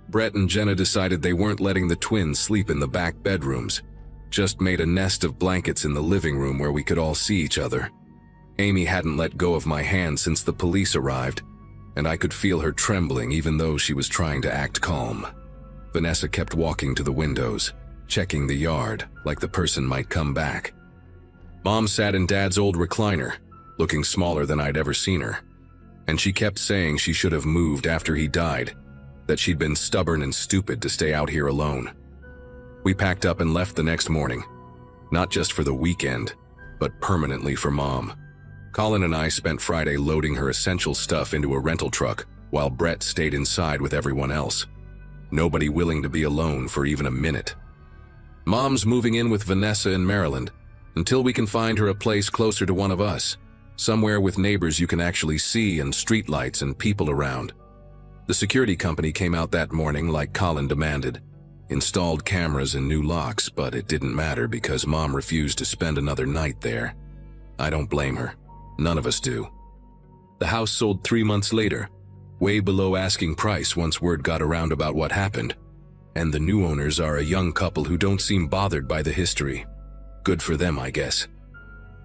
Brett and Jenna decided they weren't letting the twins sleep in the back bedrooms, just made a nest of blankets in the living room where we could all see each other. Amy hadn't let go of my hand since the police arrived, and I could feel her trembling even though she was trying to act calm. Vanessa kept walking to the windows, checking the yard like the person might come back. Mom sat in Dad's old recliner, looking smaller than I'd ever seen her, and she kept saying she should have moved after he died, that she'd been stubborn and stupid to stay out here alone. We packed up and left the next morning, not just for the weekend, but permanently for Mom. Colin and I spent Friday loading her essential stuff into a rental truck while Brett stayed inside with everyone else. Nobody willing to be alone for even a minute. Mom's moving in with Vanessa in Maryland until we can find her a place closer to one of us, somewhere with neighbors you can actually see and streetlights and people around. The security company came out that morning like Colin demanded, installed cameras and new locks, but it didn't matter because Mom refused to spend another night there. I don't blame her. None of us do. The house sold 3 months later, way below asking price once word got around about what happened, and the new owners are a young couple who don't seem bothered by the history. Good for them, I guess.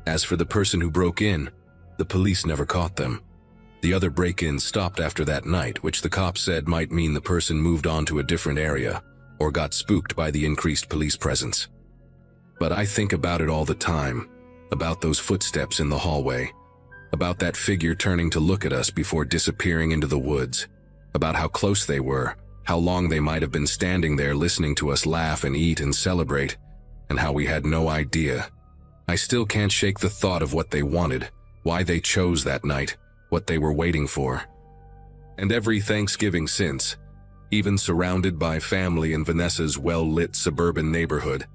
As for the person who broke in, the police never caught them. The other break-ins stopped after that night, which the cops said might mean the person moved on to a different area or got spooked by the increased police presence. But I think about it all the time, about those footsteps in the hallway, about that figure turning to look at us before disappearing into the woods, about how close they were, how long they might have been standing there listening to us laugh and eat and celebrate, and how we had no idea. I still can't shake the thought of what they wanted, why they chose that night, what they were waiting for. And every Thanksgiving since, even surrounded by family in Vanessa's well-lit suburban neighborhood,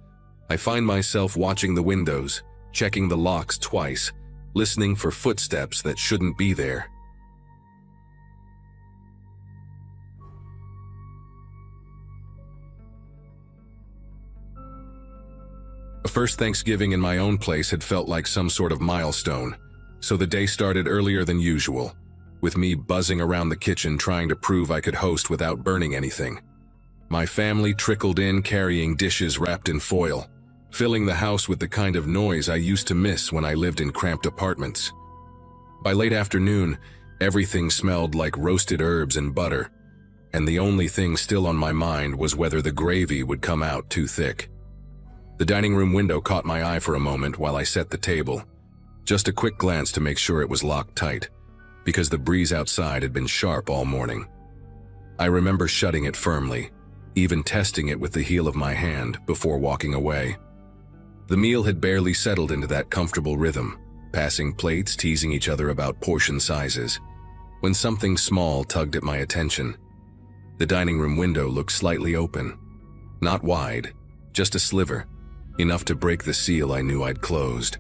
I find myself watching the windows, checking the locks twice, listening for footsteps that shouldn't be there. The first Thanksgiving in my own place had felt like some sort of milestone, so the day started earlier than usual, with me buzzing around the kitchen trying to prove I could host without burning anything. My family trickled in carrying dishes wrapped in foil, filling the house with the kind of noise I used to miss when I lived in cramped apartments. By late afternoon, everything smelled like roasted herbs and butter, and the only thing still on my mind was whether the gravy would come out too thick. The dining room window caught my eye for a moment while I set the table, just a quick glance to make sure it was locked tight, because the breeze outside had been sharp all morning. I remember shutting it firmly, even testing it with the heel of my hand before walking away. The meal had barely settled into that comfortable rhythm, passing plates, teasing each other about portion sizes, when something small tugged at my attention. The dining room window looked slightly open. Not wide, just a sliver, enough to break the seal I knew I'd closed.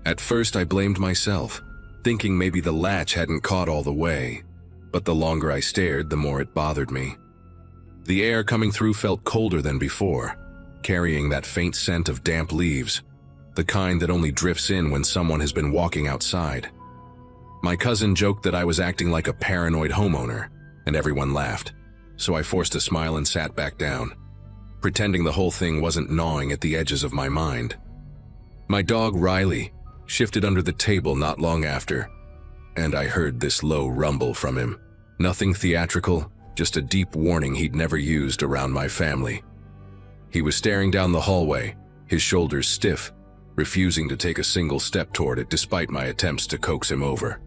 At first I blamed myself, thinking maybe the latch hadn't caught all the way, but the longer I stared, the more it bothered me. The air coming through felt colder than before, carrying that faint scent of damp leaves, the kind that only drifts in when someone has been walking outside. My cousin joked that I was acting like a paranoid homeowner, and everyone laughed, so I forced a smile and sat back down, pretending the whole thing wasn't gnawing at the edges of my mind. My dog, Riley, shifted under the table not long after, and I heard this low rumble from him. Nothing theatrical, just a deep warning he'd never used around my family. He was staring down the hallway, his shoulders stiff, refusing to take a single step toward it despite my attempts to coax him over.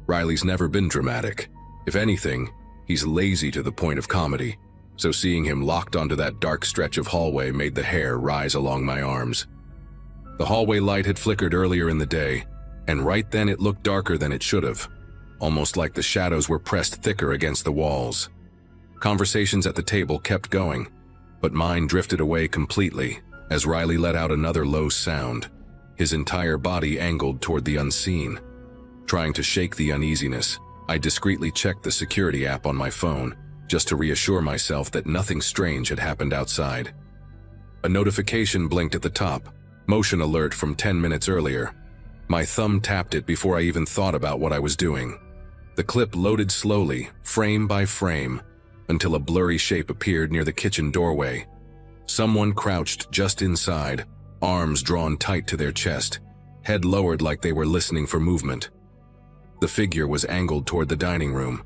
Riley's never been dramatic. If anything, he's lazy to the point of comedy, so seeing him locked onto that dark stretch of hallway made the hair rise along my arms. The hallway light had flickered earlier in the day, and right then it looked darker than it should have, almost like the shadows were pressed thicker against the walls. Conversations at the table kept going, but mine drifted away completely, as Riley let out another low sound, his entire body angled toward the unseen. Trying to shake the uneasiness, I discreetly checked the security app on my phone, just to reassure myself that nothing strange had happened outside. A notification blinked at the top, motion alert from 10 minutes earlier. My thumb tapped it before I even thought about what I was doing. The clip loaded slowly, frame by frame, until a blurry shape appeared near the kitchen doorway. Someone crouched just inside, arms drawn tight to their chest, head lowered like they were listening for movement. The figure was angled toward the dining room,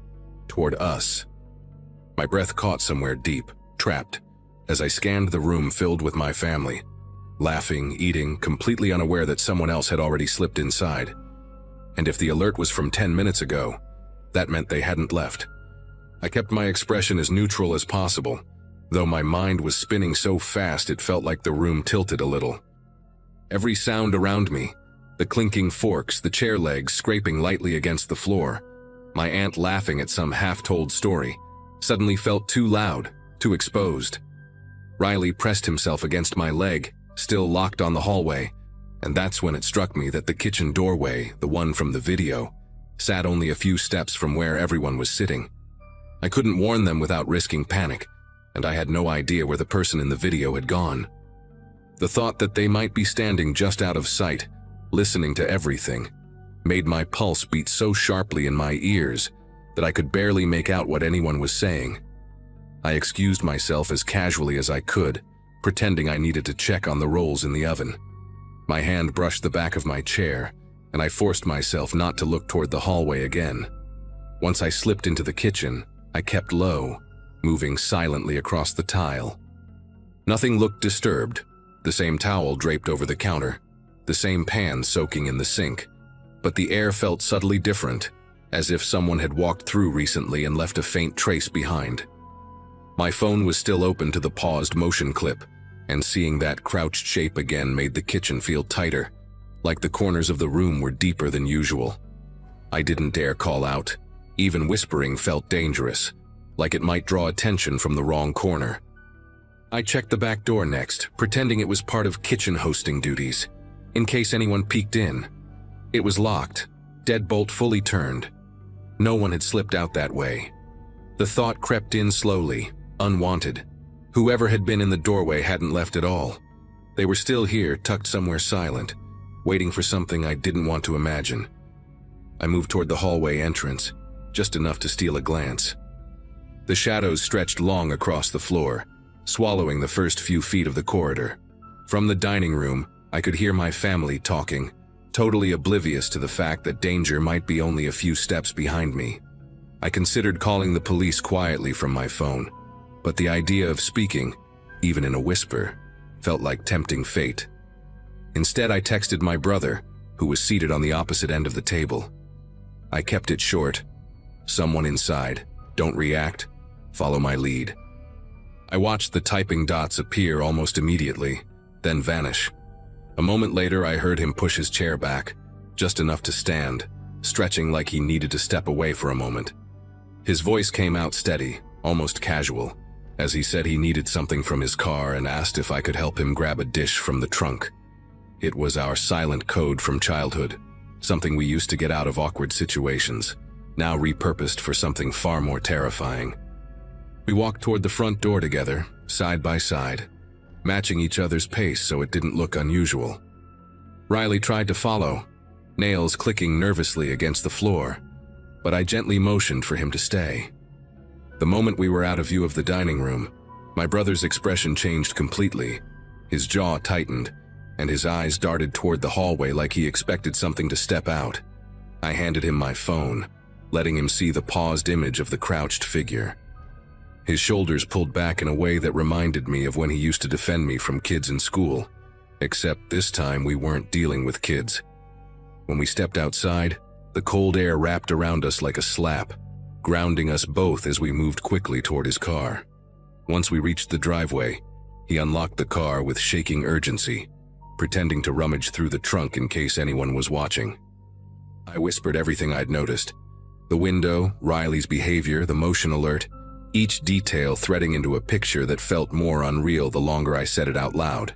toward us. My breath caught somewhere deep, trapped, as I scanned the room filled with my family, laughing, eating, completely unaware that someone else had already slipped inside. And if the alert was from 10 minutes ago, that meant they hadn't left. I kept my expression as neutral as possible, though my mind was spinning so fast it felt like the room tilted a little. Every sound around me, the clinking forks, the chair legs scraping lightly against the floor, my aunt laughing at some half-told story, suddenly felt too loud, too exposed. Riley pressed himself against my leg, still locked on the hallway, and that's when it struck me that the kitchen doorway, the one from the video, sat only a few steps from where everyone was sitting. I couldn't warn them without risking panic, and I had no idea where the person in the video had gone. The thought that they might be standing just out of sight, listening to everything, made my pulse beat so sharply in my ears that I could barely make out what anyone was saying. I excused myself as casually as I could, pretending I needed to check on the rolls in the oven. My hand brushed the back of my chair, and I forced myself not to look toward the hallway again. Once I slipped into the kitchen, I kept low, moving silently across the tile. Nothing looked disturbed, the same towel draped over the counter, the same pan soaking in the sink, but the air felt subtly different, as if someone had walked through recently and left a faint trace behind. My phone was still open to the paused motion clip, and seeing that crouched shape again made the kitchen feel tighter, like the corners of the room were deeper than usual. I didn't dare call out. Even whispering felt dangerous, like it might draw attention from the wrong corner. I checked the back door next, pretending it was part of kitchen hosting duties, in case anyone peeked in. It was locked, deadbolt fully turned. No one had slipped out that way. The thought crept in slowly, unwanted. Whoever had been in the doorway hadn't left at all. They were still here, tucked somewhere silent, waiting for something I didn't want to imagine. I moved toward the hallway entrance, just enough to steal a glance. The shadows stretched long across the floor, swallowing the first few feet of the corridor. From the dining room, I could hear my family talking, totally oblivious to the fact that danger might be only a few steps behind me. I considered calling the police quietly from my phone, but the idea of speaking, even in a whisper, felt like tempting fate. Instead, I texted my brother, who was seated on the opposite end of the table. I kept it short. Someone inside. Don't react. Follow my lead. I watched the typing dots appear almost immediately, then vanish. A moment later, I heard him push his chair back, just enough to stand, stretching like he needed to step away for a moment. His voice came out steady, almost casual, as he said he needed something from his car and asked if I could help him grab a dish from the trunk. It was our silent code from childhood, something we used to get out of awkward situations, now repurposed for something far more terrifying. We walked toward the front door together, side by side, matching each other's pace so it didn't look unusual. Riley tried to follow, nails clicking nervously against the floor, but I gently motioned for him to stay. The moment we were out of view of the dining room, my brother's expression changed completely. His jaw tightened, and his eyes darted toward the hallway like he expected something to step out. I handed him my phone, letting him see the paused image of the crouched figure. His shoulders pulled back in a way that reminded me of when he used to defend me from kids in school, except this time we weren't dealing with kids. When we stepped outside, the cold air wrapped around us like a slap, grounding us both as we moved quickly toward his car. Once we reached the driveway, he unlocked the car with shaking urgency, pretending to rummage through the trunk in case anyone was watching. I whispered everything I'd noticed. The window, Riley's behavior, the motion alert, each detail threading into a picture that felt more unreal the longer I said it out loud.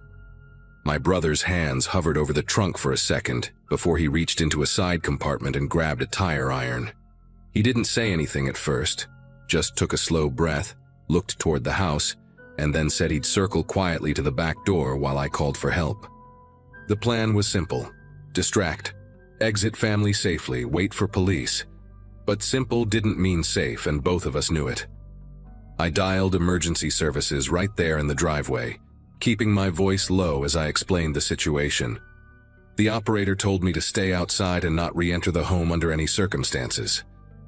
My brother's hands hovered over the trunk for a second before he reached into a side compartment and grabbed a tire iron. He didn't say anything at first, just took a slow breath, looked toward the house, and then said he'd circle quietly to the back door while I called for help. The plan was simple: distract, exit family safely, wait for police. But simple didn't mean safe, and both of us knew it. I dialed emergency services right there in the driveway, keeping my voice low as I explained the situation. The operator told me to stay outside and not re-enter the home under any circumstances,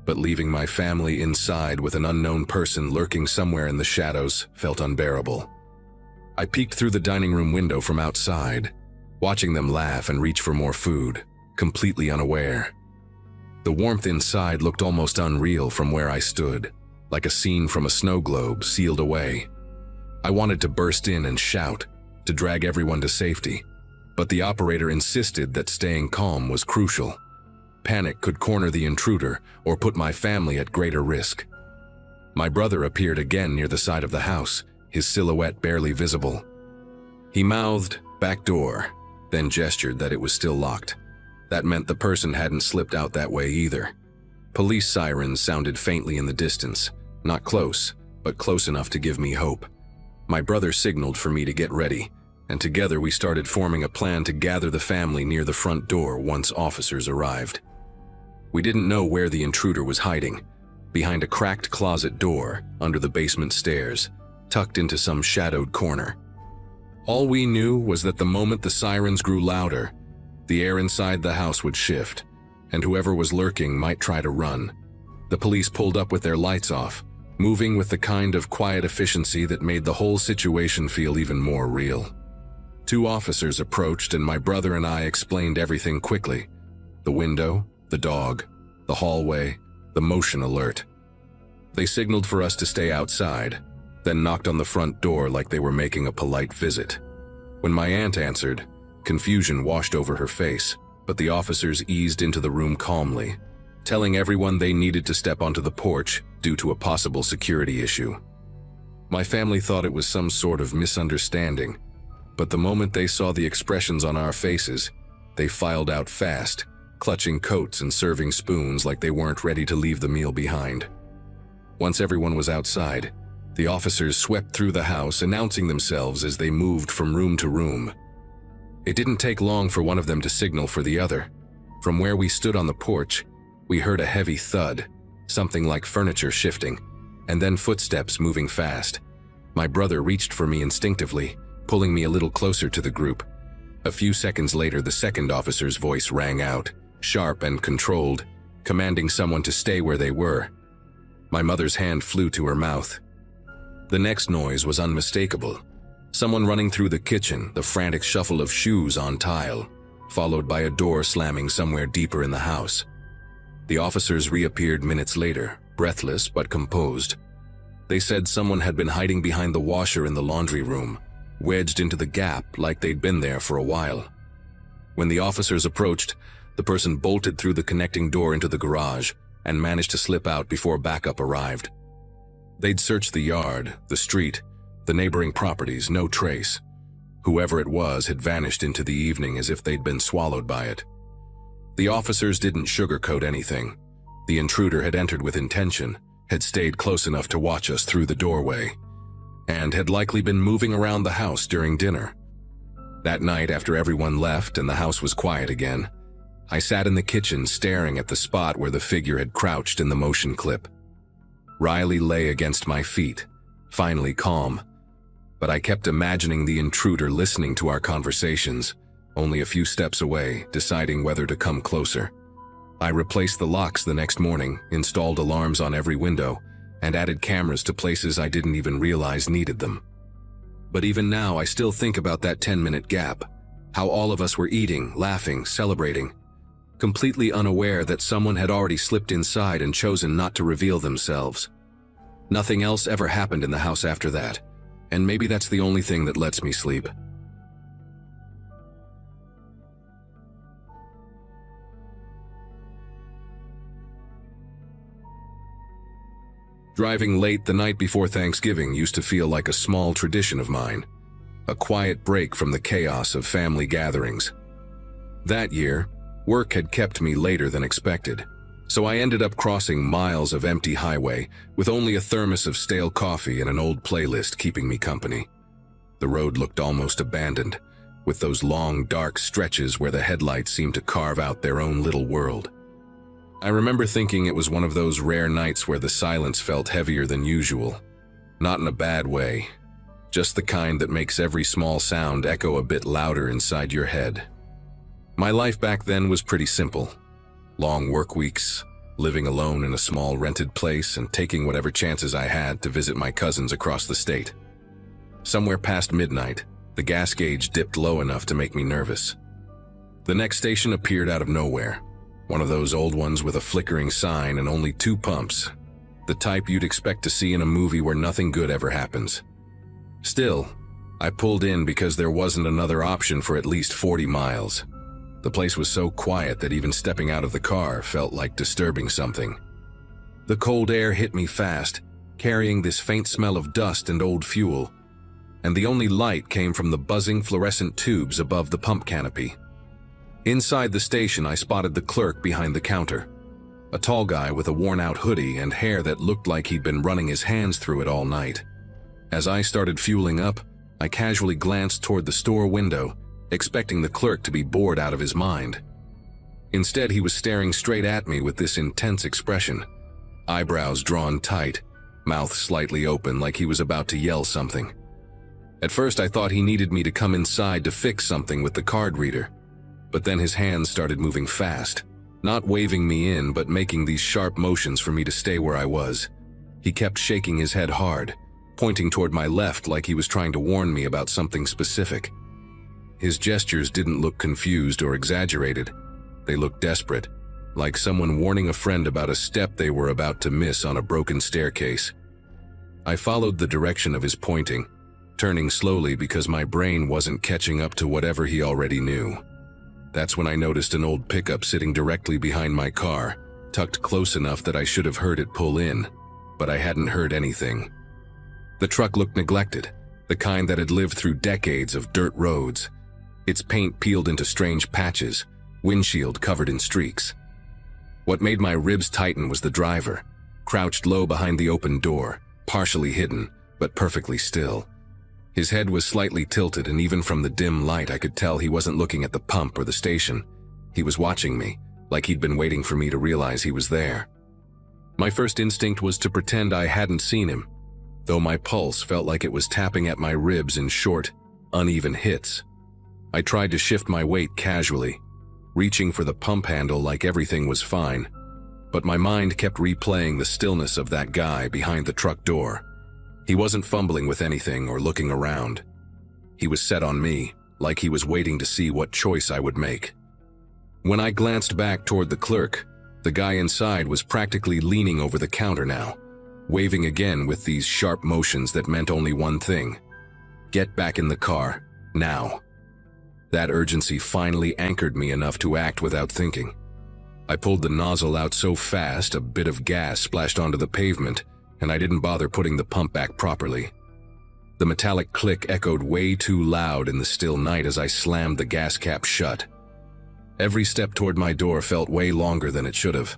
but leaving my family inside with an unknown person lurking somewhere in the shadows felt unbearable. I peeked through the dining room window from outside, watching them laugh and reach for more food, completely unaware. The warmth inside looked almost unreal from where I stood, like a scene from a snow globe sealed away. I wanted to burst in and shout, to drag everyone to safety, but the operator insisted that staying calm was crucial. Panic could corner the intruder or put my family at greater risk. My brother appeared again near the side of the house, his silhouette barely visible. He mouthed, "Back door," then gestured that it was still locked. That meant the person hadn't slipped out that way either. Police sirens sounded faintly in the distance, not close, but close enough to give me hope. My brother signaled for me to get ready, and together we started forming a plan to gather the family near the front door once officers arrived. We didn't know where the intruder was hiding, behind a cracked closet door under the basement stairs, tucked into some shadowed corner. All we knew was that the moment the sirens grew louder, the air inside the house would shift, and whoever was lurking might try to run. The police pulled up with their lights off, moving with the kind of quiet efficiency that made the whole situation feel even more real. 2 officers approached, and my brother and I explained everything quickly: the window, the dog, the hallway, the motion alert. They signaled for us to stay outside, then knocked on the front door like they were making a polite visit. When my aunt answered, confusion washed over her face, but the officers eased into the room calmly, telling everyone they needed to step onto the porch due to a possible security issue. My family thought it was some sort of misunderstanding, but the moment they saw the expressions on our faces, they filed out fast, clutching coats and serving spoons like they weren't ready to leave the meal behind. Once everyone was outside, the officers swept through the house, announcing themselves as they moved from room to room. It didn't take long for one of them to signal for the other. From where we stood on the porch, we heard a heavy thud, something like furniture shifting, and then footsteps moving fast. My brother reached for me instinctively, pulling me a little closer to the group. A few seconds later, the second officer's voice rang out, sharp and controlled, commanding someone to stay where they were. My mother's hand flew to her mouth. The next noise was unmistakable. Someone running through the kitchen, the frantic shuffle of shoes on tile, followed by a door slamming somewhere deeper in the house. The officers reappeared minutes later, breathless but composed. They said someone had been hiding behind the washer in the laundry room, wedged into the gap like they'd been there for a while. When the officers approached, the person bolted through the connecting door into the garage and managed to slip out before backup arrived. They'd searched the yard, the street, the neighboring properties, no trace. Whoever it was had vanished into the evening as if they'd been swallowed by it. The officers didn't sugarcoat anything. The intruder had entered with intention, had stayed close enough to watch us through the doorway, and had likely been moving around the house during dinner. That night, after everyone left and the house was quiet again, I sat in the kitchen staring at the spot where the figure had crouched in the motion clip. Riley lay against my feet, finally calm, but I kept imagining the intruder listening to our conversations, only a few steps away, deciding whether to come closer. I replaced the locks the next morning, installed alarms on every window, and added cameras to places I didn't even realize needed them. But even now, I still think about that 10-minute gap, how all of us were eating, laughing, celebrating, completely unaware that someone had already slipped inside and chosen not to reveal themselves. Nothing else ever happened in the house after that, and maybe that's the only thing that lets me sleep. Driving late the night before Thanksgiving used to feel like a small tradition of mine. a quiet break from the chaos of family gatherings. That year, work had kept me later than expected, so I ended up crossing miles of empty highway with only a thermos of stale coffee and an old playlist keeping me company. The road looked almost abandoned, with those long, dark stretches where the headlights seemed to carve out their own little world. I remember thinking it was one of those rare nights where the silence felt heavier than usual. Not in a bad way, just the kind that makes every small sound echo a bit louder inside your head. My life back then was pretty simple. Long work weeks, living alone in a small rented place and taking whatever chances I had to visit my cousins across the state. Somewhere past midnight, the gas gauge dipped low enough to make me nervous. The next station appeared out of nowhere, one of those old ones with a flickering sign and only 2 pumps, the type you'd expect to see in a movie where nothing good ever happens. Still, I pulled in because there wasn't another option for at least 40 miles. The place was so quiet that even stepping out of the car felt like disturbing something. The cold air hit me fast, carrying this faint smell of dust and old fuel, and the only light came from the buzzing fluorescent tubes above the pump canopy. Inside the station, I spotted the clerk behind the counter, a tall guy with a worn-out hoodie and hair that looked like he'd been running his hands through it all night. As I started fueling up, I casually glanced toward the store window, expecting the clerk to be bored out of his mind. Instead, he was staring straight at me with this intense expression, eyebrows drawn tight, mouth slightly open like he was about to yell something. At first, I thought he needed me to come inside to fix something with the card reader, but then his hands started moving fast, not waving me in but making these sharp motions for me to stay where I was. He kept shaking his head hard, pointing toward my left like he was trying to warn me about something specific. His gestures didn't look confused or exaggerated. They looked desperate, like someone warning a friend about a step they were about to miss on a broken staircase. I followed the direction of his pointing, turning slowly because my brain wasn't catching up to whatever he already knew. That's when I noticed an old pickup sitting directly behind my car, tucked close enough that I should have heard it pull in, but I hadn't heard anything. The truck looked neglected, the kind that had lived through decades of dirt roads. Its paint peeled into strange patches, windshield covered in streaks. What made my ribs tighten was the driver, crouched low behind the open door, partially hidden, but perfectly still. His head was slightly tilted, and even from the dim light I could tell he wasn't looking at the pump or the station. He was watching me, like he'd been waiting for me to realize he was there. My first instinct was to pretend I hadn't seen him, though my pulse felt like it was tapping at my ribs in short, uneven hits. I tried to shift my weight casually, reaching for the pump handle like everything was fine, but my mind kept replaying the stillness of that guy behind the truck door. He wasn't fumbling with anything or looking around. He was set on me, like he was waiting to see what choice I would make. When I glanced back toward the clerk, the guy inside was practically leaning over the counter now, waving again with these sharp motions that meant only one thing: get back in the car, now. That urgency finally anchored me enough to act without thinking. I pulled the nozzle out so fast a bit of gas splashed onto the pavement, and I didn't bother putting the pump back properly. The metallic click echoed way too loud in the still night as I slammed the gas cap shut. Every step toward my door felt way longer than it should have,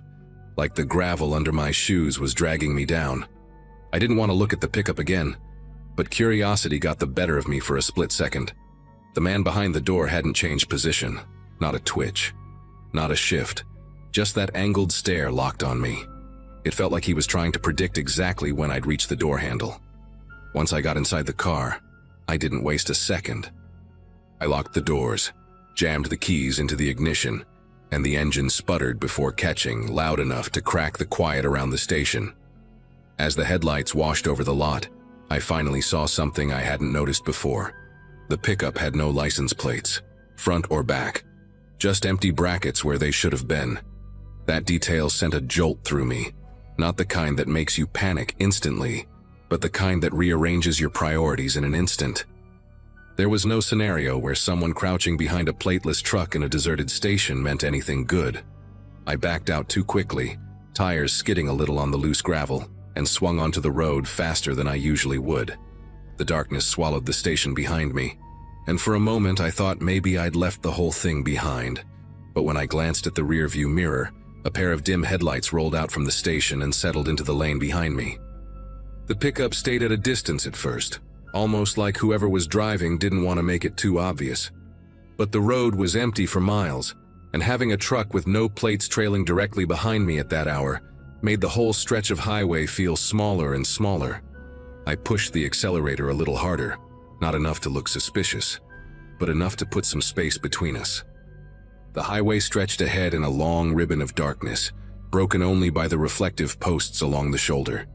like the gravel under my shoes was dragging me down. I didn't want to look at the pickup again, but curiosity got the better of me for a split second. The man behind the door hadn't changed position, not a twitch, not a shift, just that angled stare locked on me. It felt like he was trying to predict exactly when I'd reach the door handle. Once I got inside the car, I didn't waste a second. I locked the doors, jammed the keys into the ignition, and the engine sputtered before catching loud enough to crack the quiet around the station. As the headlights washed over the lot, I finally saw something I hadn't noticed before. The pickup had no license plates, front or back, just empty brackets where they should have been. That detail sent a jolt through me. Not the kind that makes you panic instantly, but the kind that rearranges your priorities in an instant. There was no scenario where someone crouching behind a plateless truck in a deserted station meant anything good. I backed out too quickly, tires skidding a little on the loose gravel, and swung onto the road faster than I usually would. The darkness swallowed the station behind me, and for a moment I thought maybe I'd left the whole thing behind. But when I glanced at the rearview mirror, a pair of dim headlights rolled out from the station and settled into the lane behind me. The pickup stayed at a distance at first, almost like whoever was driving didn't want to make it too obvious. But the road was empty for miles, and having a truck with no plates trailing directly behind me at that hour made the whole stretch of highway feel smaller and smaller. I pushed the accelerator a little harder, not enough to look suspicious, but enough to put some space between us. The highway stretched ahead in a long ribbon of darkness, broken only by the reflective posts along the shoulder.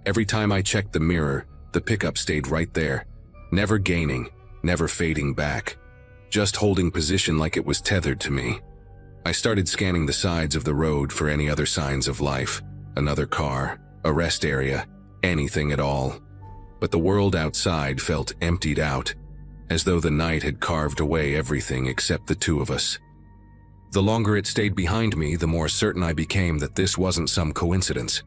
Every time I checked the mirror, the pickup stayed right there, never gaining, never fading back, just holding position like it was tethered to me. I started scanning the sides of the road for any other signs of life, another car, a rest area, anything at all. But the world outside felt emptied out, as though the night had carved away everything except the two of us. The longer it stayed behind me, the more certain I became that this wasn't some coincidence.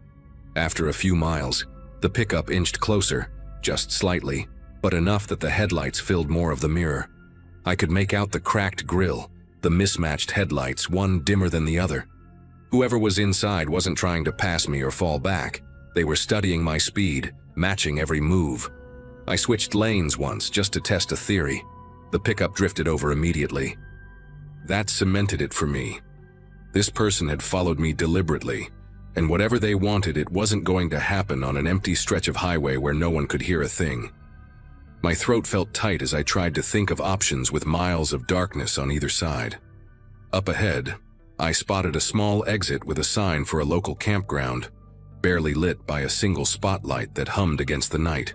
After a few miles, the pickup inched closer, just slightly, but enough that the headlights filled more of the mirror. I could make out the cracked grille, the mismatched headlights, one dimmer than the other. Whoever was inside wasn't trying to pass me or fall back. They were studying my speed, matching every move. I switched lanes once just to test a theory. The pickup drifted over immediately. That cemented it for me. This person had followed me deliberately, and whatever they wanted, it wasn't going to happen on an empty stretch of highway where no one could hear a thing. My throat felt tight as I tried to think of options with miles of darkness on either side. Up ahead, I spotted a small exit with a sign for a local campground, barely lit by a single spotlight that hummed against the night.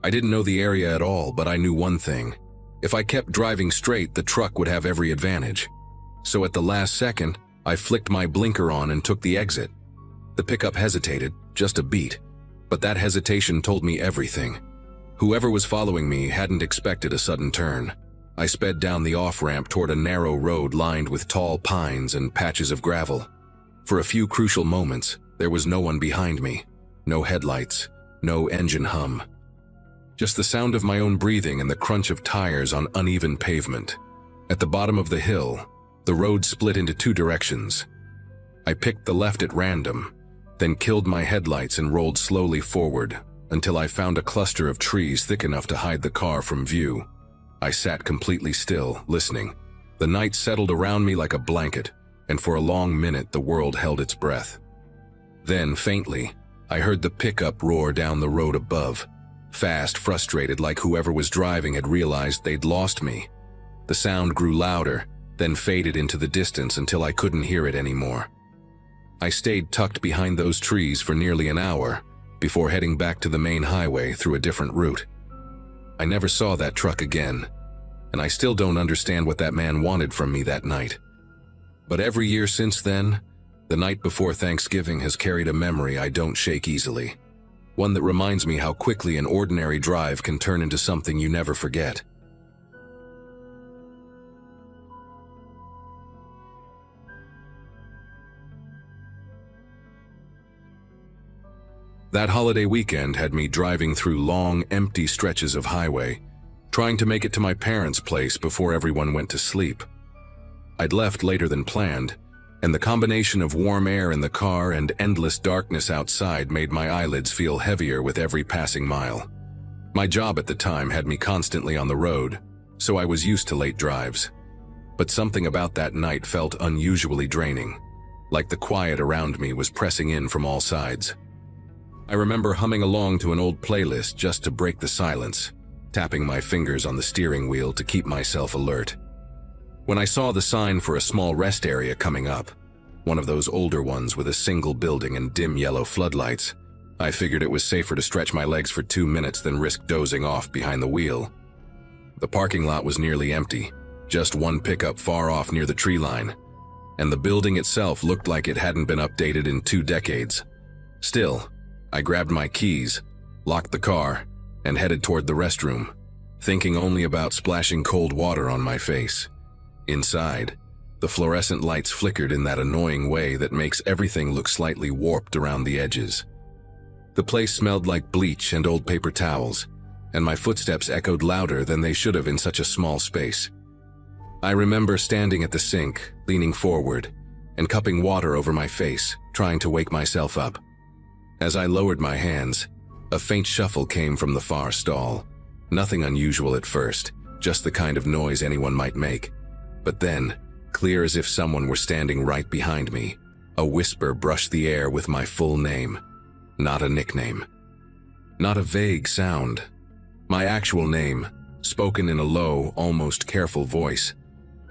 I didn't know the area at all, but I knew one thing. If I kept driving straight, the truck would have every advantage. So at the last second, I flicked my blinker on and took the exit. The pickup hesitated, just a beat, but that hesitation told me everything. Whoever was following me hadn't expected a sudden turn. I sped down the off-ramp toward a narrow road lined with tall pines and patches of gravel. For a few crucial moments, there was no one behind me. No headlights, no engine hum. Just the sound of my own breathing and the crunch of tires on uneven pavement. At the bottom of the hill, the road split into two directions. I picked the left at random, then killed my headlights and rolled slowly forward until I found a cluster of trees thick enough to hide the car from view. I sat completely still, listening. The night settled around me like a blanket, and for a long minute the world held its breath. Then, faintly, I heard the pickup roar down the road above, fast, frustrated, like whoever was driving had realized they'd lost me. The sound grew louder, then faded into the distance until I couldn't hear it anymore. I stayed tucked behind those trees for nearly an hour before heading back to the main highway through a different route. I never saw that truck again, and I still don't understand what that man wanted from me that night. But every year since then, the night before Thanksgiving has carried a memory I don't shake easily. One that reminds me how quickly an ordinary drive can turn into something you never forget. That holiday weekend had me driving through long, empty stretches of highway, trying to make it to my parents' place before everyone went to sleep. I'd left later than planned, and the combination of warm air in the car and endless darkness outside made my eyelids feel heavier with every passing mile. My job at the time had me constantly on the road, so I was used to late drives. But something about that night felt unusually draining, like the quiet around me was pressing in from all sides. I remember humming along to an old playlist just to break the silence, tapping my fingers on the steering wheel to keep myself alert. When I saw the sign for a small rest area coming up, one of those older ones with a single building and dim yellow floodlights, I figured it was safer to stretch my legs for 2 minutes than risk dozing off behind the wheel. The parking lot was nearly empty, just one pickup far off near the tree line, and the building itself looked like it hadn't been updated in 2 decades. Still, I grabbed my keys, locked the car, and headed toward the restroom, thinking only about splashing cold water on my face. Inside, the fluorescent lights flickered in that annoying way that makes everything look slightly warped around the edges. The place smelled like bleach and old paper towels, and my footsteps echoed louder than they should have in such a small space. I remember standing at the sink, leaning forward, and cupping water over my face, trying to wake myself up. As I lowered my hands, a faint shuffle came from the far stall. Nothing unusual at first, just the kind of noise anyone might make. But then, clear as if someone were standing right behind me, a whisper brushed the air with my full name. Not a nickname. Not a vague sound. My actual name, spoken in a low, almost careful voice.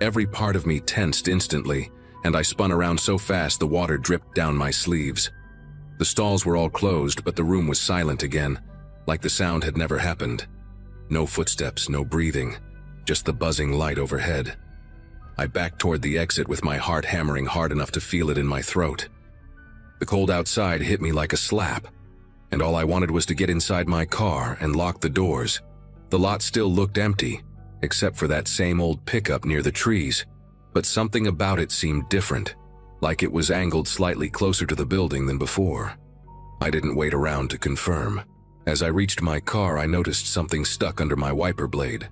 Every part of me tensed instantly, and I spun around so fast the water dripped down my sleeves. The stalls were all closed, but the room was silent again, like the sound had never happened. No footsteps, no breathing, just the buzzing light overhead. I backed toward the exit with my heart hammering hard enough to feel it in my throat. The cold outside hit me like a slap, and all I wanted was to get inside my car and lock the doors. The lot still looked empty, except for that same old pickup near the trees, but something about it seemed different, like it was angled slightly closer to the building than before. I didn't wait around to confirm. As I reached my car, I noticed something stuck under my wiper blade.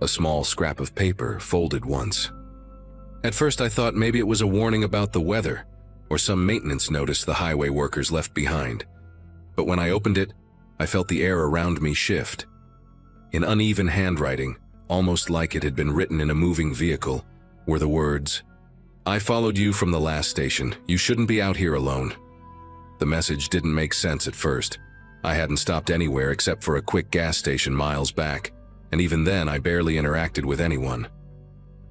A small scrap of paper, folded once. At first I thought maybe it was a warning about the weather, or some maintenance notice the highway workers left behind. But when I opened it, I felt the air around me shift. In uneven handwriting, almost like it had been written in a moving vehicle, were the words, "I followed you from the last station. You shouldn't be out here alone." The message didn't make sense at first. I hadn't stopped anywhere except for a quick gas station miles back, and even then I barely interacted with anyone.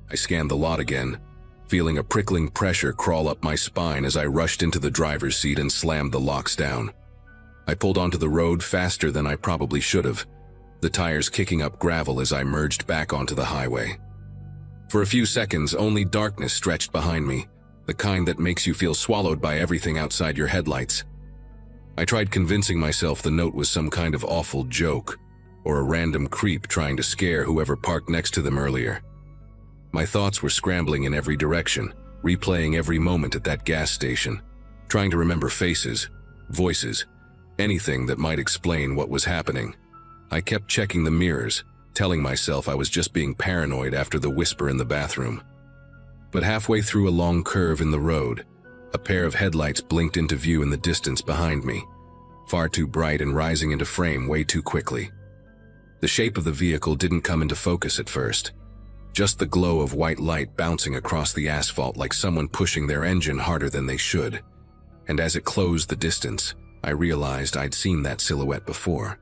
I scanned the lot again, feeling a prickling pressure crawl up my spine as I rushed into the driver's seat and slammed the locks down. I pulled onto the road faster than I probably should have, the tires kicking up gravel as I merged back onto the highway. For a few seconds, only darkness stretched behind me, the kind that makes you feel swallowed by everything outside your headlights. I tried convincing myself the note was some kind of awful joke, or a random creep trying to scare whoever parked next to them earlier. My thoughts were scrambling in every direction, replaying every moment at that gas station, trying to remember faces, voices, anything that might explain what was happening. I kept checking the mirrors, telling myself I was just being paranoid after the whisper in the bathroom. But halfway through a long curve in the road, a pair of headlights blinked into view in the distance behind me, far too bright and rising into frame way too quickly. The shape of the vehicle didn't come into focus at first, just the glow of white light bouncing across the asphalt like someone pushing their engine harder than they should. And as it closed the distance, I realized I'd seen that silhouette before.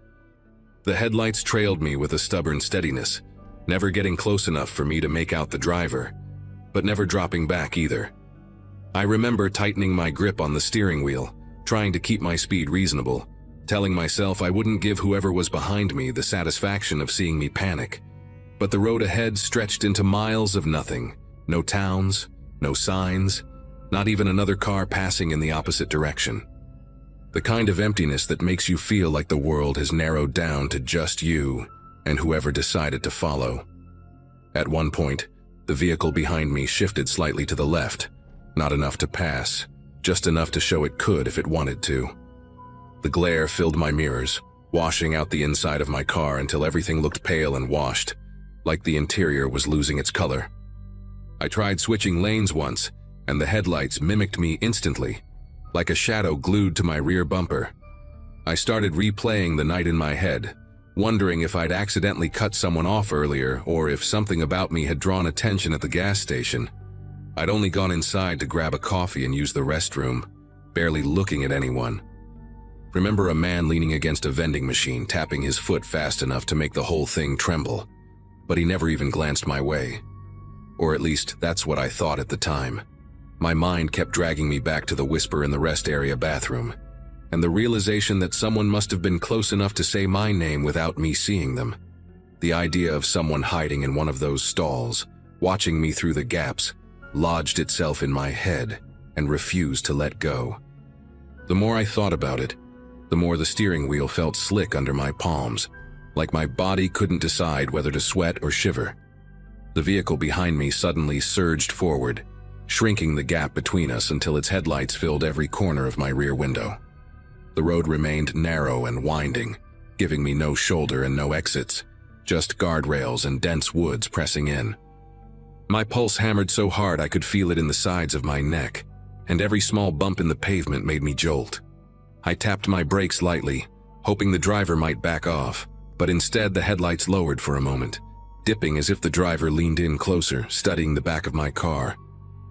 The headlights trailed me with a stubborn steadiness, never getting close enough for me to make out the driver, but never dropping back either. I remember tightening my grip on the steering wheel, trying to keep my speed reasonable, telling myself I wouldn't give whoever was behind me the satisfaction of seeing me panic. But the road ahead stretched into miles of nothing. No towns, no signs, not even another car passing in the opposite direction. The kind of emptiness that makes you feel like the world has narrowed down to just you and whoever decided to follow. At one point, the vehicle behind me shifted slightly to the left, not enough to pass, just enough to show it could if it wanted to. The glare filled my mirrors, washing out the inside of my car until everything looked pale and washed, like the interior was losing its color. I tried switching lanes once, and the headlights mimicked me instantly, like a shadow glued to my rear bumper. I started replaying the night in my head, wondering if I'd accidentally cut someone off earlier or if something about me had drawn attention at the gas station. I'd only gone inside to grab a coffee and use the restroom, barely looking at anyone. Remember a man leaning against a vending machine, tapping his foot fast enough to make the whole thing tremble, but he never even glanced my way. Or at least that's what I thought at the time. My mind kept dragging me back to the whisper in the rest area bathroom, and the realization that someone must have been close enough to say my name without me seeing them. The idea of someone hiding in one of those stalls, watching me through the gaps, lodged itself in my head and refused to let go. The more I thought about it, the more the steering wheel felt slick under my palms, like my body couldn't decide whether to sweat or shiver. The vehicle behind me suddenly surged forward, shrinking the gap between us until its headlights filled every corner of my rear window. The road remained narrow and winding, giving me no shoulder and no exits, just guardrails and dense woods pressing in. My pulse hammered so hard I could feel it in the sides of my neck, and every small bump in the pavement made me jolt. I tapped my brakes lightly, hoping the driver might back off, but instead the headlights lowered for a moment, dipping as if the driver leaned in closer, studying the back of my car.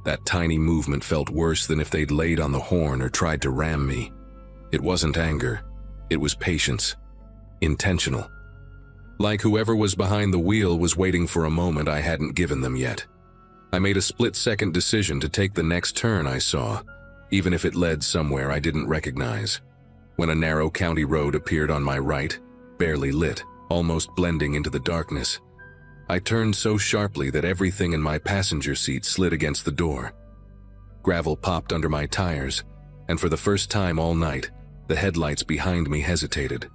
That tiny movement felt worse than if they'd laid on the horn or tried to ram me. It wasn't anger. It was patience. Intentional. Like whoever was behind the wheel was waiting for a moment I hadn't given them yet. I made a split-second decision to take the next turn I saw, even if it led somewhere I didn't recognize. When a narrow county road appeared on my right, barely lit, almost blending into the darkness, I turned so sharply that everything in my passenger seat slid against the door. Gravel popped under my tires, and for the first time all night, the headlights behind me hesitated.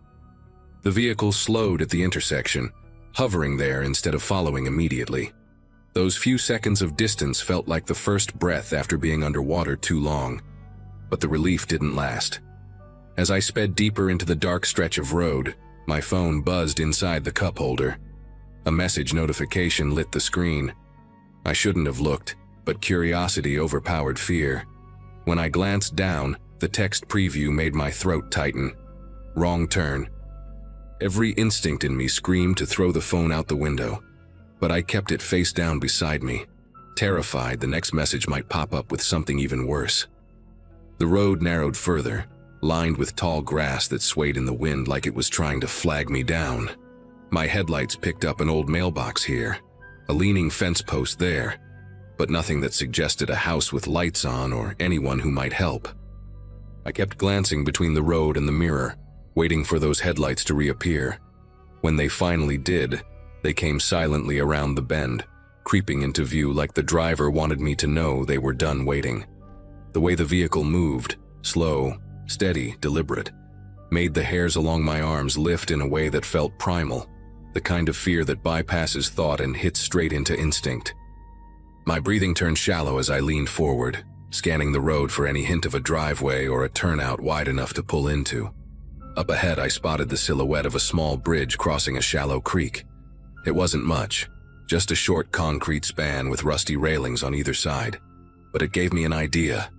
The vehicle slowed at the intersection, hovering there instead of following immediately. Those few seconds of distance felt like the first breath after being underwater too long, but the relief didn't last. As I sped deeper into the dark stretch of road, my phone buzzed inside the cup holder. A message notification lit the screen. I shouldn't have looked, but curiosity overpowered fear. When I glanced down, the text preview made my throat tighten. Wrong turn. Every instinct in me screamed to throw the phone out the window, but I kept it face down beside me, terrified the next message might pop up with something even worse. The road narrowed further, lined with tall grass that swayed in the wind like it was trying to flag me down. My headlights picked up an old mailbox here, a leaning fence post there, but nothing that suggested a house with lights on or anyone who might help. I kept glancing between the road and the mirror, waiting for those headlights to reappear. When they finally did, they came silently around the bend, creeping into view like the driver wanted me to know they were done waiting. The way the vehicle moved, slow, steady, deliberate, made the hairs along my arms lift in a way that felt primal, the kind of fear that bypasses thought and hits straight into instinct. My breathing turned shallow as I leaned forward, scanning the road for any hint of a driveway or a turnout wide enough to pull into. Up ahead, I spotted the silhouette of a small bridge crossing a shallow creek. It wasn't much, just a short concrete span with rusty railings on either side, but it gave me an idea.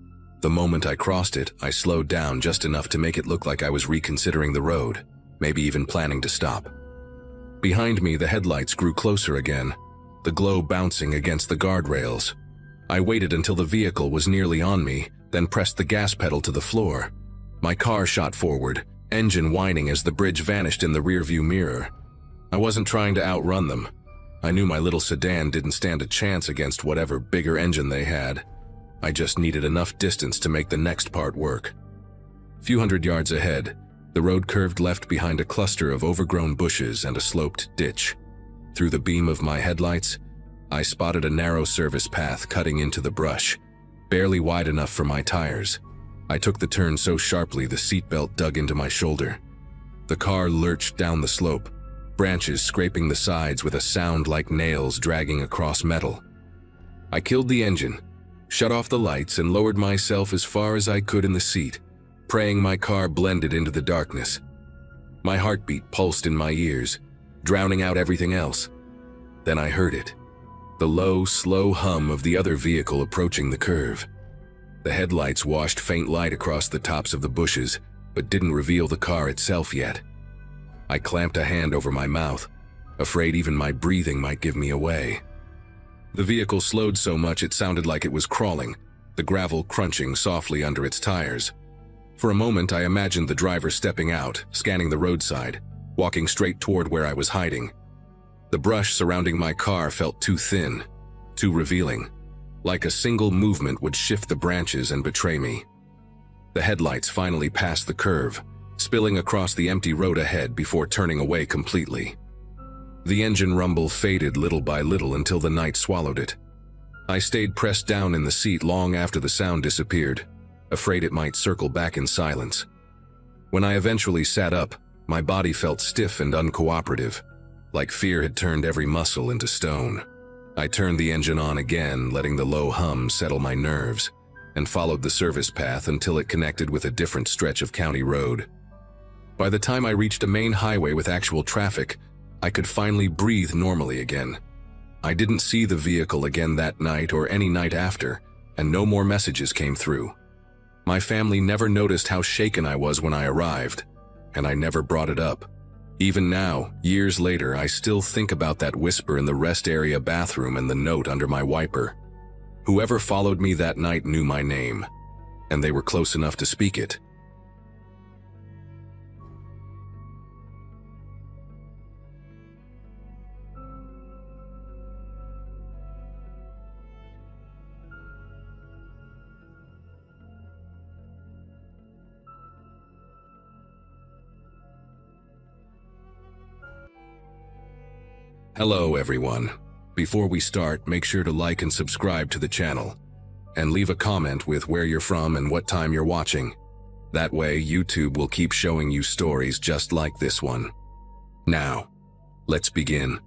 The moment I crossed it, I slowed down just enough to make it look like I was reconsidering the road, maybe even planning to stop. Behind me, the headlights grew closer again, the glow bouncing against the guardrails. I waited until the vehicle was nearly on me, then pressed the gas pedal to the floor. My car shot forward, engine whining as the bridge vanished in the rearview mirror. I wasn't trying to outrun them. I knew my little sedan didn't stand a chance against whatever bigger engine they had. I just needed enough distance to make the next part work. A few hundred yards ahead, the road curved left behind a cluster of overgrown bushes and a sloped ditch. Through the beam of my headlights, I spotted a narrow service path cutting into the brush, barely wide enough for my tires. I took the turn so sharply the seatbelt dug into my shoulder. The car lurched down the slope, branches scraping the sides with a sound like nails dragging across metal. I killed the engine, shut off the lights, and lowered myself as far as I could in the seat, praying my car blended into the darkness. My heartbeat pulsed in my ears, drowning out everything else. Then I heard it, the low, slow hum of the other vehicle approaching the curve. The headlights washed faint light across the tops of the bushes, but didn't reveal the car itself yet. I clamped a hand over my mouth, afraid even my breathing might give me away. The vehicle slowed so much it sounded like it was crawling, the gravel crunching softly under its tires. For a moment I imagined the driver stepping out, scanning the roadside, walking straight toward where I was hiding. The brush surrounding my car felt too thin, too revealing, like a single movement would shift the branches and betray me. The headlights finally passed the curve, spilling across the empty road ahead before turning away completely. The engine rumble faded little by little until the night swallowed it. I stayed pressed down in the seat long after the sound disappeared, afraid it might circle back in silence. When I eventually sat up, my body felt stiff and uncooperative, like fear had turned every muscle into stone. I turned the engine on again, letting the low hum settle my nerves, and followed the service path until it connected with a different stretch of county road. By the time I reached a main highway with actual traffic, I could finally breathe normally again. I didn't see the vehicle again that night or any night after, and no more messages came through. My family never noticed how shaken I was when I arrived, and I never brought it up. Even now, years later, I still think about that whisper in the rest area bathroom and the note under my wiper. Whoever followed me that night knew my name, and they were close enough to speak it. Hello everyone. Before we start, make sure to like and subscribe to the channel, and leave a comment with where you're from and what time you're watching. That way, YouTube will keep showing you stories just like this one. Now, let's begin.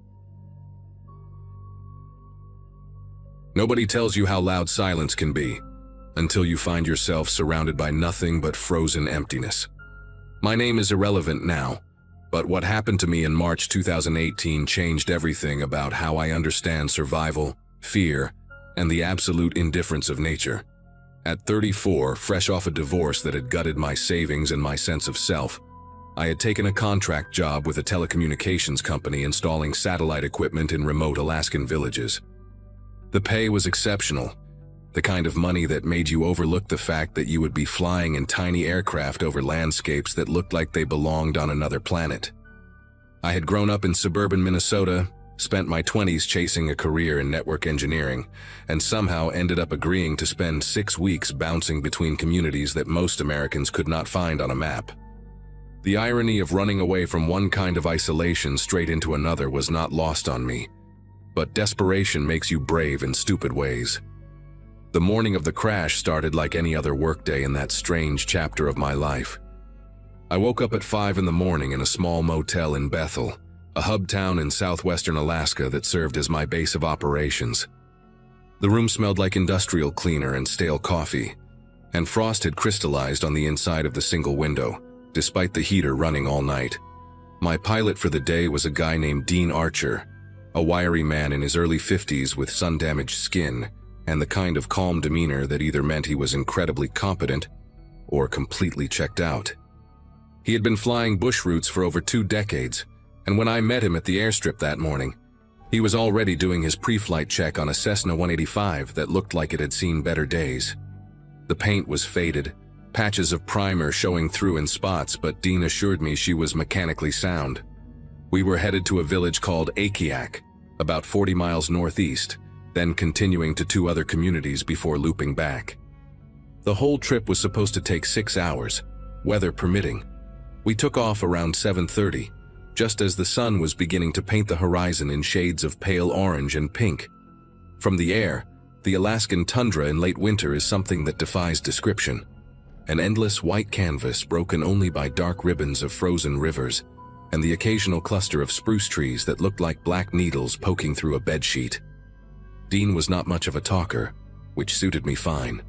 Nobody tells you how loud silence can be, until you find yourself surrounded by nothing but frozen emptiness. My name is irrelevant now, but what happened to me in March 2018 changed everything about how I understand survival, fear, and the absolute indifference of nature. At 34, fresh off a divorce that had gutted my savings and my sense of self, I had taken a contract job with a telecommunications company installing satellite equipment in remote Alaskan villages. The pay was exceptional, the kind of money that made you overlook the fact that you would be flying in tiny aircraft over landscapes that looked like they belonged on another planet. I had grown up in suburban Minnesota, spent my 20s chasing a career in network engineering, and somehow ended up agreeing to spend 6 weeks bouncing between communities that most Americans could not find on a map. The irony of running away from one kind of isolation straight into another was not lost on me, but desperation makes you brave in stupid ways. The morning of the crash started like any other workday in that strange chapter of my life. I woke up at 5 in the morning in a small motel in Bethel, a hub town in southwestern Alaska that served as my base of operations. The room smelled like industrial cleaner and stale coffee, and frost had crystallized on the inside of the single window, despite the heater running all night. My pilot for the day was a guy named Dean Archer, a wiry man in his early 50s with sun-damaged skin, and the kind of calm demeanor that either meant he was incredibly competent or completely checked out. He had been flying bush routes for over 2 decades, and when I met him at the airstrip that morning, he was already doing his pre-flight check on a Cessna 185 that looked like it had seen better days. The paint was faded, patches of primer showing through in spots, but Dean assured me she was mechanically sound. We were headed to a village called Akiak, about 40 miles northeast, then continuing to 2 other communities before looping back. The whole trip was supposed to take 6 hours, weather permitting. We took off around 7:30, just as the sun was beginning to paint the horizon in shades of pale orange and pink. From the air, the Alaskan tundra in late winter is something that defies description. An endless white canvas broken only by dark ribbons of frozen rivers, and the occasional cluster of spruce trees that looked like black needles poking through a bedsheet. Dean was not much of a talker, which suited me fine.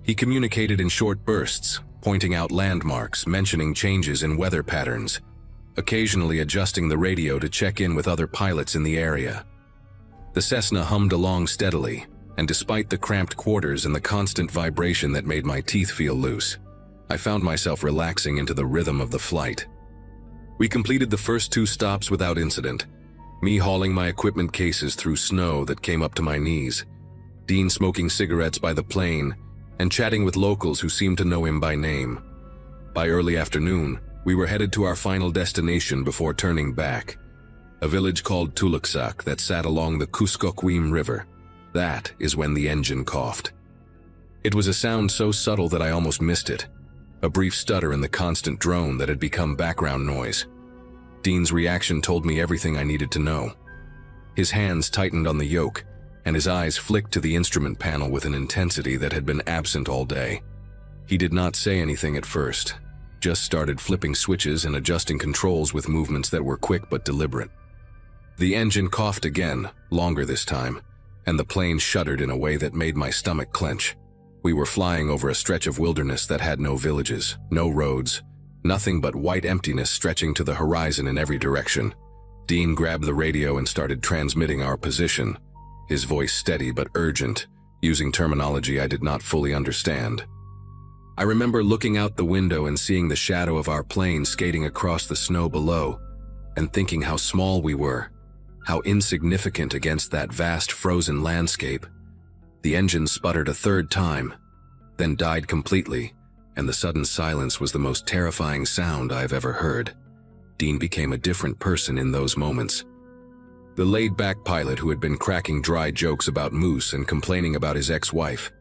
He communicated in short bursts, pointing out landmarks, mentioning changes in weather patterns, occasionally adjusting the radio to check in with other pilots in the area. The Cessna hummed along steadily, and despite the cramped quarters and the constant vibration that made my teeth feel loose, I found myself relaxing into the rhythm of the flight. We completed the first 2 stops without incident, me hauling my equipment cases through snow that came up to my knees, Dean smoking cigarettes by the plane, and chatting with locals who seemed to know him by name. By early afternoon, we were headed to our final destination before turning back, a village called Tuluksak that sat along the Kuskokwim River. That is when the engine coughed. It was a sound so subtle that I almost missed it, a brief stutter in the constant drone that had become background noise. Dean's reaction told me everything I needed to know. His hands tightened on the yoke, and his eyes flicked to the instrument panel with an intensity that had been absent all day. He did not say anything at first, just started flipping switches and adjusting controls with movements that were quick but deliberate. The engine coughed again, longer this time, and the plane shuddered in a way that made my stomach clench. We were flying over a stretch of wilderness that had no villages, no roads, Nothing but white emptiness stretching to the horizon in every direction. Dean grabbed the radio and started transmitting our position, his voice steady but urgent, using terminology I did not fully understand. I remember looking out the window and seeing the shadow of our plane skating across the snow below, and thinking how small we were, how insignificant against that vast frozen landscape. The engine sputtered a third time, then died completely, and the sudden silence was the most terrifying sound I've ever heard. Dean became a different person in those moments. The laid-back pilot who had been cracking dry jokes about Moose and complaining about his ex-wife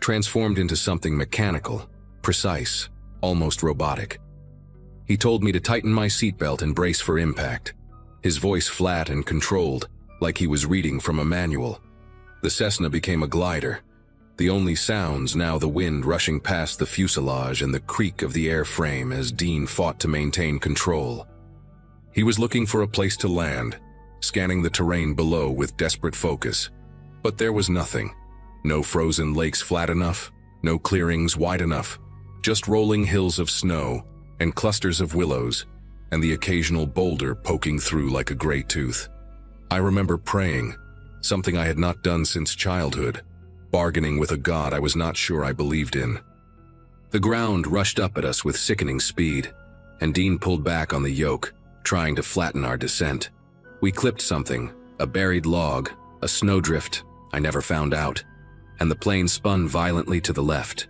transformed into something mechanical, precise, almost robotic. He told me to tighten my seatbelt and brace for impact, his voice flat and controlled, like he was reading from a manual. The Cessna became a glider, the only sounds now the wind rushing past the fuselage and the creak of the airframe as Dean fought to maintain control. He was looking for a place to land, scanning the terrain below with desperate focus. But there was nothing. No frozen lakes flat enough, no clearings wide enough, just rolling hills of snow and clusters of willows, and the occasional boulder poking through like a gray tooth. I remember praying, something I had not done since childhood, bargaining with a God I was not sure I believed in. The ground rushed up at us with sickening speed, and Dean pulled back on the yoke, trying to flatten our descent. We clipped something, a buried log, a snowdrift, I never found out, and the plane spun violently to the left.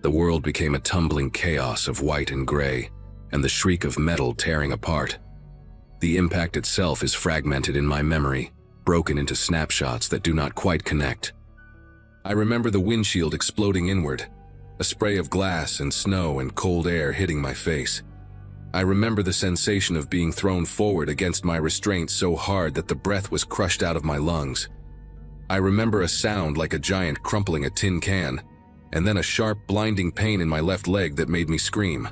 The world became a tumbling chaos of white and gray, and the shriek of metal tearing apart. The impact itself is fragmented in my memory, broken into snapshots that do not quite connect. I remember the windshield exploding inward, a spray of glass and snow and cold air hitting my face. I remember the sensation of being thrown forward against my restraint so hard that the breath was crushed out of my lungs. I remember a sound like a giant crumpling a tin can, and then a sharp, blinding pain in my left leg that made me scream.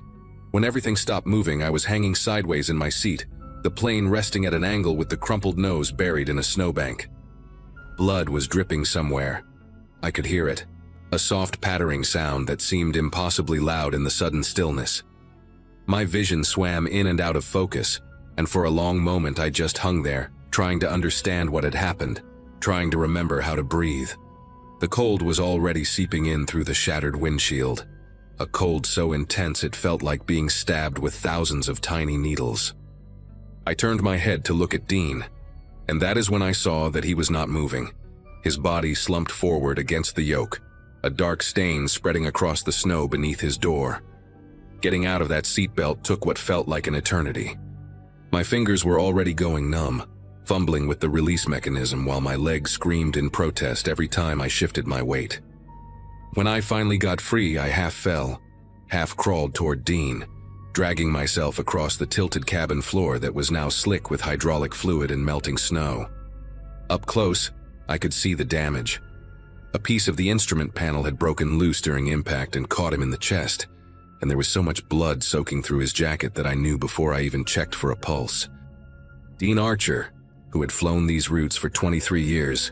When everything stopped moving, I was hanging sideways in my seat, the plane resting at an angle with the crumpled nose buried in a snowbank. Blood was dripping somewhere. I could hear it, a soft pattering sound that seemed impossibly loud in the sudden stillness. My vision swam in and out of focus, and for a long moment I just hung there, trying to understand what had happened, trying to remember how to breathe. The cold was already seeping in through the shattered windshield, a cold so intense it felt like being stabbed with thousands of tiny needles. I turned my head to look at Dean, and that is when I saw that he was not moving. His body slumped forward against the yoke, a dark stain spreading across the snow beneath his door. Getting out of that seatbelt took what felt like an eternity. My fingers were already going numb, fumbling with the release mechanism while my legs screamed in protest every time I shifted my weight. When I finally got free, I half fell, half crawled toward Dean, dragging myself across the tilted cabin floor that was now slick with hydraulic fluid and melting snow. Up close, I could see the damage. A piece of the instrument panel had broken loose during impact and caught him in the chest, and there was so much blood soaking through his jacket that I knew before I even checked for a pulse. Dean Archer, who had flown these routes for 23 years,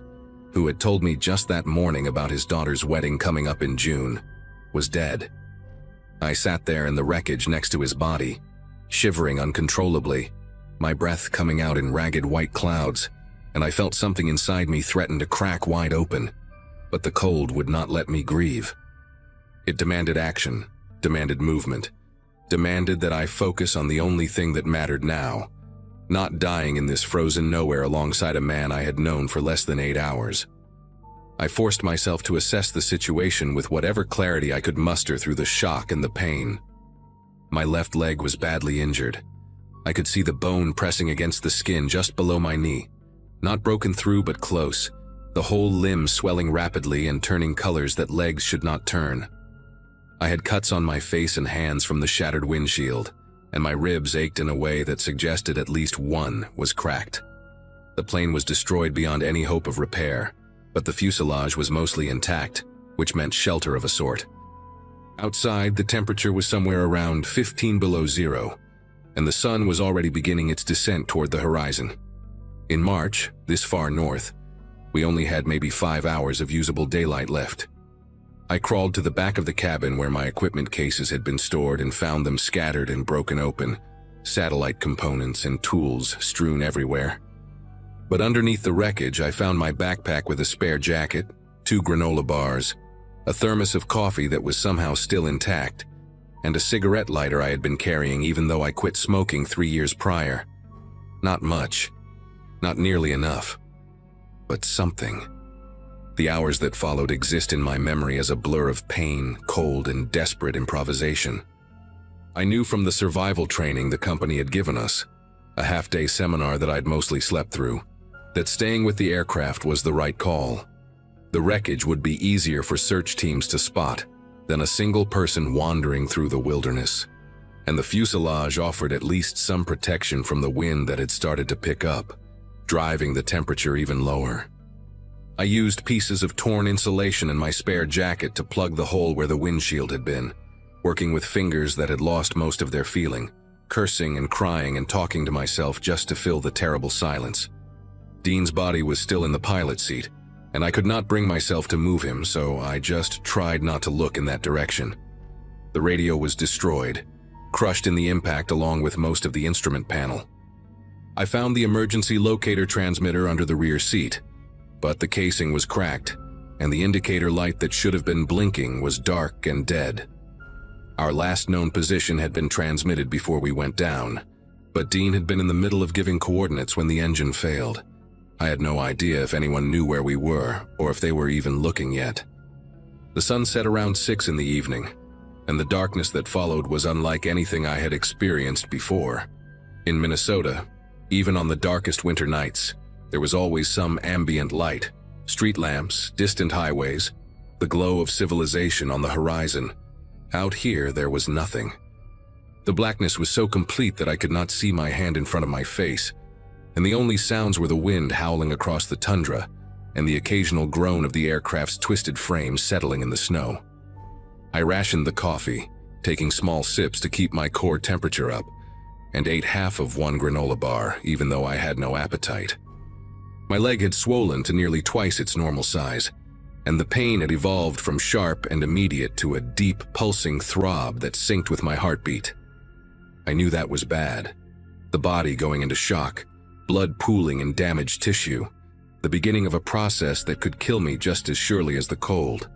who had told me just that morning about his daughter's wedding coming up in June, was dead. I sat there in the wreckage next to his body, shivering uncontrollably, my breath coming out in ragged white clouds, and I felt something inside me threaten to crack wide open, but the cold would not let me grieve. It demanded action, demanded movement, demanded that I focus on the only thing that mattered now, not dying in this frozen nowhere alongside a man I had known for less than 8 hours. I forced myself to assess the situation with whatever clarity I could muster through the shock and the pain. My left leg was badly injured. I could see the bone pressing against the skin just below my knee. Not broken through, but close, the whole limb swelling rapidly and turning colors that legs should not turn. I had cuts on my face and hands from the shattered windshield, and my ribs ached in a way that suggested at least one was cracked. The plane was destroyed beyond any hope of repair, but the fuselage was mostly intact, which meant shelter of a sort. Outside, the temperature was somewhere around 15 below zero, and the sun was already beginning its descent toward the horizon. In March, this far north, we only had maybe 5 hours of usable daylight left. I crawled to the back of the cabin where my equipment cases had been stored and found them scattered and broken open, satellite components and tools strewn everywhere. But underneath the wreckage, I found my backpack with a spare jacket, 2 granola bars, a thermos of coffee that was somehow still intact, and a cigarette lighter I had been carrying even though I quit smoking 3 years prior. Not much. Not nearly enough. But something. The hours that followed exist in my memory as a blur of pain, cold, and desperate improvisation. I knew from the survival training the company had given us, a half-day seminar that I'd mostly slept through, that staying with the aircraft was the right call. The wreckage would be easier for search teams to spot than a single person wandering through the wilderness, and the fuselage offered at least some protection from the wind that had started to pick up, driving the temperature even lower. I used pieces of torn insulation in my spare jacket to plug the hole where the windshield had been, working with fingers that had lost most of their feeling, cursing and crying and talking to myself just to fill the terrible silence. Dean's body was still in the pilot seat, and I could not bring myself to move him, so I just tried not to look in that direction. The radio was destroyed, crushed in the impact along with most of the instrument panel. I found the emergency locator transmitter under the rear seat, but the casing was cracked, and the indicator light that should have been blinking was dark and dead. Our last known position had been transmitted before we went down, but Dean had been in the middle of giving coordinates when the engine failed. I had no idea if anyone knew where we were, or if they were even looking yet. The sun set around 6 in the evening, and the darkness that followed was unlike anything I had experienced before. In Minnesota, even on the darkest winter nights, there was always some ambient light, street lamps, distant highways, the glow of civilization on the horizon. Out here, there was nothing. The blackness was so complete that I could not see my hand in front of my face, and the only sounds were the wind howling across the tundra and the occasional groan of the aircraft's twisted frame settling in the snow. I rationed the coffee, taking small sips to keep my core temperature up, and ate half of 1 granola bar, even though I had no appetite. My leg had swollen to nearly twice its normal size, and the pain had evolved from sharp and immediate to a deep, pulsing throb that synced with my heartbeat. I knew that was bad. The body going into shock, blood pooling in damaged tissue, the beginning of a process that could kill me just as surely as the cold.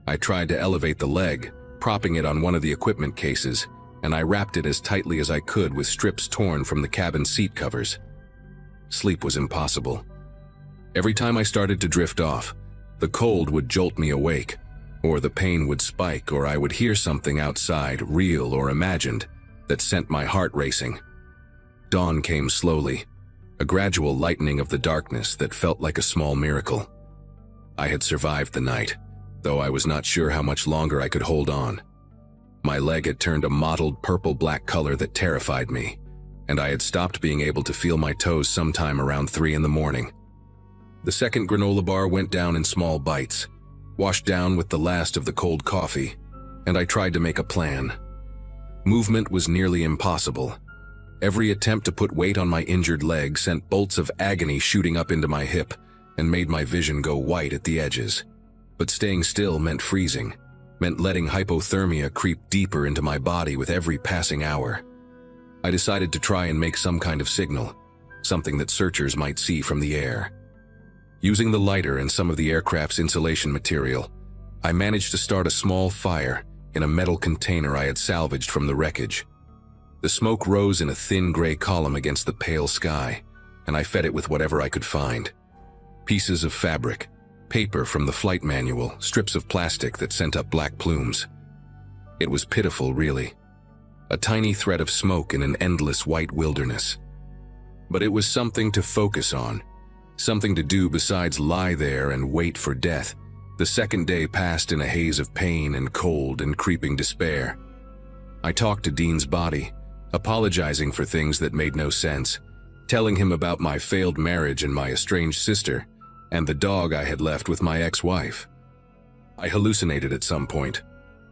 I tried to elevate the leg, propping it on one of the equipment cases, and I wrapped it as tightly as I could with strips torn from the cabin seat covers. Sleep was impossible. Every time I started to drift off, the cold would jolt me awake, or the pain would spike, or I would hear something outside, real or imagined, that sent my heart racing. Dawn came slowly, a gradual lightening of the darkness that felt like a small miracle. I had survived the night, though I was not sure how much longer I could hold on. My leg had turned a mottled purple-black color that terrified me, and I had stopped being able to feel my toes sometime around 3 in the morning. The second granola bar went down in small bites, washed down with the last of the cold coffee, and I tried to make a plan. Movement was nearly impossible. Every attempt to put weight on my injured leg sent bolts of agony shooting up into my hip and made my vision go white at the edges. But staying still meant freezing, meant letting hypothermia creep deeper into my body with every passing hour. I decided to try and make some kind of signal, something that searchers might see from the air. Using the lighter and some of the aircraft's insulation material, I managed to start a small fire in a metal container I had salvaged from the wreckage. The smoke rose in a thin gray column against the pale sky, and I fed it with whatever I could find. Pieces of fabric, paper from the flight manual, strips of plastic that sent up black plumes. It was pitiful, really. A tiny thread of smoke in an endless white wilderness. But it was something to focus on. Something to do besides lie there and wait for death. The second day passed in a haze of pain and cold and creeping despair. I talked to Dean's body, apologizing for things that made no sense, telling him about my failed marriage and my estranged sister, and the dog I had left with my ex-wife. I hallucinated at some point.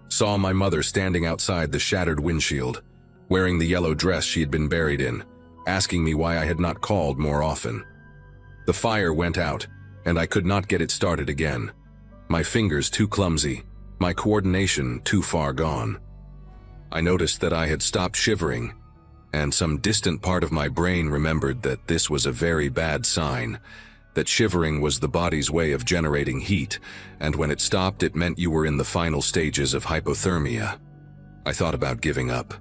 Saw my mother standing outside the shattered windshield, wearing the yellow dress she had been buried in, asking me why I had not called more often. The fire went out, and I could not get it started again. My fingers too clumsy, my coordination too far gone. I noticed that I had stopped shivering, and some distant part of my brain remembered that this was a very bad sign, that shivering was the body's way of generating heat, and when it stopped it meant you were in the final stages of hypothermia. I thought about giving up.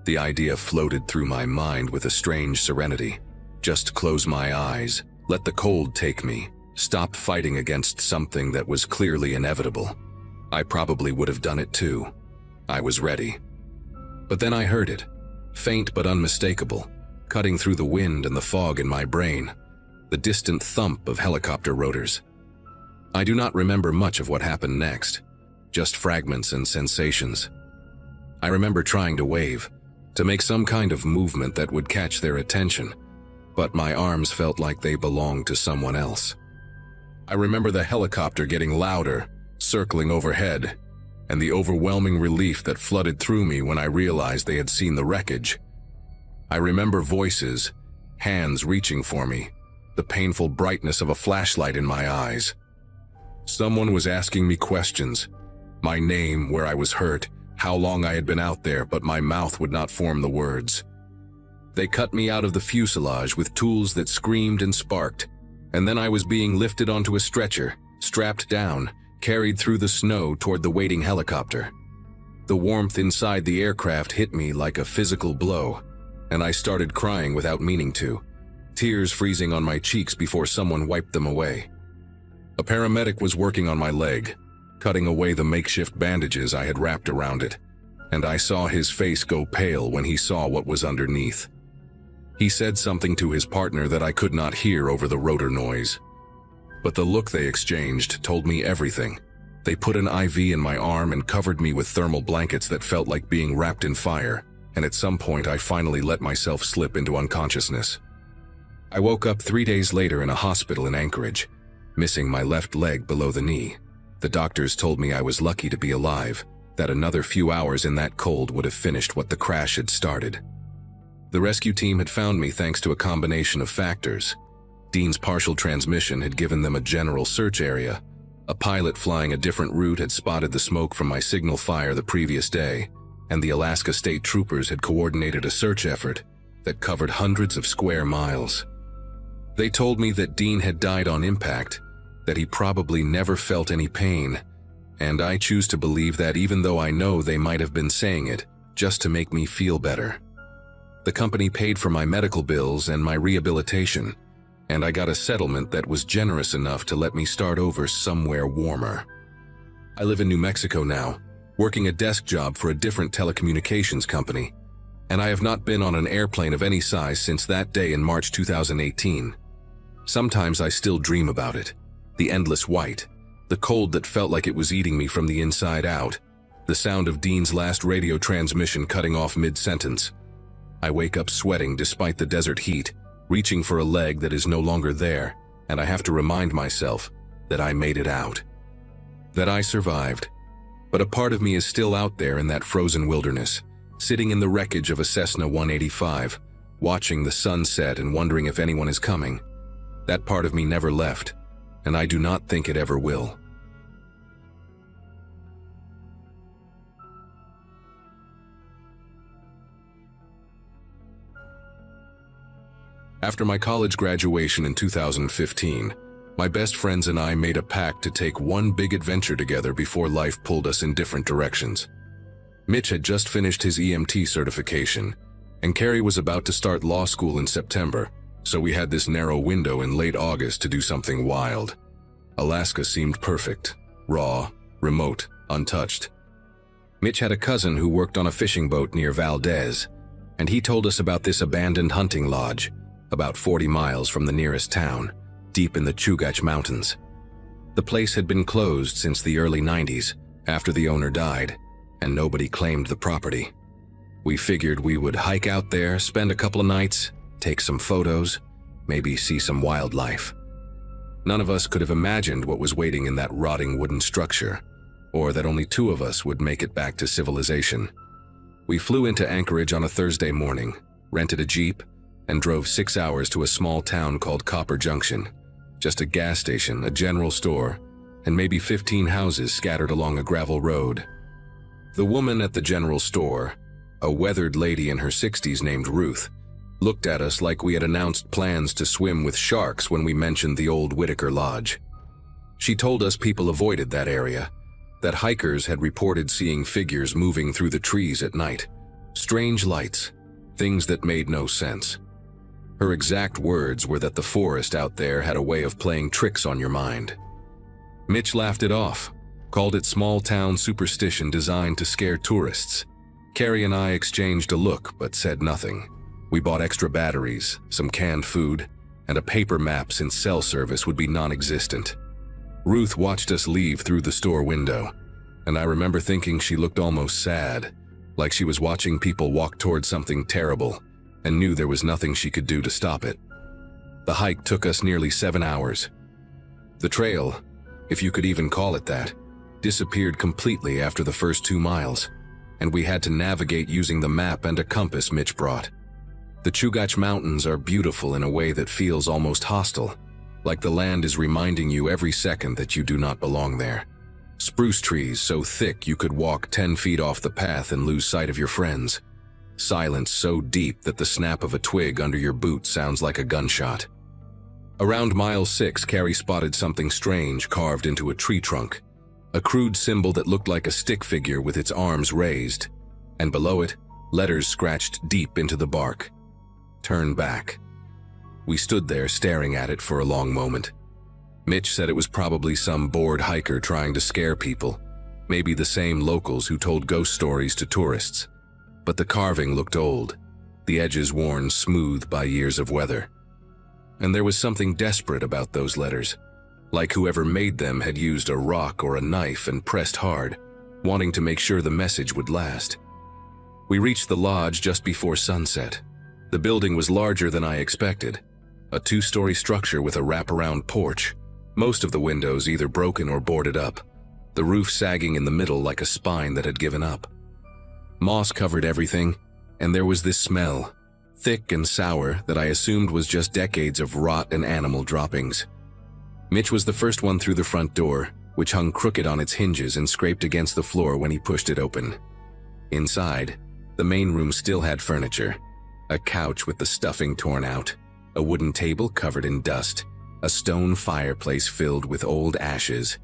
The idea floated through my mind with a strange serenity. Just close my eyes, let the cold take me, stop fighting against something that was clearly inevitable. I probably would have done it too. I was ready. But then I heard it, faint but unmistakable, cutting through the wind and the fog in my brain, the distant thump of helicopter rotors. I do not remember much of what happened next, just fragments and sensations. I remember trying to wave, to make some kind of movement that would catch their attention, but my arms felt like they belonged to someone else. I remember the helicopter getting louder, circling overhead, and the overwhelming relief that flooded through me when I realized they had seen the wreckage. I remember voices, hands reaching for me, the painful brightness of a flashlight in my eyes. Someone was asking me questions, my name, where I was hurt, how long I had been out there, but my mouth would not form the words. They cut me out of the fuselage with tools that screamed and sparked, and then I was being lifted onto a stretcher, strapped down, carried through the snow toward the waiting helicopter. The warmth inside the aircraft hit me like a physical blow, and I started crying without meaning to, tears freezing on my cheeks before someone wiped them away. A paramedic was working on my leg, cutting away the makeshift bandages I had wrapped around it, and I saw his face go pale when he saw what was underneath. He said something to his partner that I could not hear over the rotor noise. But the look they exchanged told me everything. They put an IV in my arm and covered me with thermal blankets that felt like being wrapped in fire, and at some point I finally let myself slip into unconsciousness. I woke up 3 days later in a hospital in Anchorage, missing my left leg below the knee. The doctors told me I was lucky to be alive, that another few hours in that cold would have finished what the crash had started. The rescue team had found me thanks to a combination of factors. Dean's partial transmission had given them a general search area. A pilot flying a different route had spotted the smoke from my signal fire the previous day, and the Alaska State Troopers had coordinated a search effort that covered hundreds of square miles. They told me that Dean had died on impact, that he probably never felt any pain, and I choose to believe that even though I know they might have been saying it just to make me feel better. The company paid for my medical bills and my rehabilitation, and I got a settlement that was generous enough to let me start over somewhere warmer. I live in New Mexico now, working a desk job for a different telecommunications company, and I have not been on an airplane of any size since that day in March 2018. Sometimes I still dream about it, the endless white, the cold that felt like it was eating me from the inside out, the sound of Dean's last radio transmission cutting off mid-sentence. I wake up sweating despite the desert heat, reaching for a leg that is no longer there, and I have to remind myself that I made it out, that I survived. But a part of me is still out there in that frozen wilderness, sitting in the wreckage of a Cessna 185, watching the sun set and wondering if anyone is coming. That part of me never left, and I do not think it ever will. After my college graduation in 2015, my best friends and I made a pact to take one big adventure together before life pulled us in different directions. Mitch had just finished his EMT certification, and Carrie was about to start law school in September, so we had this narrow window in late August to do something wild. Alaska seemed perfect, raw, remote, untouched. Mitch had a cousin who worked on a fishing boat near Valdez, and he told us about this abandoned hunting lodge, about 40 miles from the nearest town, deep in the Chugach Mountains. The place had been closed since the early 90s, after the owner died, and nobody claimed the property. We figured we would hike out there, spend a couple of nights, take some photos, maybe see some wildlife. None of us could have imagined what was waiting in that rotting wooden structure, or that only 2 of us would make it back to civilization. We flew into Anchorage on a Thursday morning, rented a Jeep, and drove 6 hours to a small town called Copper Junction. Just a gas station, a general store, and maybe 15 houses scattered along a gravel road. The woman at the general store, a weathered lady in her 60s named Ruth, looked at us like we had announced plans to swim with sharks when we mentioned the old Whitaker Lodge. She told us people avoided that area, that hikers had reported seeing figures moving through the trees at night, strange lights, things that made no sense. Her exact words were that the forest out there had a way of playing tricks on your mind. Mitch laughed it off, called it small-town superstition designed to scare tourists. Carrie and I exchanged a look but said nothing. We bought extra batteries, some canned food, and a paper map since cell service would be non-existent. Ruth watched us leave through the store window, and I remember thinking she looked almost sad, like she was watching people walk toward something terrible, and knew there was nothing she could do to stop it. The hike took us nearly 7 hours. The trail, if you could even call it that, disappeared completely after the first 2 miles, and we had to navigate using the map and a compass Mitch brought. The Chugach Mountains are beautiful in a way that feels almost hostile, like the land is reminding you every second that you do not belong there. Spruce trees so thick you could walk 10 feet off the path and lose sight of your friends. Silence so deep that the snap of a twig under your boot sounds like a gunshot. Around mile 6, Carrie spotted something strange carved into a tree trunk, a crude symbol that looked like a stick figure with its arms raised, and below it, letters scratched deep into the bark. Turn back. We stood there staring at it for a long moment. Mitch said it was probably some bored hiker trying to scare people, maybe the same locals who told ghost stories to tourists. But the carving looked old, the edges worn smooth by years of weather. And there was something desperate about those letters, like whoever made them had used a rock or a knife and pressed hard, wanting to make sure the message would last. We reached the lodge just before sunset. The building was larger than I expected, a 2-story structure with a wraparound porch, most of the windows either broken or boarded up, the roof sagging in the middle like a spine that had given up. Moss covered everything, and there was this smell, thick and sour, that I assumed was just decades of rot and animal droppings. Mitch was the first one through the front door, which hung crooked on its hinges and scraped against the floor when he pushed it open. Inside, the main room still had furniture, a couch with the stuffing torn out, a wooden table covered in dust, a stone fireplace filled with old ashes.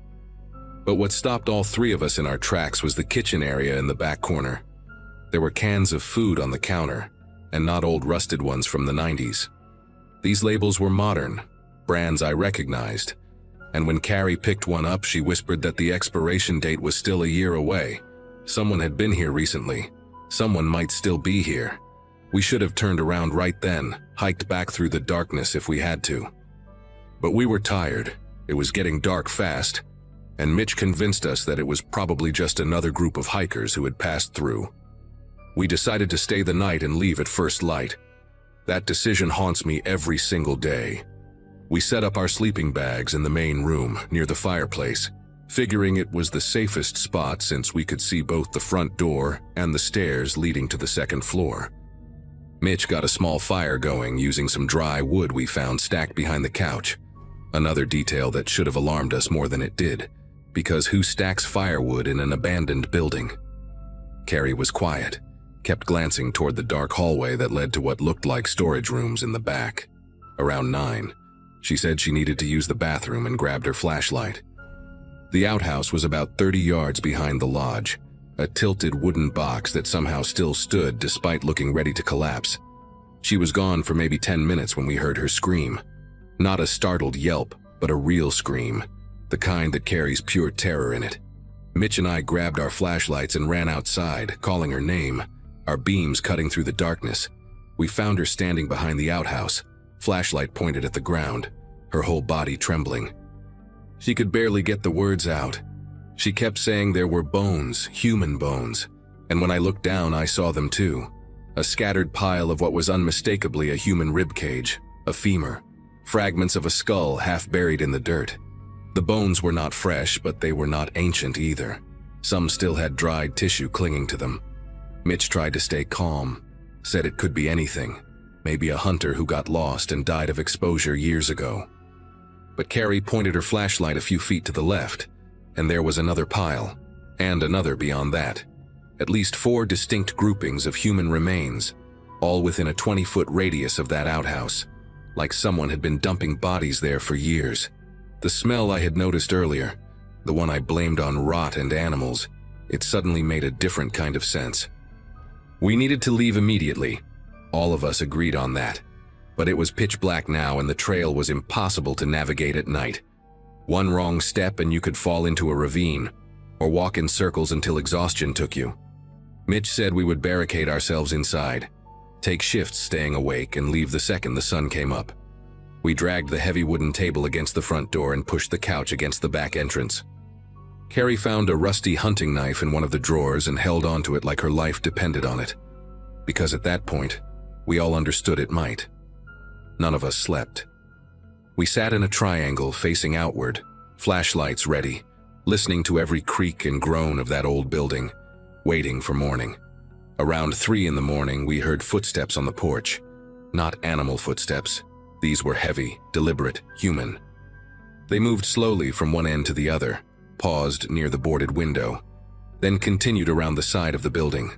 But what stopped all 3 of us in our tracks was the kitchen area in the back corner. There were cans of food on the counter, and not old rusted ones from the 90s. These labels were modern, brands I recognized, and when Carrie picked one up, she whispered that the expiration date was still a year away. Someone had been here recently. Someone might still be here. We should have turned around right then, hiked back through the darkness if we had to. But we were tired. It was getting dark fast, and Mitch convinced us that it was probably just another group of hikers who had passed through. We decided to stay the night and leave at first light. That decision haunts me every single day. We set up our sleeping bags in the main room, near the fireplace, figuring it was the safest spot since we could see both the front door and the stairs leading to the 2nd floor. Mitch got a small fire going using some dry wood we found stacked behind the couch, another detail that should have alarmed us more than it did, because who stacks firewood in an abandoned building? Carrie was quiet, kept glancing toward the dark hallway that led to what looked like storage rooms in the back. Around 9, she said she needed to use the bathroom and grabbed her flashlight. The outhouse was about 30 yards behind the lodge, a tilted wooden box that somehow still stood despite looking ready to collapse. She was gone for maybe 10 minutes when we heard her scream. Not a startled yelp, but a real scream, the kind that carries pure terror in it. Mitch and I grabbed our flashlights and ran outside, calling her name, our beams cutting through the darkness. We found her standing behind the outhouse, flashlight pointed at the ground, her whole body trembling. She could barely get the words out. She kept saying there were bones, human bones, and when I looked down I saw them too. A scattered pile of what was unmistakably a human rib cage, a femur, fragments of a skull half buried in the dirt. The bones were not fresh, but they were not ancient either. Some still had dried tissue clinging to them. Mitch tried to stay calm, said it could be anything, maybe a hunter who got lost and died of exposure years ago. but Carrie pointed her flashlight a few feet to the left, and there was another pile, and another beyond that. At least 4 distinct groupings of human remains, all within a 20-foot radius of that outhouse, like someone had been dumping bodies there for years. The smell I had noticed earlier, the one I blamed on rot and animals, it suddenly made a different kind of sense. We needed to leave immediately. All of us agreed on that. But it was pitch black now and the trail was impossible to navigate at night. One wrong step and you could fall into a ravine, or walk in circles until exhaustion took you. Mitch said we would barricade ourselves inside, take shifts staying awake, and leave the second the sun came up. We dragged the heavy wooden table against the front door and pushed the couch against the back entrance. Carrie found a rusty hunting knife in one of the drawers and held onto it like her life depended on it. Because at that point, we all understood it might. None of us slept. We sat in a triangle facing outward, flashlights ready, listening to every creak and groan of that old building, waiting for morning. Around 3 in the morning, we heard footsteps on the porch. Not animal footsteps. These were heavy, deliberate, human. They moved slowly from one end to the other, paused near the boarded window, then continued around the side of the building.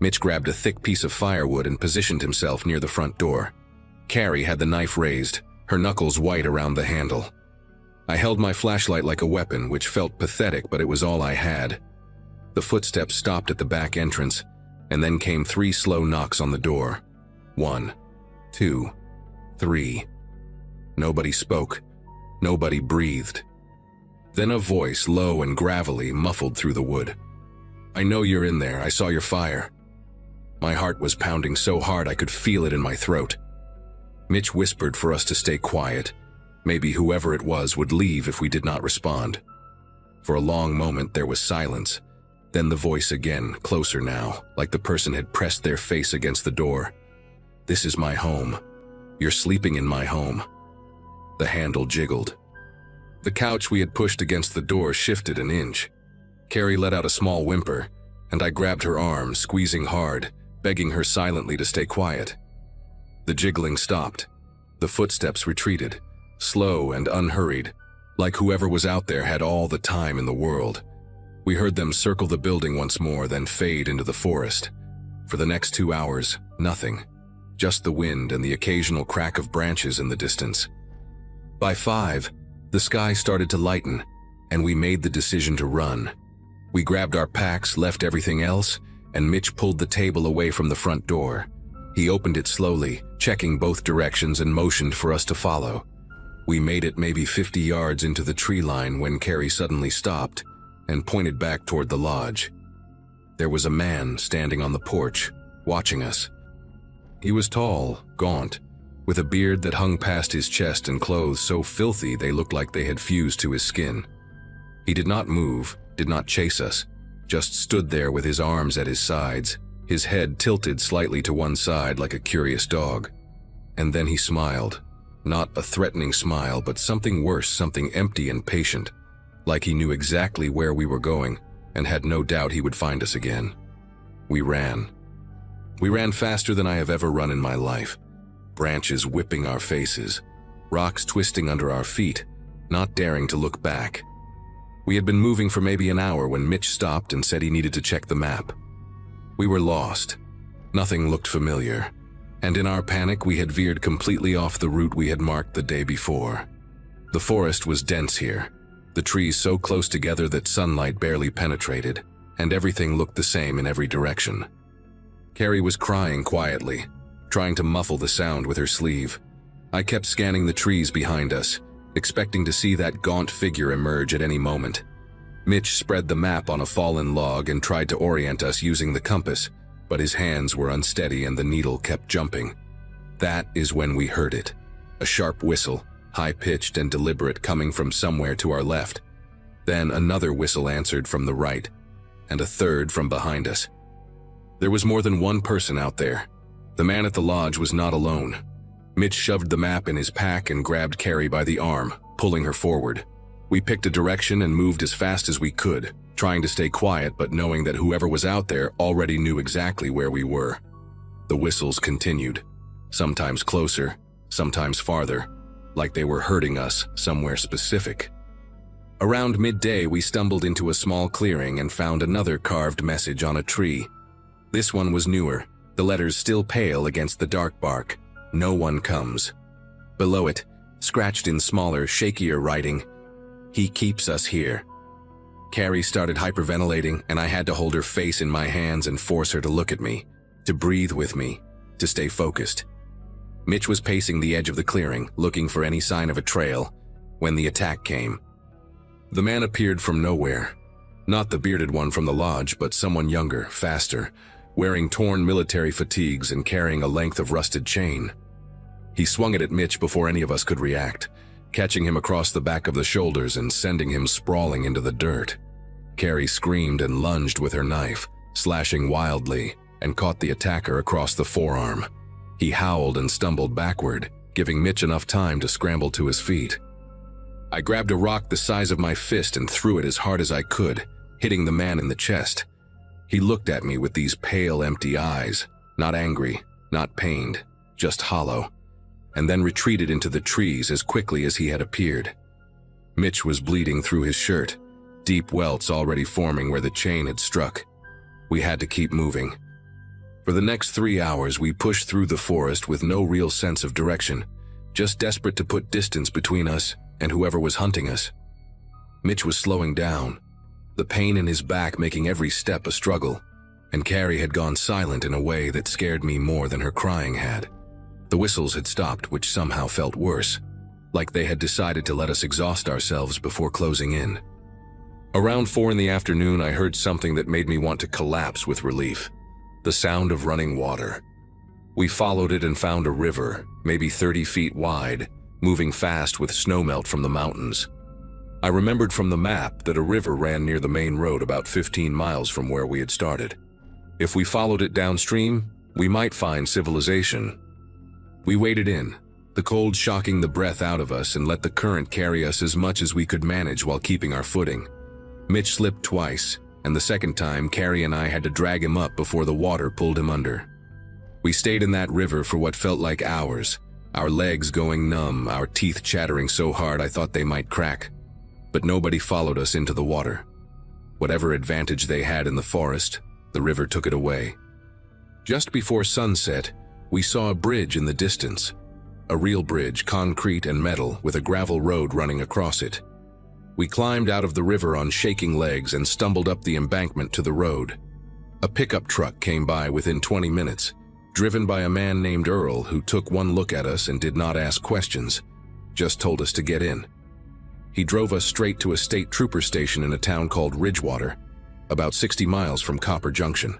Mitch grabbed a thick piece of firewood and positioned himself near the front door. Carrie had the knife raised, her knuckles white around the handle. I held my flashlight like a weapon, which felt pathetic, but it was all I had. The footsteps stopped at the back entrance, and then came 3 slow knocks on the door. 1, 2, 3. Nobody spoke. Nobody breathed. Then a voice, low and gravelly, muffled through the wood. "I know you're in there. I saw your fire." My heart was pounding so hard I could feel it in my throat. Mitch whispered for us to stay quiet. Maybe whoever it was would leave if we did not respond. For a long moment there was silence. Then the voice again, closer now, like the person had pressed their face against the door. "This is my home. You're sleeping in my home." The handle jiggled. The couch we had pushed against the door shifted an inch. Carrie let out a small whimper, and I grabbed her arm, squeezing hard, begging her silently to stay quiet. The jiggling stopped. The footsteps retreated, slow and unhurried, like whoever was out there had all the time in the world. We heard them circle the building once more, then fade into the forest. For the next 2 hours, nothing. Just the wind and the occasional crack of branches in the distance. By 5, the sky started to lighten, and we made the decision to run. We grabbed our packs, left everything else, and Mitch pulled the table away from the front door. He opened it slowly, checking both directions, and motioned for us to follow. We made it maybe 50 yards into the tree line when Carrie suddenly stopped and pointed back toward the lodge. There was a man standing on the porch, watching us. He was tall, gaunt, with a beard that hung past his chest and clothes so filthy they looked like they had fused to his skin. He did not move, did not chase us, just stood there with his arms at his sides, his head tilted slightly to one side like a curious dog. And then he smiled. Not a threatening smile, but something worse, something empty and patient, like he knew exactly where we were going and had no doubt he would find us again. We ran. We ran faster than I have ever run in my life, branches whipping our faces, rocks twisting under our feet, not daring to look back. We had been moving for maybe an hour when Mitch stopped and said he needed to check the map. We were lost. Nothing looked familiar, and in our panic we had veered completely off the route we had marked the day before. The forest was dense here, the trees so close together that sunlight barely penetrated, and everything looked the same in every direction. Carrie was crying quietly, trying to muffle the sound with her sleeve. I kept scanning the trees behind us, expecting to see that gaunt figure emerge at any moment. Mitch spread the map on a fallen log and tried to orient us using the compass, but his hands were unsteady and the needle kept jumping. That is when we heard it. A sharp whistle, high-pitched and deliberate, coming from somewhere to our left. Then another whistle answered from the right, and a third from behind us. There was more than one person out there. The man at the lodge was not alone. Mitch shoved the map in his pack and grabbed Carrie by the arm, pulling her forward. We picked a direction and moved as fast as we could, trying to stay quiet but knowing that whoever was out there already knew exactly where we were. The whistles continued, sometimes closer, sometimes farther, like they were hurting us somewhere specific. Around midday, we stumbled into a small clearing and found another carved message on a tree. This one was newer, the letters still pale against the dark bark. No one comes. Below it, scratched in smaller, shakier writing, "He keeps us here." Carrie started hyperventilating, and I had to hold her face in my hands and force her to look at me, to breathe with me, to stay focused. Mitch was pacing the edge of the clearing, looking for any sign of a trail, when the attack came. The man appeared from nowhere. Not the bearded one from the lodge, but someone younger, faster, wearing torn military fatigues and carrying a length of rusted chain. He swung it at Mitch before any of us could react, catching him across the back of the shoulders and sending him sprawling into the dirt. Carrie screamed and lunged with her knife, slashing wildly, and caught the attacker across the forearm. He howled and stumbled backward, giving Mitch enough time to scramble to his feet. I grabbed a rock the size of my fist and threw it as hard as I could, hitting the man in the chest. He looked at me with these pale, empty eyes, not angry, not pained, just hollow, and then retreated into the trees as quickly as he had appeared. Mitch was bleeding through his shirt, deep welts already forming where the chain had struck. We had to keep moving. For the next 3 hours, we pushed through the forest with no real sense of direction, just desperate to put distance between us and whoever was hunting us. Mitch was slowing down, the pain in his back making every step a struggle, and Carrie had gone silent in a way that scared me more than her crying had. The whistles had stopped, which somehow felt worse, like they had decided to let us exhaust ourselves before closing in. Around 4 in the afternoon, I heard something that made me want to collapse with relief. The sound of running water. We followed it and found a river, maybe 30 feet wide, moving fast with snowmelt from the mountains. I remembered from the map that a river ran near the main road about 15 miles from where we had started. If we followed it downstream, we might find civilization. We waded in, the cold shocking the breath out of us, and let the current carry us as much as we could manage while keeping our footing. Mitch slipped twice, and the second time, Carrie and I had to drag him up before the water pulled him under. We stayed in that river for what felt like hours, our legs going numb, our teeth chattering so hard I thought they might crack. But nobody followed us into the water. Whatever advantage they had in the forest, the river took it away. Just before sunset, we saw a bridge in the distance. A real bridge, concrete and metal, with a gravel road running across it. We climbed out of the river on shaking legs and stumbled up the embankment to the road. A pickup truck came by within 20 minutes, driven by a man named Earl who took one look at us and did not ask questions, just told us to get in. He drove us straight to a state trooper station in a town called Ridgewater, about 60 miles from Copper Junction.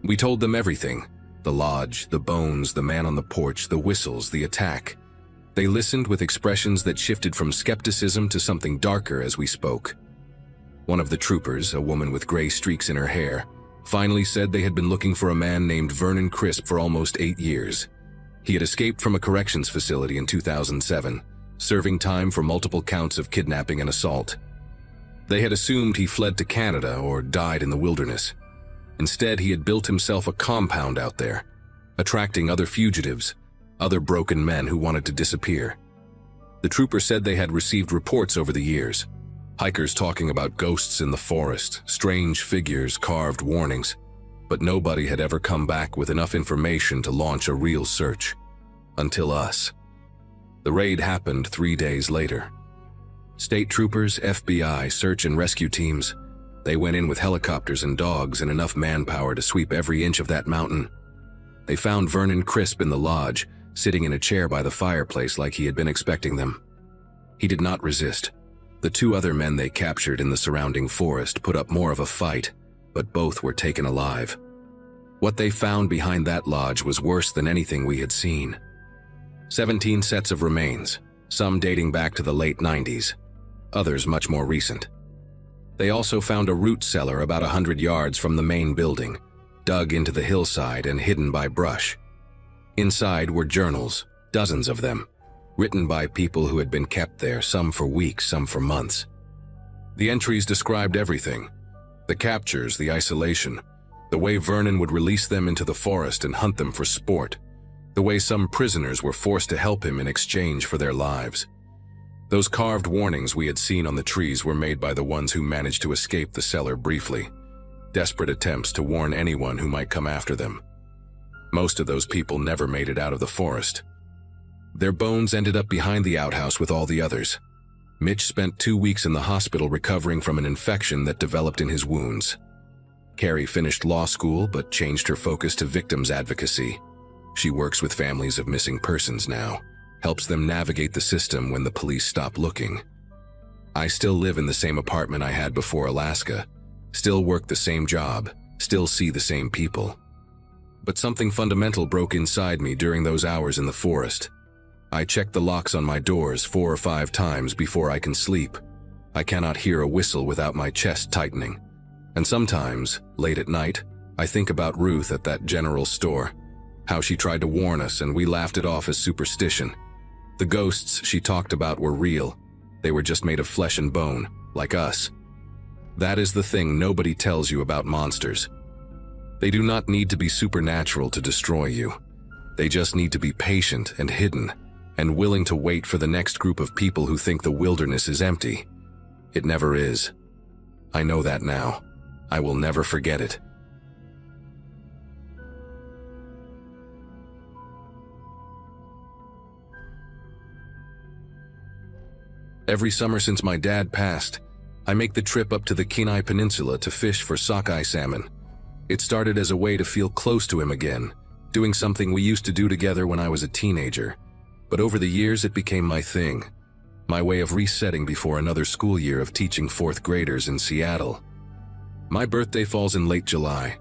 We told them everything, the lodge, the bones, the man on the porch, the whistles, the attack. They listened with expressions that shifted from skepticism to something darker as we spoke. One of the troopers, a woman with gray streaks in her hair, finally said they had been looking for a man named Vernon Crisp for almost 8 years. He had escaped from a corrections facility in 2007, serving time for multiple counts of kidnapping and assault. They had assumed he fled to Canada or died in the wilderness. Instead, he had built himself a compound out there, attracting other fugitives, other broken men who wanted to disappear. The trooper said they had received reports over the years, hikers talking about ghosts in the forest, strange figures, carved warnings, but nobody had ever come back with enough information to launch a real search. Until us. The raid happened 3 days later. State troopers, FBI, search and rescue teams, they went in with helicopters and dogs and enough manpower to sweep every inch of that mountain. They found Vernon Crisp in the lodge, sitting in a chair by the fireplace like he had been expecting them. He did not resist. The 2 other men they captured in the surrounding forest put up more of a fight, but both were taken alive. What they found behind that lodge was worse than anything we had seen. 17 sets of remains, some dating back to the late 90s, others much more recent. They also found a root cellar about 100 yards from the main building, dug into the hillside and hidden by brush. Inside were journals, dozens of them, written by people who had been kept there, some for weeks, some for months. The entries described everything: the captures, the isolation, the way Vernon would release them into the forest and hunt them for sport, The way some prisoners were forced to help him in exchange for their lives. Those carved warnings we had seen on the trees were made by the ones who managed to escape the cellar briefly. Desperate attempts to warn anyone who might come after them. Most of those people never made it out of the forest. Their bones ended up behind the outhouse with all the others. Mitch spent 2 weeks in the hospital recovering from an infection that developed in his wounds. Carrie finished law school but changed her focus to victims advocacy. She works with families of missing persons now, helps them navigate the system when the police stop looking. I still live in the same apartment I had before Alaska, still work the same job, still see the same people. But something fundamental broke inside me during those hours in the forest. I check the locks on my doors 4 or 5 times before I can sleep. I cannot hear a whistle without my chest tightening. And sometimes, late at night, I think about Ruth at that general store. How she tried to warn us and we laughed it off as superstition. The ghosts she talked about were real. They were just made of flesh and bone, like us. That is the thing nobody tells you about monsters. They do not need to be supernatural to destroy you. They just need to be patient and hidden, and willing to wait for the next group of people who think the wilderness is empty. It never is. I know that now. I will never forget it. Every summer since my dad passed, I make the trip up to the Kenai Peninsula to fish for sockeye salmon. It started as a way to feel close to him again, doing something we used to do together when I was a teenager. But over the years it became my thing, my way of resetting before another school year of teaching 4th graders in Seattle. My birthday falls in late July,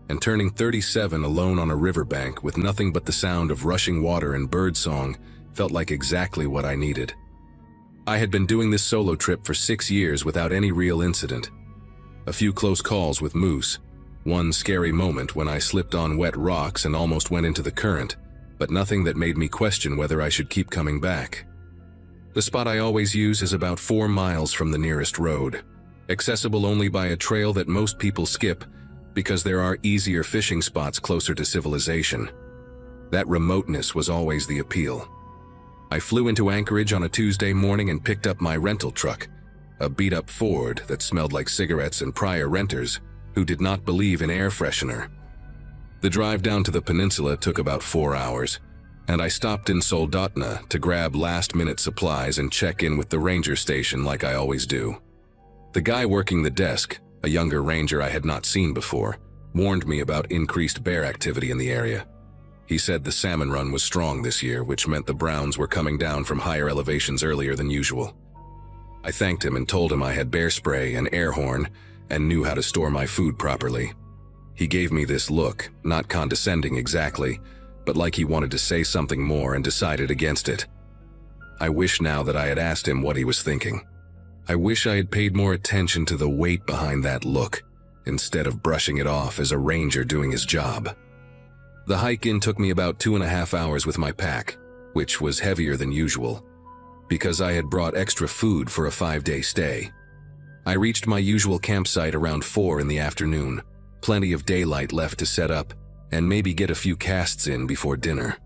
and turning 37 alone on a riverbank with nothing but the sound of rushing water and birdsong felt like exactly what I needed. I had been doing this solo trip for 6 years without any real incident. A few close calls with moose, one scary moment when I slipped on wet rocks and almost went into the current, but nothing that made me question whether I should keep coming back. The spot I always use is about 4 miles from the nearest road, accessible only by a trail that most people skip because there are easier fishing spots closer to civilization. That remoteness was always the appeal. I flew into Anchorage on a Tuesday morning and picked up my rental truck, a beat-up Ford that smelled like cigarettes and prior renters who did not believe in air freshener. The drive down to the peninsula took about 4 hours, and I stopped in Soldotna to grab last-minute supplies and check in with the ranger station like I always do. The guy working the desk, a younger ranger I had not seen before, warned me about increased bear activity in the area. He said the salmon run was strong this year, which meant the browns were coming down from higher elevations earlier than usual. I thanked him and told him I had bear spray and air horn and knew how to store my food properly. He gave me this look, not condescending exactly, but like he wanted to say something more and decided against it. I wish now that I had asked him what he was thinking. I wish I had paid more attention to the weight behind that look, instead of brushing it off as a ranger doing his job. The hike in took me about 2.5 hours with my pack, which was heavier than usual, because I had brought extra food for a 5-day stay. I reached my usual campsite around 4 in the afternoon, plenty of daylight left to set up, and maybe get a few casts in before dinner.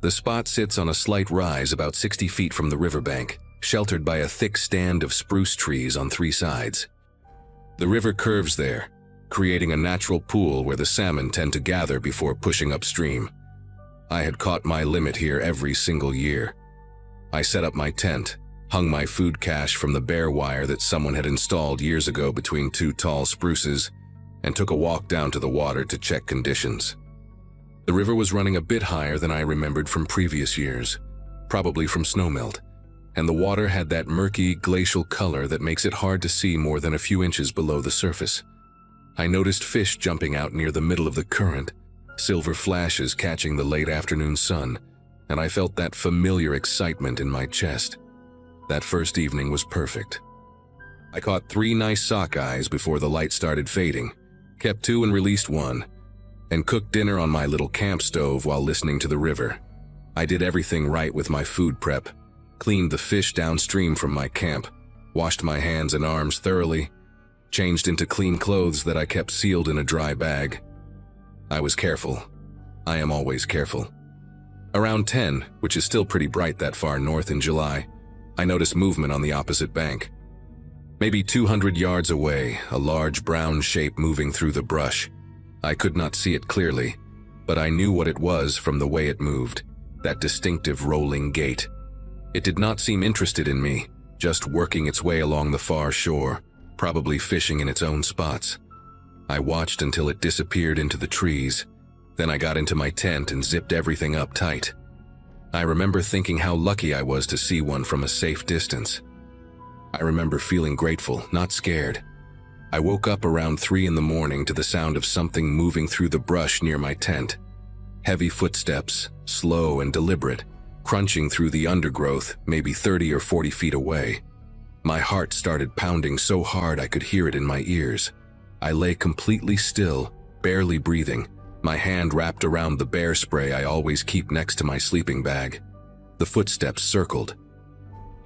The spot sits on a slight rise about 60 feet from the riverbank, sheltered by a thick stand of spruce trees on 3 sides. The river curves there, creating a natural pool where the salmon tend to gather before pushing upstream. I had caught my limit here every single year. I set up my tent, hung my food cache from the bare wire that someone had installed years ago between 2 tall spruces, and took a walk down to the water to check conditions. The river was running a bit higher than I remembered from previous years, probably from snowmelt, and the water had that murky, glacial color that makes it hard to see more than a few inches below the surface. I noticed fish jumping out near the middle of the current, silver flashes catching the late afternoon sun, and I felt that familiar excitement in my chest. That first evening was perfect. I caught 3 nice sockeyes before the light started fading, kept 2 and released 1, and cooked dinner on my little camp stove while listening to the river. I did everything right with my food prep, cleaned the fish downstream from my camp, washed my hands and arms thoroughly, changed into clean clothes that I kept sealed in a dry bag. I was careful. I am always careful. Around 10, which is still pretty bright that far north in July, I noticed movement on the opposite bank. Maybe 200 yards away, a large brown shape moving through the brush. I could not see it clearly, but I knew what it was from the way it moved, that distinctive rolling gait. It did not seem interested in me, just working its way along the far shore, probably fishing in its own spots. I watched until it disappeared into the trees. Then I got into my tent and zipped everything up tight. I remember thinking how lucky I was to see one from a safe distance. I remember feeling grateful, not scared. I woke up around 3 in the morning to the sound of something moving through the brush near my tent. Heavy footsteps, slow and deliberate, crunching through the undergrowth, maybe 30 or 40 feet away. My heart started pounding so hard I could hear it in my ears. I lay completely still, barely breathing, my hand wrapped around the bear spray I always keep next to my sleeping bag. The footsteps circled.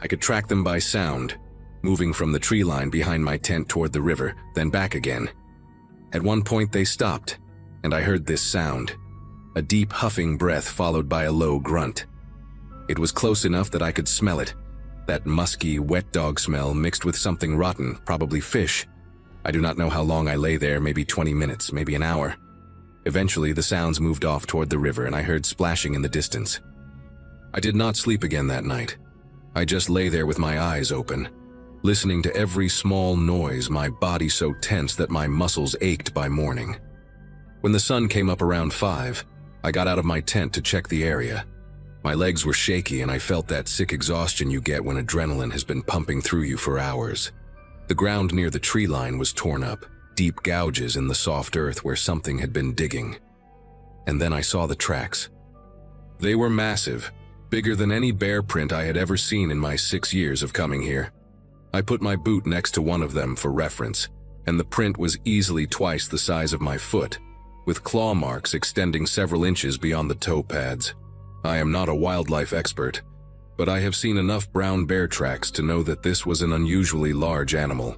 I could track them by sound, moving from the tree line behind my tent toward the river, then back again. At one point they stopped, and I heard this sound, a deep huffing breath followed by a low grunt. It was close enough that I could smell it, that musky, wet dog smell mixed with something rotten, probably fish. I do not know how long I lay there, maybe 20 minutes, maybe an hour. Eventually, the sounds moved off toward the river and I heard splashing in the distance. I did not sleep again that night. I just lay there with my eyes open, listening to every small noise, my body so tense that my muscles ached by morning. When the sun came up around 5, I got out of my tent to check the area. My legs were shaky and I felt that sick exhaustion you get when adrenaline has been pumping through you for hours. The ground near the tree line was torn up, deep gouges in the soft earth where something had been digging. And then I saw the tracks. They were massive, bigger than any bear print I had ever seen in my 6 years of coming here. I put my boot next to one of them for reference, and the print was easily twice the size of my foot, with claw marks extending several inches beyond the toe pads. I am not a wildlife expert, but I have seen enough brown bear tracks to know that this was an unusually large animal.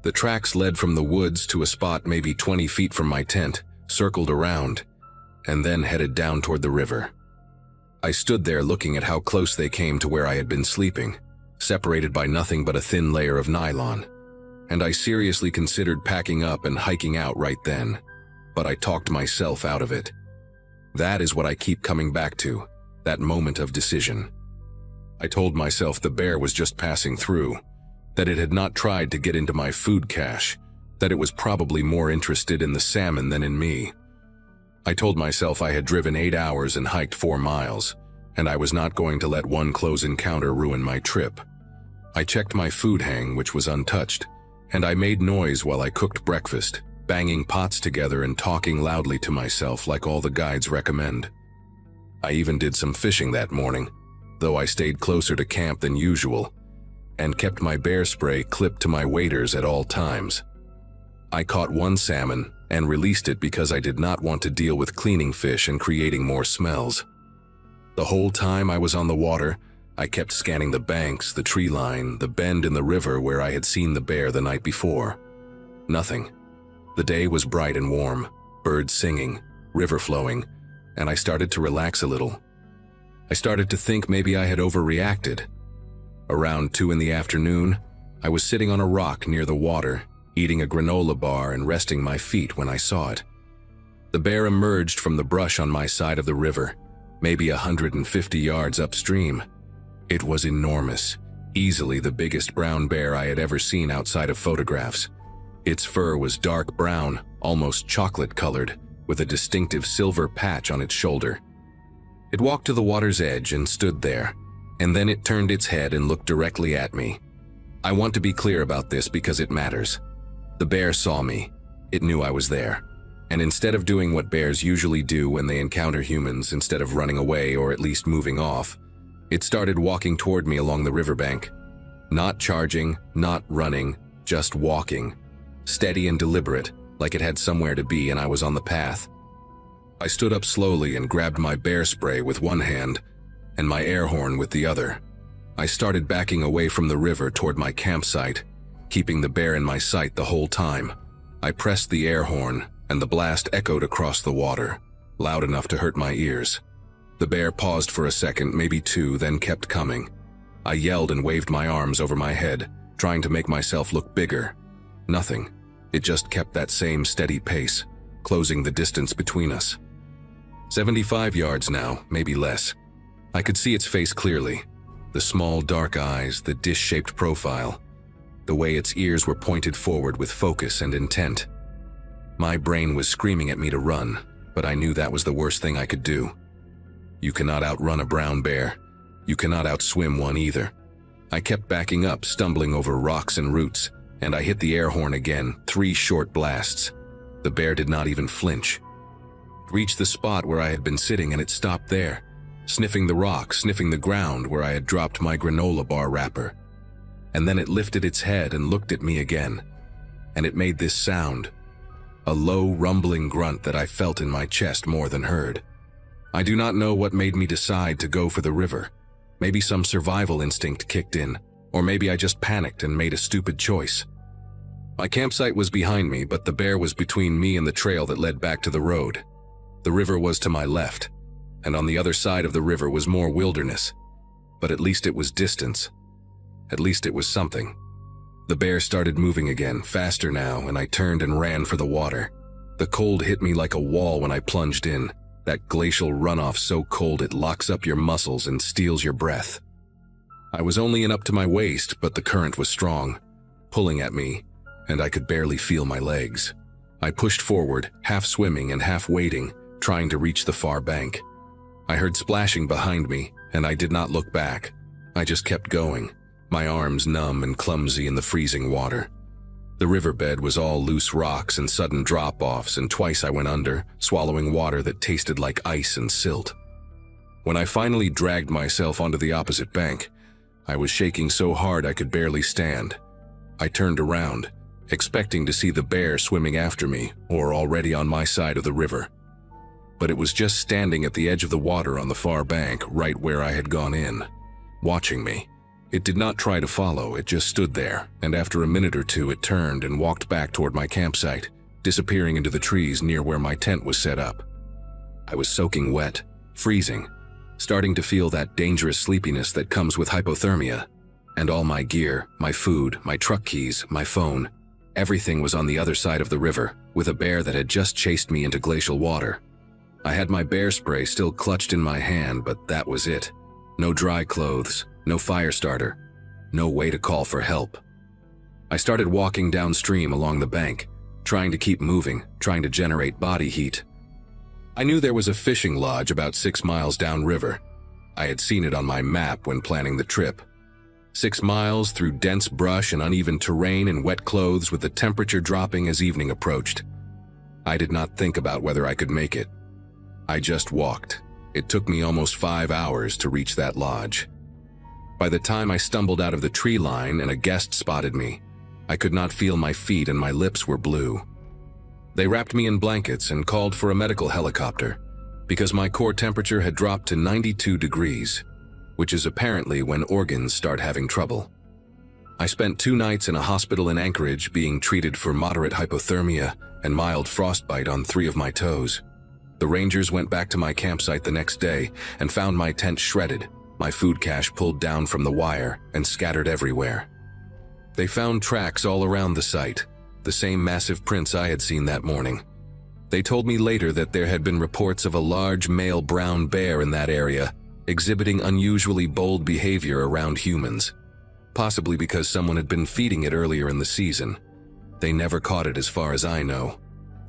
The tracks led from the woods to a spot maybe 20 feet from my tent, circled around, and then headed down toward the river. I stood there looking at how close they came to where I had been sleeping, separated by nothing but a thin layer of nylon, and I seriously considered packing up and hiking out right then, but I talked myself out of it. That is what I keep coming back to, that moment of decision. I told myself the bear was just passing through, that it had not tried to get into my food cache, that it was probably more interested in the salmon than in me. I told myself I had driven 8 hours and hiked 4 miles, and I was not going to let one close encounter ruin my trip. I checked my food hang, which was untouched, and I made noise while I cooked breakfast, banging pots together and talking loudly to myself like all the guides recommend. I even did some fishing that morning, though I stayed closer to camp than usual, and kept my bear spray clipped to my waders at all times. I caught 1 salmon and released it because I did not want to deal with cleaning fish and creating more smells. The whole time I was on the water, I kept scanning the banks, the tree line, the bend in the river where I had seen the bear the night before. Nothing. The day was bright and warm, birds singing, river flowing, and I started to relax a little. I started to think maybe I had overreacted. Around 2 in the afternoon, I was sitting on a rock near the water, eating a granola bar and resting my feet when I saw it. The bear emerged from the brush on my side of the river, maybe 150 yards upstream. It was enormous, easily the biggest brown bear I had ever seen outside of photographs. Its fur was dark brown, almost chocolate-colored, with a distinctive silver patch on its shoulder. It walked to the water's edge and stood there, and then it turned its head and looked directly at me. I want to be clear about this because it matters. The bear saw me. It knew I was there. And instead of doing what bears usually do when they encounter humans, instead of running away or at least moving off, it started walking toward me along the riverbank. Not charging, not running, just walking. Steady and deliberate, like it had somewhere to be and I was on the path. I stood up slowly and grabbed my bear spray with one hand and my air horn with the other. I started backing away from the river toward my campsite, keeping the bear in my sight the whole time. I pressed the air horn, and the blast echoed across the water, loud enough to hurt my ears. The bear paused for a second, maybe two, then kept coming. I yelled and waved my arms over my head, trying to make myself look bigger. Nothing. It just kept that same steady pace, closing the distance between us. 75 yards now, maybe less. I could see its face clearly. The small dark eyes, the dish-shaped profile, the way its ears were pointed forward with focus and intent. My brain was screaming at me to run, but I knew that was the worst thing I could do. You cannot outrun a brown bear. You cannot outswim one either. I kept backing up, stumbling over rocks and roots, and I hit the air horn again, 3 short blasts. The bear did not even flinch. It reached the spot where I had been sitting and it stopped there, sniffing the rock, sniffing the ground where I had dropped my granola bar wrapper. And then it lifted its head and looked at me again, and it made this sound, a low, rumbling grunt that I felt in my chest more than heard. I do not know what made me decide to go for the river. Maybe some survival instinct kicked in, or maybe I just panicked and made a stupid choice. My campsite was behind me, but the bear was between me and the trail that led back to the road. The river was to my left, and on the other side of the river was more wilderness. But at least it was distance. At least it was something. The bear started moving again, faster now, and I turned and ran for the water. The cold hit me like a wall when I plunged in, that glacial runoff so cold it locks up your muscles and steals your breath. I was only in up to my waist, but the current was strong, pulling at me, and I could barely feel my legs. I pushed forward, half swimming and half wading, trying to reach the far bank. I heard splashing behind me, and I did not look back. I just kept going, my arms numb and clumsy in the freezing water. The riverbed was all loose rocks and sudden drop-offs, and twice I went under, swallowing water that tasted like ice and silt. When I finally dragged myself onto the opposite bank, I was shaking so hard I could barely stand. I turned around, expecting to see the bear swimming after me or already on my side of the river. But it was just standing at the edge of the water on the far bank, right where I had gone in, watching me. It did not try to follow, it just stood there, and after a minute or two it turned and walked back toward my campsite, disappearing into the trees near where my tent was set up. I was soaking wet, freezing, starting to feel that dangerous sleepiness that comes with hypothermia. And all my gear, my food, my truck keys, my phone, everything was on the other side of the river, with a bear that had just chased me into glacial water. I had my bear spray still clutched in my hand, but that was it. No dry clothes, no fire starter, no way to call for help. I started walking downstream along the bank, trying to keep moving, trying to generate body heat. I knew there was a fishing lodge about 6 miles downriver. I had seen it on my map when planning the trip. 6 miles through dense brush and uneven terrain in wet clothes with the temperature dropping as evening approached. I did not think about whether I could make it. I just walked. It took me almost 5 hours to reach that lodge. By the time I stumbled out of the tree line and a guest spotted me, I could not feel my feet and my lips were blue. They wrapped me in blankets and called for a medical helicopter because my core temperature had dropped to 92 degrees, which is apparently when organs start having trouble. I spent 2 nights in a hospital in Anchorage being treated for moderate hypothermia and mild frostbite on 3 of my toes. The rangers went back to my campsite the next day and found my tent shredded, my food cache pulled down from the wire and scattered everywhere. They found tracks all around the site, the same massive prints I had seen that morning. They told me later that there had been reports of a large male brown bear in that area, exhibiting unusually bold behavior around humans, possibly because someone had been feeding it earlier in the season. They never caught it as far as I know.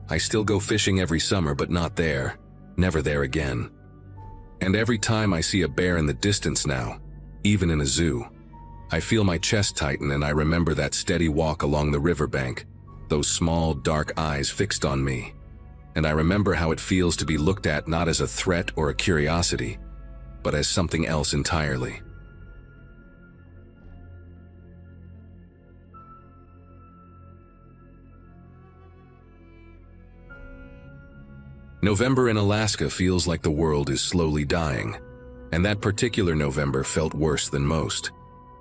I still go fishing every summer, but not there, never there again. And every time I see a bear in the distance now, even in a zoo, I feel my chest tighten and I remember that steady walk along the riverbank, those small, dark eyes fixed on me. And I remember how it feels to be looked at not as a threat or a curiosity, but as something else entirely. November in Alaska feels like the world is slowly dying, and that particular November felt worse than most.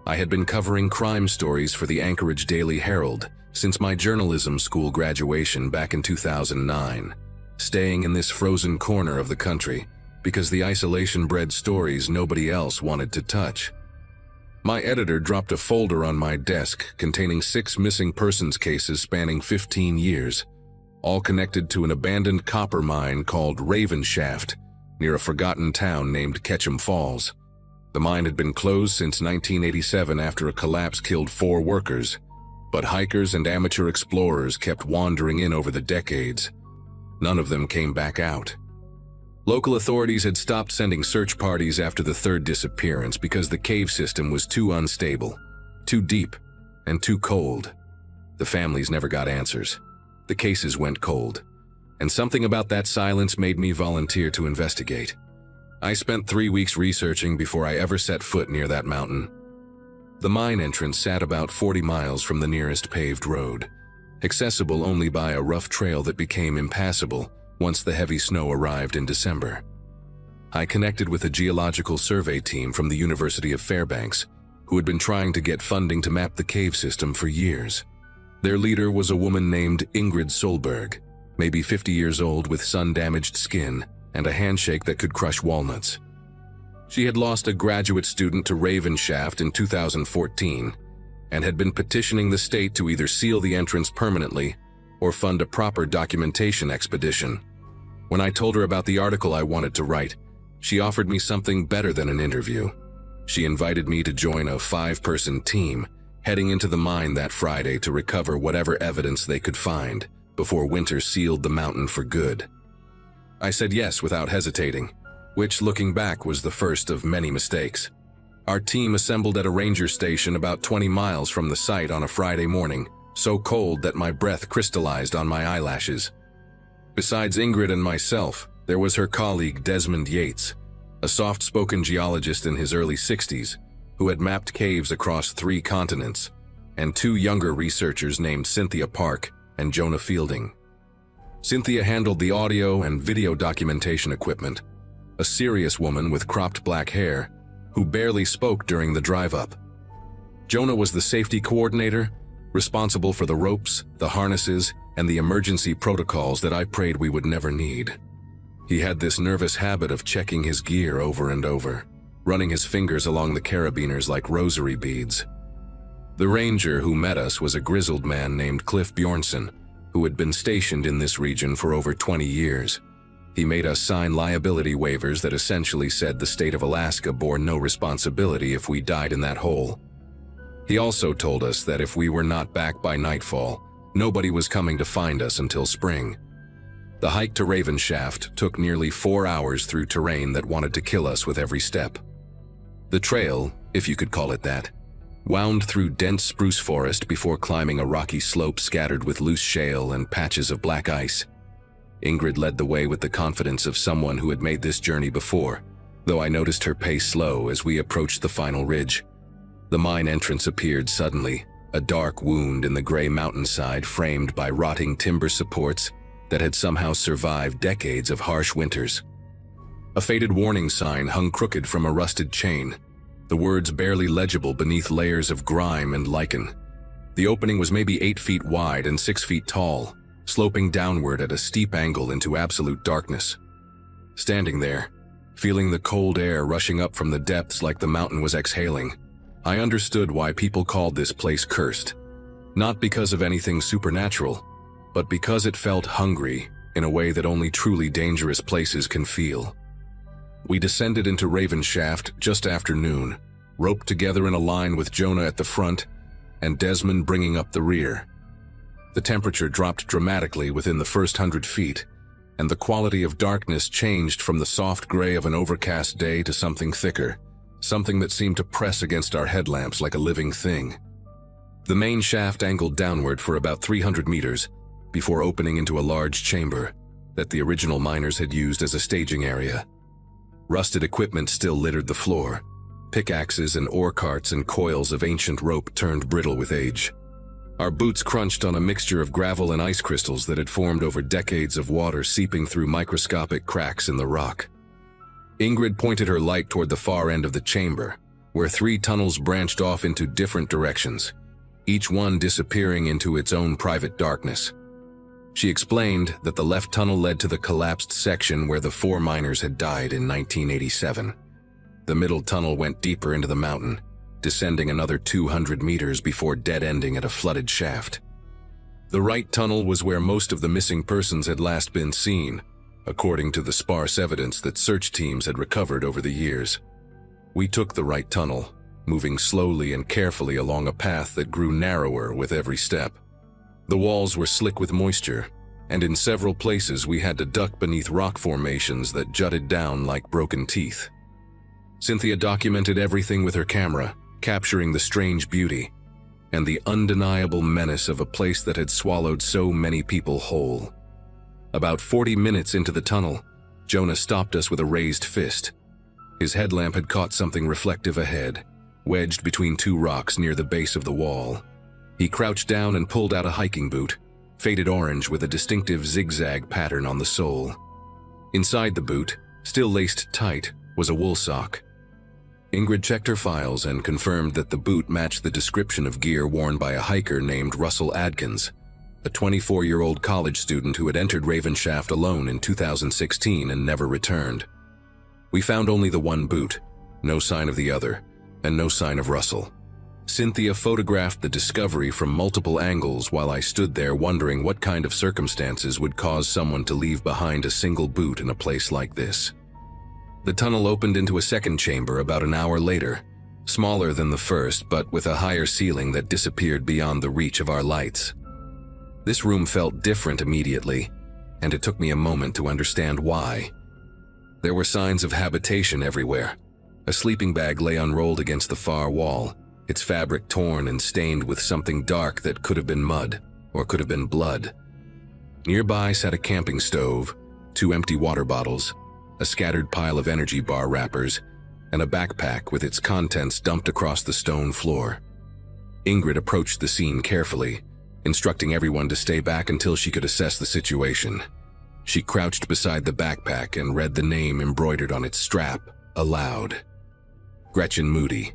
I had been covering crime stories for the Anchorage Daily Herald since my journalism school graduation back in 2009, staying in this frozen corner of the country because the isolation bred stories nobody else wanted to touch. My editor dropped a folder on my desk containing 6 missing persons cases spanning 15 years, all connected to an abandoned copper mine called Raven Shaft near a forgotten town named Ketchum Falls. The mine had been closed since 1987 after a collapse killed 4 workers, but hikers and amateur explorers kept wandering in over the decades. None of them came back out. Local authorities had stopped sending search parties after the 3rd disappearance because the cave system was too unstable, too deep, and too cold. The families never got answers. The cases went cold, and something about that silence made me volunteer to investigate. I spent 3 weeks researching before I ever set foot near that mountain. The mine entrance sat about 40 miles from the nearest paved road, accessible only by a rough trail that became impassable once the heavy snow arrived in December. I connected with a geological survey team from the University of Fairbanks, who had been trying to get funding to map the cave system for years. Their leader was a woman named Ingrid Solberg, maybe 50 years old with sun-damaged skin and a handshake that could crush walnuts. She had lost a graduate student to Raven Shaft in 2014 and had been petitioning the state to either seal the entrance permanently or fund a proper documentation expedition. When I told her about the article I wanted to write, she offered me something better than an interview. She invited me to join a 5-person team heading into the mine that Friday to recover whatever evidence they could find before winter sealed the mountain for good. I said yes without hesitating, which, looking back, was the first of many mistakes. Our team assembled at a ranger station about 20 miles from the site on a Friday morning, so cold that my breath crystallized on my eyelashes. Besides Ingrid and myself, there was her colleague Desmond Yates, a soft-spoken geologist in his early 60s who had mapped caves across 3 continents, and 2 younger researchers named Cynthia Park and Jonah Fielding. Cynthia handled the audio and video documentation equipment, a serious woman with cropped black hair who barely spoke during the drive-up. Jonah was the safety coordinator, responsible for the ropes, the harnesses, and the emergency protocols that I prayed we would never need. He had this nervous habit of checking his gear over and over, running his fingers along the carabiners like rosary beads. The ranger who met us was a grizzled man named Cliff Bjornson, who had been stationed in this region for over 20 years. He made us sign liability waivers that essentially said the state of Alaska bore no responsibility if we died in that hole. He also told us that if we were not back by nightfall, nobody was coming to find us until spring. The hike to Raven Shaft took nearly 4 hours through terrain that wanted to kill us with every step. The trail, if you could call it that, wound through dense spruce forest before climbing a rocky slope scattered with loose shale and patches of black ice. Ingrid led the way with the confidence of someone who had made this journey before, though I noticed her pace slow as we approached the final ridge. The mine entrance appeared suddenly, a dark wound in the gray mountainside framed by rotting timber supports that had somehow survived decades of harsh winters. A faded warning sign hung crooked from a rusted chain, the words barely legible beneath layers of grime and lichen. The opening was maybe 8 feet wide and 6 feet tall, sloping downward at a steep angle into absolute darkness. Standing there, feeling the cold air rushing up from the depths like the mountain was exhaling, I understood why people called this place cursed. Not because of anything supernatural, but because it felt hungry in a way that only truly dangerous places can feel. We descended into Raven Shaft just after noon, roped together in a line with Jonah at the front and Desmond bringing up the rear. The temperature dropped dramatically within the first 100 feet, and the quality of darkness changed from the soft gray of an overcast day to something thicker, something that seemed to press against our headlamps like a living thing. The main shaft angled downward for about 300 meters before opening into a large chamber that the original miners had used as a staging area. Rusted equipment still littered the floor. Pickaxes and ore carts and coils of ancient rope turned brittle with age. Our boots crunched on a mixture of gravel and ice crystals that had formed over decades of water seeping through microscopic cracks in the rock. Ingrid pointed her light toward the far end of the chamber, where 3 tunnels branched off into different directions, each one disappearing into its own private darkness. She explained that the left tunnel led to the collapsed section where the 4 miners had died in 1987. The middle tunnel went deeper into the mountain, descending another 200 meters before dead-ending at a flooded shaft. The right tunnel was where most of the missing persons had last been seen, according to the sparse evidence that search teams had recovered over the years. We took the right tunnel, moving slowly and carefully along a path that grew narrower with every step. The walls were slick with moisture, and in several places we had to duck beneath rock formations that jutted down like broken teeth. Cynthia documented everything with her camera, capturing the strange beauty and the undeniable menace of a place that had swallowed so many people whole. About 40 minutes into the tunnel, Jonah stopped us with a raised fist. His headlamp had caught something reflective ahead, wedged between 2 rocks near the base of the wall. He crouched down and pulled out a hiking boot, faded orange with a distinctive zigzag pattern on the sole. Inside the boot, still laced tight, was a wool sock. Ingrid checked her files and confirmed that the boot matched the description of gear worn by a hiker named Russell Adkins, a 24-year-old college student who had entered Raven Shaft alone in 2016 and never returned. We found only the one boot, no sign of the other, and no sign of Russell. Cynthia photographed the discovery from multiple angles while I stood there wondering what kind of circumstances would cause someone to leave behind a single boot in a place like this. The tunnel opened into a second chamber about an hour later, smaller than the first but with a higher ceiling that disappeared beyond the reach of our lights. This room felt different immediately, and it took me a moment to understand why. There were signs of habitation everywhere. A sleeping bag lay unrolled against the far wall, its fabric torn and stained with something dark that could have been mud or could have been blood. Nearby sat a camping stove, 2 empty water bottles, a scattered pile of energy bar wrappers, and a backpack with its contents dumped across the stone floor. Ingrid approached the scene carefully, instructing everyone to stay back until she could assess the situation. She crouched beside the backpack and read the name embroidered on its strap, aloud. Gretchen Moody.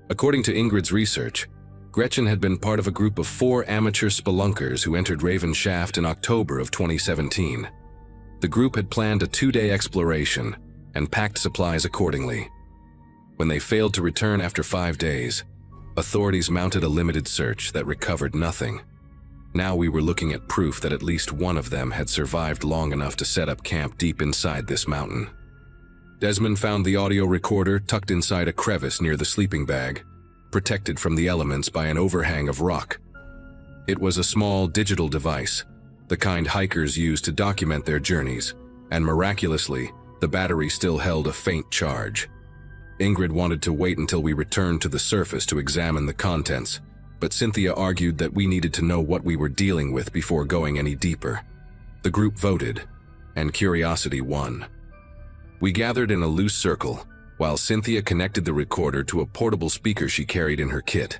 According to Ingrid's research, Gretchen had been part of a group of 4 amateur spelunkers who entered Raven Shaft in October of 2017. The group had planned a 2-day exploration and packed supplies accordingly. When they failed to return after 5 days, authorities mounted a limited search that recovered nothing. Now we were looking at proof that at least one of them had survived long enough to set up camp deep inside this mountain. Desmond found the audio recorder tucked inside a crevice near the sleeping bag, protected from the elements by an overhang of rock. It was a small digital device, the kind hikers use to document their journeys, and miraculously, the battery still held a faint charge. Ingrid wanted to wait until we returned to the surface to examine the contents, but Cynthia argued that we needed to know what we were dealing with before going any deeper. The group voted, and curiosity won. We gathered in a loose circle, while Cynthia connected the recorder to a portable speaker she carried in her kit.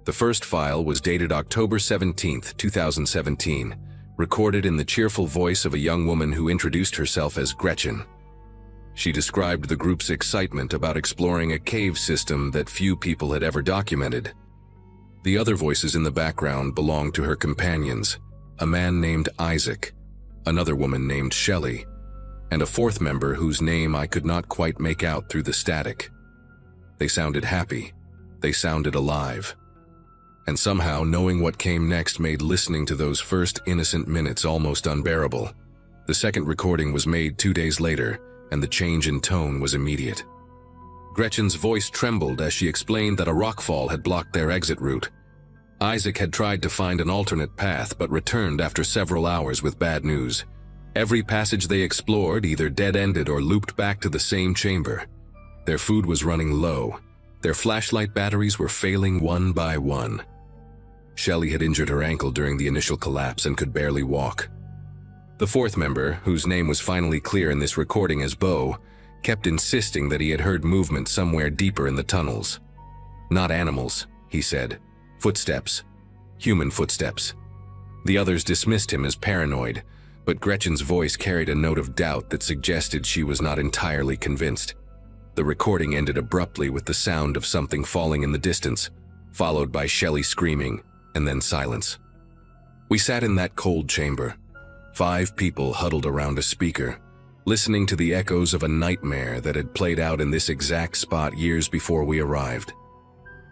The first file was dated October 17, 2017, recorded in the cheerful voice of a young woman who introduced herself as Gretchen. She described the group's excitement about exploring a cave system that few people had ever documented. The other voices in the background belonged to her companions, a man named Isaac, another woman named Shelley, and a 4th member whose name I could not quite make out through the static. They sounded happy. They sounded alive. And somehow knowing what came next made listening to those first innocent minutes almost unbearable. The second recording was made 2 days later, and the change in tone was immediate. Gretchen's voice trembled as she explained that a rockfall had blocked their exit route. Isaac had tried to find an alternate path but returned after several hours with bad news. Every passage they explored either dead-ended or looped back to the same chamber. Their food was running low. Their flashlight batteries were failing one by one. Shelley had injured her ankle during the initial collapse and could barely walk. The 4th member, whose name was finally clear in this recording as Bo, kept insisting that he had heard movement somewhere deeper in the tunnels. Not animals, he said. Footsteps. Human footsteps. The others dismissed him as paranoid, but Gretchen's voice carried a note of doubt that suggested she was not entirely convinced. The recording ended abruptly with the sound of something falling in the distance, followed by Shelley screaming, and then silence. We sat in that cold chamber, 5 people huddled around a speaker, listening to the echoes of a nightmare that had played out in this exact spot years before we arrived.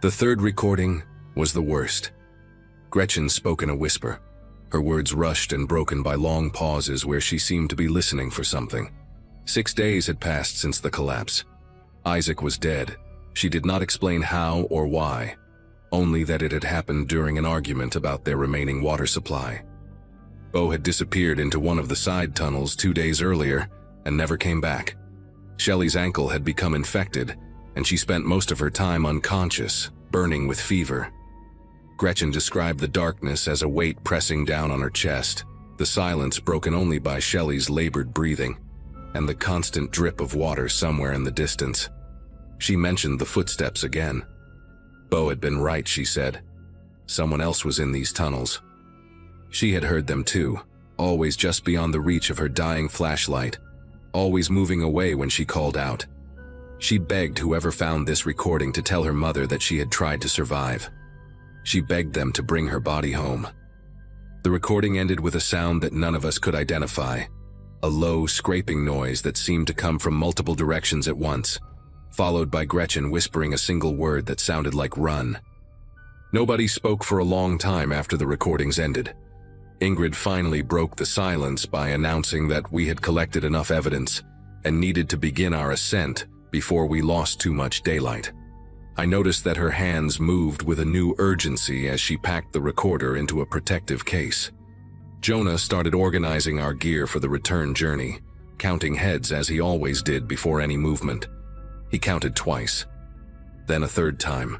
The third recording was the worst. Gretchen spoke in a whisper, her words rushed and broken by long pauses where she seemed to be listening for something. 6 days had passed since the collapse. Isaac was dead. She did not explain how or why, only that it had happened during an argument about their remaining water supply. Bo had disappeared into one of the side tunnels 2 days earlier and never came back. Shelley's ankle had become infected, and she spent most of her time unconscious, burning with fever. Gretchen described the darkness as a weight pressing down on her chest, the silence broken only by Shelley's labored breathing, and the constant drip of water somewhere in the distance. She mentioned the footsteps again. Bo had been right, she said. Someone else was in these tunnels. She had heard them too, always just beyond the reach of her dying flashlight, always moving away when she called out. She begged whoever found this recording to tell her mother that she had tried to survive. She begged them to bring her body home. The recording ended with a sound that none of us could identify, a low, scraping noise that seemed to come from multiple directions at once, followed by Gretchen whispering a single word that sounded like "run." Nobody spoke for a long time after the recordings ended. Ingrid finally broke the silence by announcing that we had collected enough evidence and needed to begin our ascent before we lost too much daylight. I noticed that her hands moved with a new urgency as she packed the recorder into a protective case. Jonah started organizing our gear for the return journey, counting heads as he always did before any movement. He counted twice, then a third time.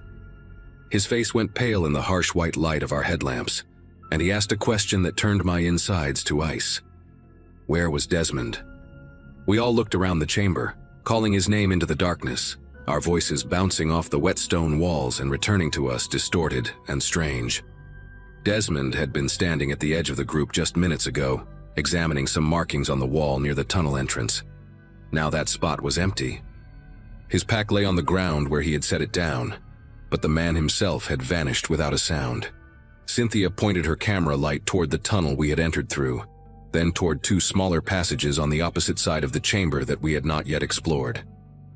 His face went pale in the harsh white light of our headlamps, and he asked a question that turned my insides to ice. Where was Desmond? We all looked around the chamber, calling his name into the darkness, our voices bouncing off the wet stone walls and returning to us distorted and strange. Desmond had been standing at the edge of the group just minutes ago, examining some markings on the wall near the tunnel entrance. Now that spot was empty. His pack lay on the ground where he had set it down, but the man himself had vanished without a sound. Cynthia pointed her camera light toward the tunnel we had entered through, then toward 2 smaller passages on the opposite side of the chamber that we had not yet explored.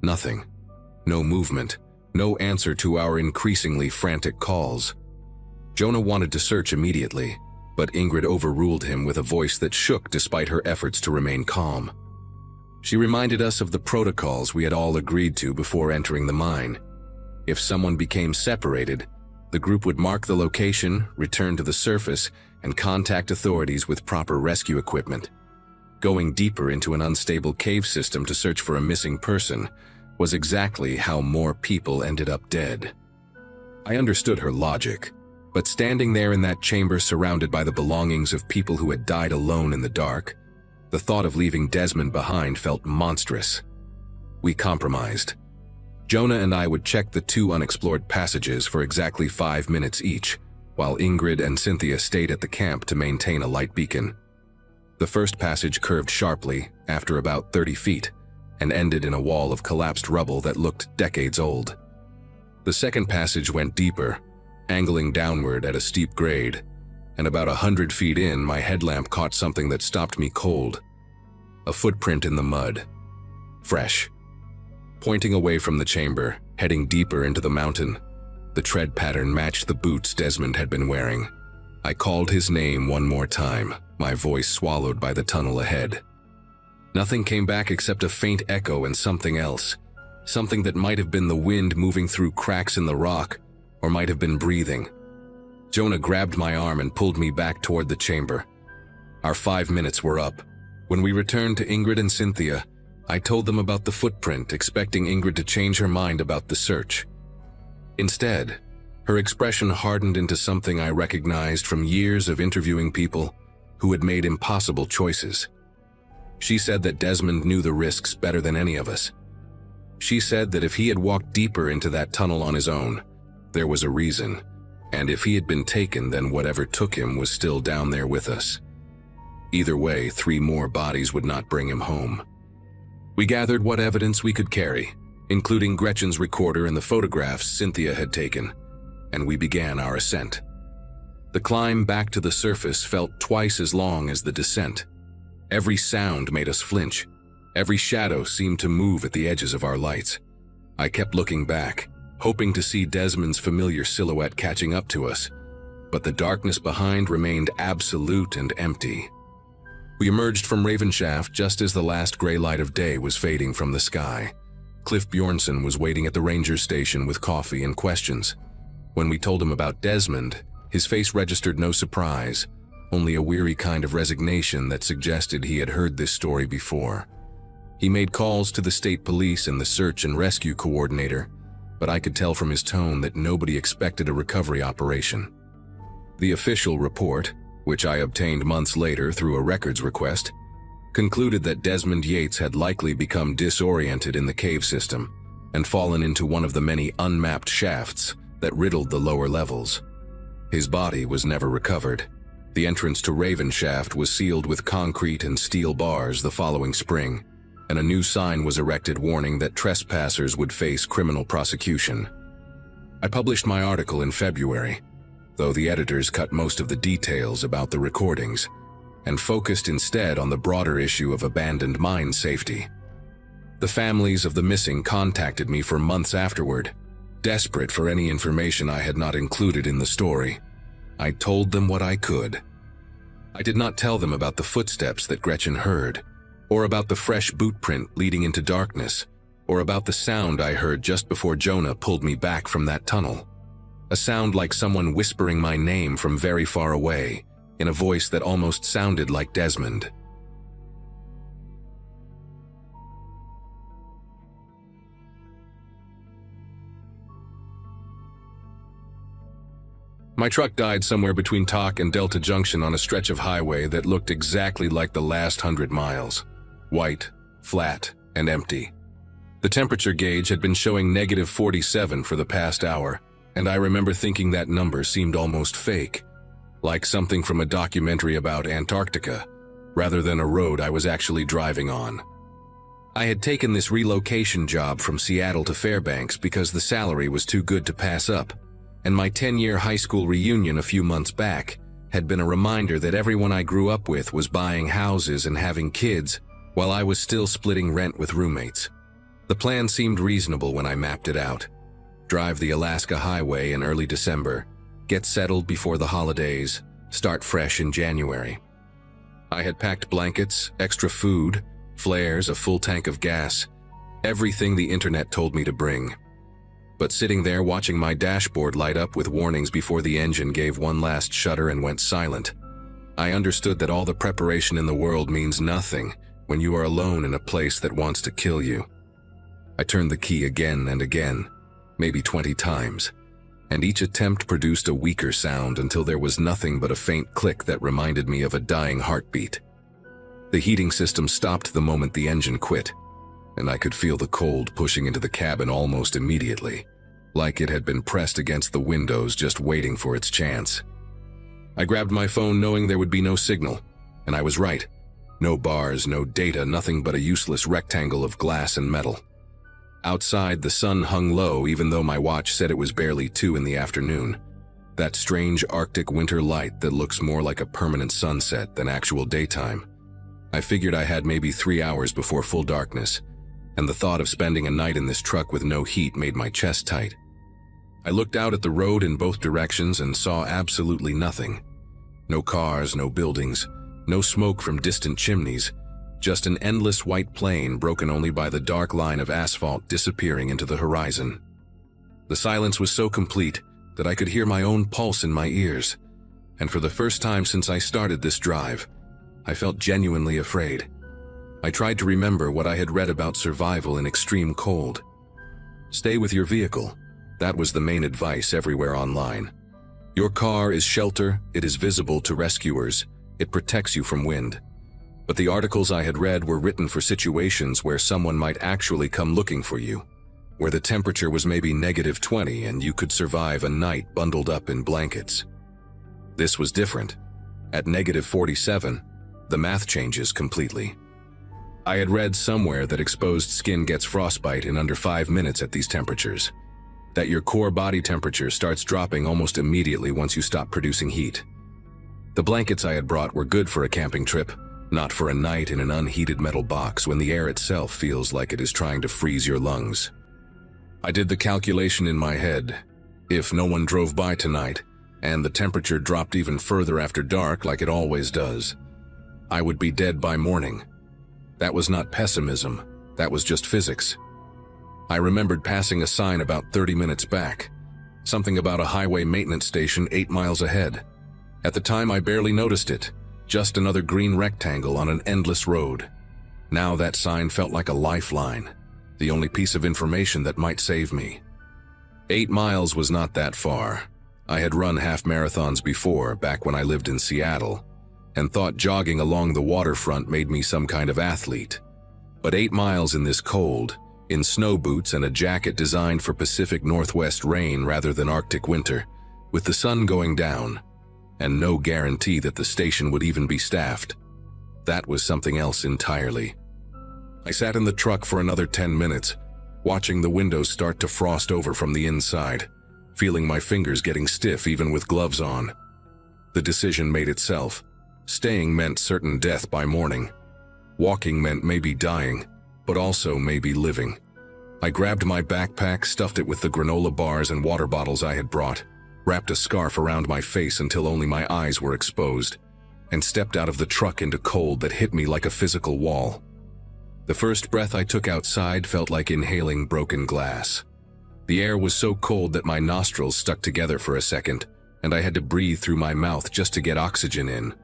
Nothing. No movement. No answer to our increasingly frantic calls. Jonah wanted to search immediately, but Ingrid overruled him with a voice that shook despite her efforts to remain calm. She reminded us of the protocols we had all agreed to before entering the mine. If someone became separated, the group would mark the location, return to the surface, and contact authorities with proper rescue equipment. Going deeper into an unstable cave system to search for a missing person was exactly how more people ended up dead. I understood her logic, but standing there in that chamber surrounded by the belongings of people who had died alone in the dark, the thought of leaving Desmond behind felt monstrous. We compromised. Jonah and I would check the 2 unexplored passages for exactly 5 minutes each, while Ingrid and Cynthia stayed at the camp to maintain a light beacon. The first passage curved sharply after about 30 feet and ended in a wall of collapsed rubble that looked decades old. The second passage went deeper, angling downward at a steep grade, and about 100 feet in, my headlamp caught something that stopped me cold. A footprint in the mud. Fresh. Pointing away from the chamber, heading deeper into the mountain, the tread pattern matched the boots Desmond had been wearing. I called his name one more time, my voice swallowed by the tunnel ahead. Nothing came back except a faint echo and something else. Something that might have been the wind moving through cracks in the rock, or might have been breathing. Jonah grabbed my arm and pulled me back toward the chamber. Our 5 minutes were up. When we returned to Ingrid and Cynthia, I told them about the footprint, expecting Ingrid to change her mind about the search. Instead, her expression hardened into something I recognized from years of interviewing people who had made impossible choices. She said that Desmond knew the risks better than any of us. She said that if he had walked deeper into that tunnel on his own, there was a reason, and if he had been taken, then whatever took him was still down there with us. Either way, 3 more bodies would not bring him home. We gathered what evidence we could carry, including Gretchen's recorder and the photographs Cynthia had taken, and we began our ascent. The climb back to the surface felt twice as long as the descent. Every sound made us flinch. Every shadow seemed to move at the edges of our lights. I kept looking back, hoping to see Desmond's familiar silhouette catching up to us, but the darkness behind remained absolute and empty. We emerged from Ravenshaft just as the last gray light of day was fading from the sky. Cliff Bjornsson was waiting at the ranger station with coffee and questions. When we told him about Desmond, his face registered no surprise, only a weary kind of resignation that suggested he had heard this story before. He made calls to the state police and the search and rescue coordinator, but I could tell from his tone that nobody expected a recovery operation. The official report, which I obtained months later through a records request, concluded that Desmond Yates had likely become disoriented in the cave system and fallen into one of the many unmapped shafts that riddled the lower levels. His body was never recovered. The entrance to Ravenshaft was sealed with concrete and steel bars the following spring, and a new sign was erected warning that trespassers would face criminal prosecution. I published my article in February, though the editors cut most of the details about the recordings and focused instead on the broader issue of abandoned mine safety. The families of the missing contacted me for months afterward, desperate for any information I had not included in the story. I told them what I could. I did not tell them about the footsteps that Gretchen heard, or about the fresh boot print leading into darkness, or about the sound I heard just before Jonah pulled me back from that tunnel. A sound like someone whispering my name from very far away, in a voice that almost sounded like Desmond. My truck died somewhere between Talk and Delta Junction on a stretch of highway that looked exactly like the last 100 miles. White, flat, and empty. The temperature gauge had been showing -47 for the past hour, and I remember thinking that number seemed almost fake, like something from a documentary about Antarctica, rather than a road I was actually driving on. I had taken this relocation job from Seattle to Fairbanks because the salary was too good to pass up, and my 10-year high school reunion a few months back had been a reminder that everyone I grew up with was buying houses and having kids, while I was still splitting rent with roommates. The plan seemed reasonable when I mapped it out. Drive the Alaska Highway in early December, get settled before the holidays, start fresh in January. I had packed blankets, extra food, flares, a full tank of gas, everything the internet told me to bring. But sitting there watching my dashboard light up with warnings before the engine gave one last shudder and went silent, I understood that all the preparation in the world means nothing when you are alone in a place that wants to kill you. I turned the key again and again, maybe 20 times, and each attempt produced a weaker sound until there was nothing but a faint click that reminded me of a dying heartbeat. The heating system stopped the moment the engine quit, and I could feel the cold pushing into the cabin almost immediately, like it had been pressed against the windows just waiting for its chance. I grabbed my phone knowing there would be no signal, and I was right. No bars, no data, nothing but a useless rectangle of glass and metal. Outside, the sun hung low even though my watch said it was barely 2 in the afternoon. That strange Arctic winter light that looks more like a permanent sunset than actual daytime. I figured I had maybe 3 hours before full darkness, and the thought of spending a night in this truck with no heat made my chest tight. I looked out at the road in both directions and saw absolutely nothing. No cars, no buildings, no smoke from distant chimneys, just an endless white plain broken only by the dark line of asphalt disappearing into the horizon. The silence was so complete that I could hear my own pulse in my ears, and for the first time since I started this drive, I felt genuinely afraid. I tried to remember what I had read about survival in extreme cold. Stay with your vehicle. That was the main advice everywhere online. Your car is shelter, it is visible to rescuers, it protects you from wind. But the articles I had read were written for situations where someone might actually come looking for you, where the temperature was maybe -20 and you could survive a night bundled up in blankets. This was different. At -47, the math changes completely. I had read somewhere that exposed skin gets frostbite in under 5 minutes at these temperatures. that your core body temperature starts dropping almost immediately once you stop producing heat. The blankets I had brought were good for a camping trip, not for a night in an unheated metal box when the air itself feels like it is trying to freeze your lungs. I did the calculation in my head. If no one drove by tonight, and the temperature dropped even further after dark like it always does, I would be dead by morning. That was not pessimism, that was just physics. I remembered passing a sign about 30 minutes back, something about a highway maintenance station 8 miles ahead. At the time I barely noticed it, just another green rectangle on an endless road. Now that sign felt like a lifeline, the only piece of information that might save me. 8 miles was not that far. I had run half marathons before, back when I lived in Seattle, and thought jogging along the waterfront made me some kind of athlete. But 8 miles in this cold, in snow boots and a jacket designed for Pacific Northwest rain rather than Arctic winter, with the sun going down, and no guarantee that the station would even be staffed. That was something else entirely. I sat in the truck for another 10 minutes, watching the windows start to frost over from the inside, feeling my fingers getting stiff even with gloves on. The decision made itself. Staying meant certain death by morning. Walking meant maybe dying, but also maybe living. I grabbed my backpack, stuffed it with the granola bars and water bottles I had brought, wrapped a scarf around my face until only my eyes were exposed, and stepped out of the truck into cold that hit me like a physical wall. The first breath I took outside felt like inhaling broken glass. The air was so cold that my nostrils stuck together for a second, and I had to breathe through my mouth just to get oxygen in.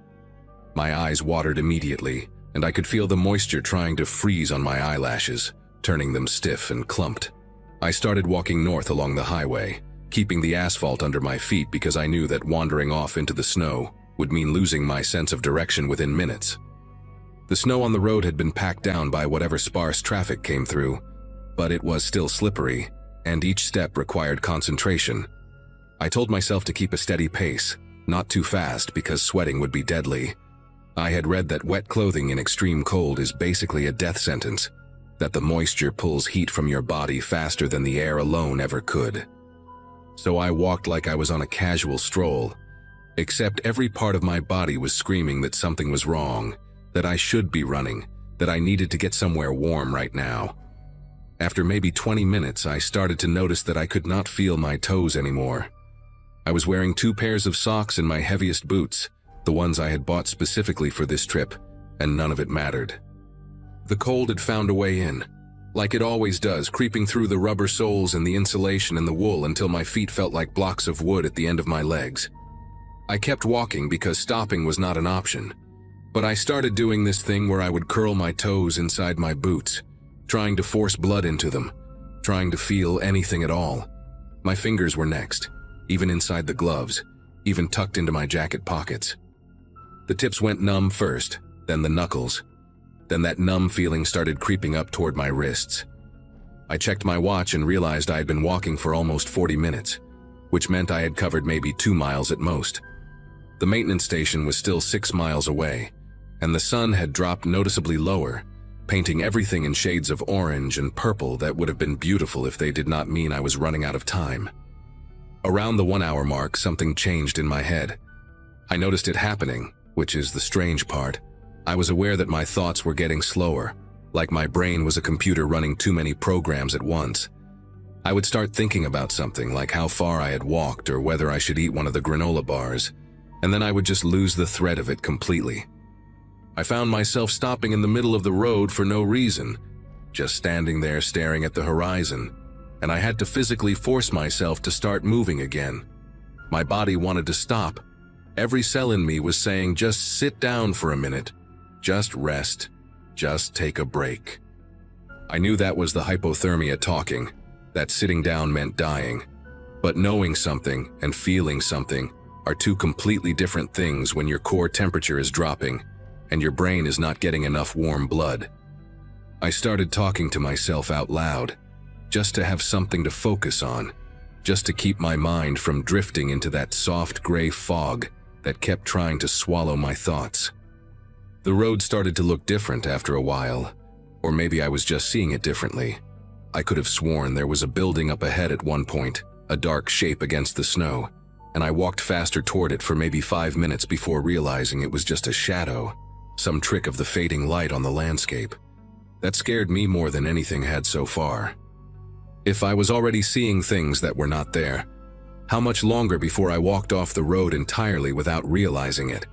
My eyes watered immediately, and I could feel the moisture trying to freeze on my eyelashes, turning them stiff and clumped. I started walking north along the highway, keeping the asphalt under my feet because I knew that wandering off into the snow would mean losing my sense of direction within minutes. The snow on the road had been packed down by whatever sparse traffic came through, but it was still slippery, and each step required concentration. I told myself to keep a steady pace, not too fast because sweating would be deadly. I had read that wet clothing in extreme cold is basically a death sentence, that the moisture pulls heat from your body faster than the air alone ever could. So I walked like I was on a casual stroll, except every part of my body was screaming that something was wrong, that I should be running, that I needed to get somewhere warm right now. After maybe 20 minutes, I started to notice that I could not feel my toes anymore. I was wearing 2 pairs of socks and my heaviest boots, the ones I had bought specifically for this trip, and none of it mattered. The cold had found a way in, like it always does, creeping through the rubber soles and the insulation and the wool until my feet felt like blocks of wood at the end of my legs. I kept walking because stopping was not an option. But I started doing this thing where I would curl my toes inside my boots, trying to force blood into them, trying to feel anything at all. My fingers were next, even inside the gloves, even tucked into my jacket pockets. The tips went numb first, then the knuckles. Then that numb feeling started creeping up toward my wrists. I checked my watch and realized I had been walking for almost 40 minutes, which meant I had covered maybe 2 miles at most. The maintenance station was still 6 miles away, and the sun had dropped noticeably lower, painting everything in shades of orange and purple that would have been beautiful if they did not mean I was running out of time. Around the 1-hour mark, something changed in my head. I noticed it happening, which is the strange part. I was aware that my thoughts were getting slower, like my brain was a computer running too many programs at once. I would start thinking about something, like how far I had walked or whether I should eat one of the granola bars, and then I would just lose the thread of it completely. I found myself stopping in the middle of the road for no reason, just standing there staring at the horizon, and I had to physically force myself to start moving again. My body wanted to stop. Every cell in me was saying, just sit down for a minute, just rest, just take a break. I knew that was the hypothermia talking, that sitting down meant dying. But knowing something and feeling something are 2 completely different things when your core temperature is dropping and your brain is not getting enough warm blood. I started talking to myself out loud, just to have something to focus on, just to keep my mind from drifting into that soft gray fog that kept trying to swallow my thoughts. The road started to look different after a while, or maybe I was just seeing it differently. I could have sworn there was a building up ahead at one point, a dark shape against the snow, and I walked faster toward it for maybe 5 minutes before realizing it was just a shadow, some trick of the fading light on the landscape. That scared me more than anything had so far. If I was already seeing things that were not there, how much longer before I walked off the road entirely without realizing it?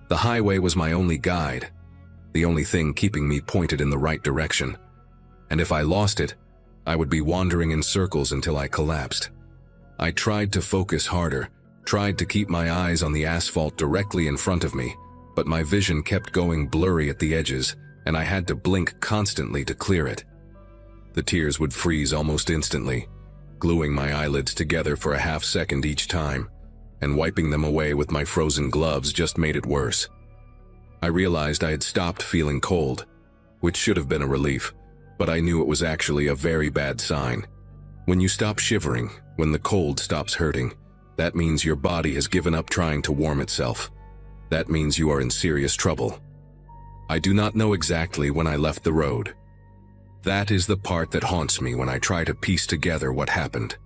The highway was my only guide, the only thing keeping me pointed in the right direction. And if I lost it, I would be wandering in circles until I collapsed. I tried to focus harder, tried to keep my eyes on the asphalt directly in front of me, but my vision kept going blurry at the edges, and I had to blink constantly to clear it. The tears would freeze almost instantly, gluing my eyelids together for a half-second each time, and wiping them away with my frozen gloves just made it worse. I realized I had stopped feeling cold, which should have been a relief, but I knew it was actually a very bad sign. When you stop shivering, when the cold stops hurting, that means your body has given up trying to warm itself. That means you are in serious trouble. I do not know exactly when I left the road. That is the part that haunts me when I try to piece together what happened.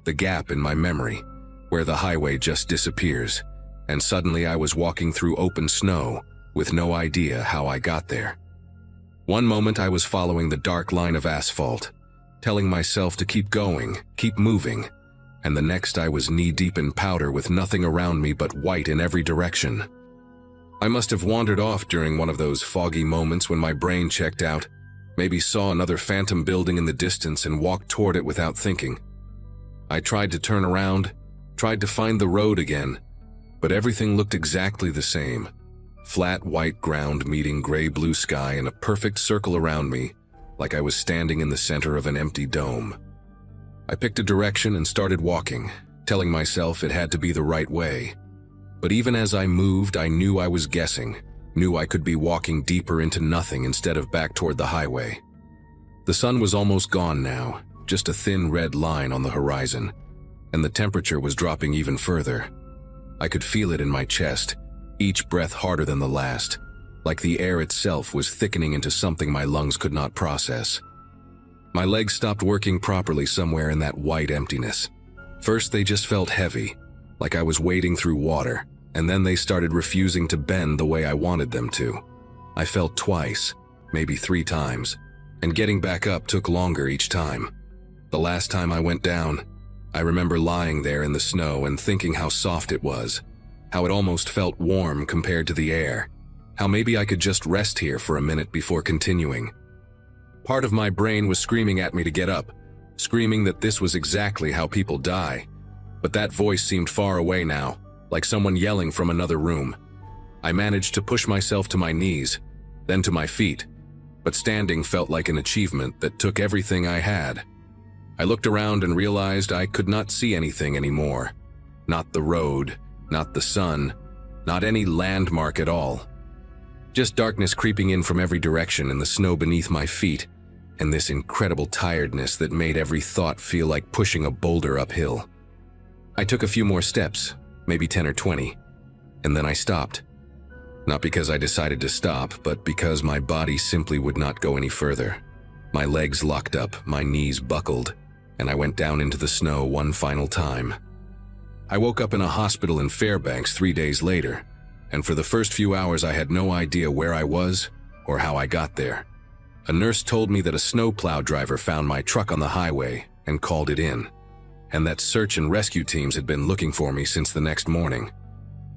The gap in my memory, where the highway just disappears, and suddenly I was walking through open snow with no idea how I got there. One moment I was following the dark line of asphalt, telling myself to keep going, keep moving, and the next I was knee-deep in powder with nothing around me but white in every direction. I must have wandered off during one of those foggy moments when my brain checked out, maybe saw another phantom building in the distance and walked toward it without thinking. I tried to turn around, tried to find the road again, but everything looked exactly the same. Flat white ground meeting gray-blue sky and a perfect circle around me, like I was standing in the center of an empty dome. I picked a direction and started walking, telling myself it had to be the right way. But even as I moved, I knew I was guessing, knew I could be walking deeper into nothing instead of back toward the highway. The sun was almost gone now, just a thin red line on the horizon, and the temperature was dropping even further. I could feel it in my chest, each breath harder than the last, like the air itself was thickening into something my lungs could not process. My legs stopped working properly somewhere in that white emptiness. First, they just felt heavy, like I was wading through water, and then they started refusing to bend the way I wanted them to. I fell twice, maybe 3 times, and getting back up took longer each time. The last time I went down, I remember lying there in the snow and thinking how soft it was, how it almost felt warm compared to the air, how maybe I could just rest here for a minute before continuing. Part of my brain was screaming at me to get up, screaming that this was exactly how people die. But that voice seemed far away now, like someone yelling from another room. I managed to push myself to my knees, then to my feet, but standing felt like an achievement that took everything I had. I looked around and realized I could not see anything anymore. Not the road, not the sun, not any landmark at all. Just darkness creeping in from every direction and the snow beneath my feet, and this incredible tiredness that made every thought feel like pushing a boulder uphill. I took a few more steps, maybe 10 or 20, and then I stopped. Not because I decided to stop, but because my body simply would not go any further. My legs locked up, my knees buckled, and I went down into the snow one final time. I woke up in a hospital in Fairbanks 3 days later, and for the first few hours I had no idea where I was or how I got there. A nurse told me that a snowplow driver found my truck on the highway and called it in, and that search and rescue teams had been looking for me since the next morning.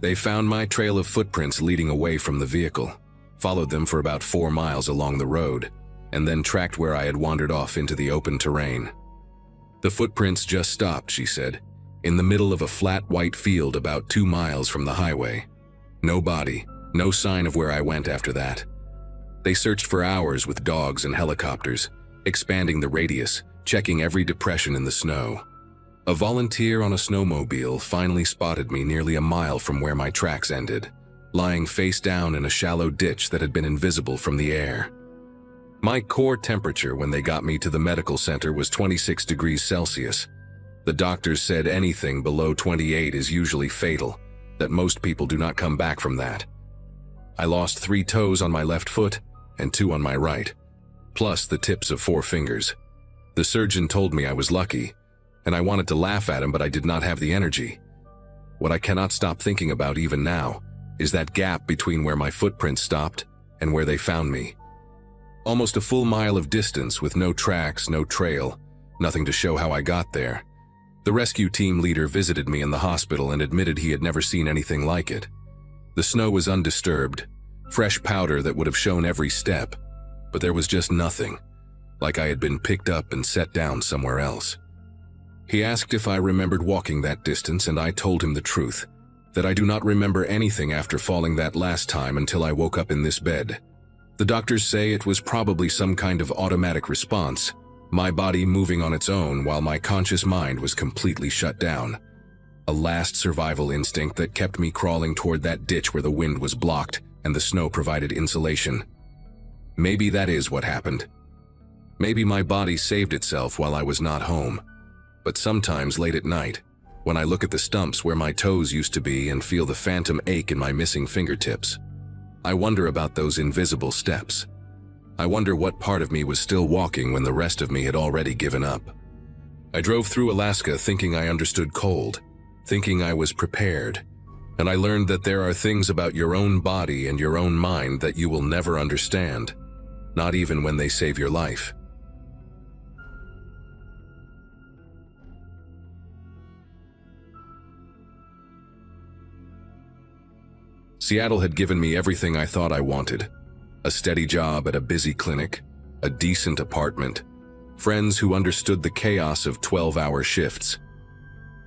They found my trail of footprints leading away from the vehicle, followed them for about 4 miles along the road, and then tracked where I had wandered off into the open terrain. The footprints just stopped, she said, in the middle of a flat white field about 2 miles from the highway. No body, no sign of where I went after that. They searched for hours with dogs and helicopters, expanding the radius, checking every depression in the snow. A volunteer on a snowmobile finally spotted me nearly a mile from where my tracks ended, lying face down in a shallow ditch that had been invisible from the air. My core temperature when they got me to the medical center was 26 degrees Celsius. The doctors said anything below 28 is usually fatal, that most people do not come back from that. I lost 3 toes on my left foot and 2 on my right, plus the tips of 4 fingers. The surgeon told me I was lucky, and I wanted to laugh at him, but I did not have the energy. What I cannot stop thinking about even now is that gap between where my footprints stopped and where they found me. Almost a full mile of distance with no tracks, no trail, nothing to show how I got there. The rescue team leader visited me in the hospital and admitted he had never seen anything like it. The snow was undisturbed, fresh powder that would have shown every step, but there was just nothing, like I had been picked up and set down somewhere else. He asked if I remembered walking that distance, and I told him the truth, that I do not remember anything after falling that last time until I woke up in this bed. The doctors say it was probably some kind of automatic response, my body moving on its own while my conscious mind was completely shut down. A last survival instinct that kept me crawling toward that ditch where the wind was blocked and the snow provided insulation. Maybe that is what happened. Maybe my body saved itself while I was not home. But sometimes late at night, when I look at the stumps where my toes used to be and feel the phantom ache in my missing fingertips, I wonder about those invisible steps. I wonder what part of me was still walking when the rest of me had already given up. I drove through Alaska thinking I understood cold, thinking I was prepared, and I learned that there are things about your own body and your own mind that you will never understand, not even when they save your life. Seattle had given me everything I thought I wanted. A steady job at a busy clinic, a decent apartment, friends who understood the chaos of 12-hour shifts.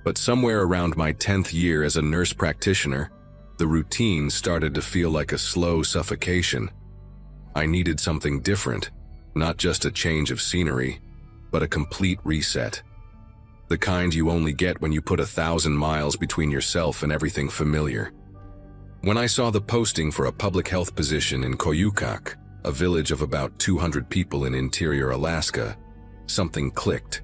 But somewhere around my 10th year as a nurse practitioner, the routine started to feel like a slow suffocation. I needed something different, not just a change of scenery, but a complete reset. The kind you only get when you put 1,000 miles between yourself and everything familiar. When I saw the posting for a public health position in Koyukak, a village of about 200 people in interior Alaska, something clicked.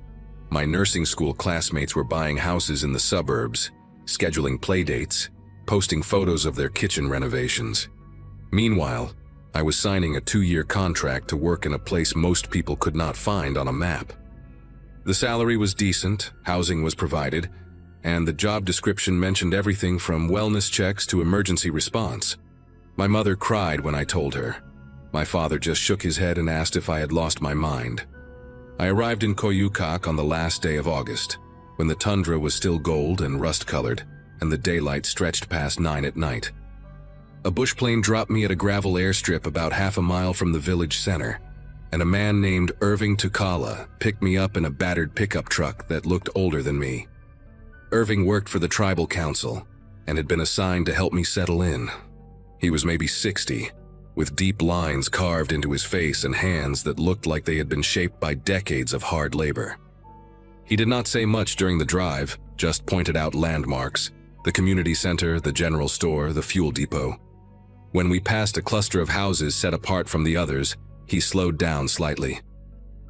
My nursing school classmates were buying houses in the suburbs, scheduling playdates, posting photos of their kitchen renovations. Meanwhile, I was signing a 2-year contract to work in a place most people could not find on a map. The salary was decent, housing was provided, and the job description mentioned everything from wellness checks to emergency response. My mother cried when I told her. My father just shook his head and asked if I had lost my mind. I arrived in Koyukak on the last day of August, when the tundra was still gold and rust-colored, and the daylight stretched past 9 at night. A bush plane dropped me at a gravel airstrip about half a mile from the village center, and a man named Irving Tukala picked me up in a battered pickup truck that looked older than me. Irving worked for the tribal council and had been assigned to help me settle in. He was maybe 60, with deep lines carved into his face and hands that looked like they had been shaped by decades of hard labor. He did not say much during the drive, just pointed out landmarks, the community center, the general store, the fuel depot. When we passed a cluster of houses set apart from the others, he slowed down slightly.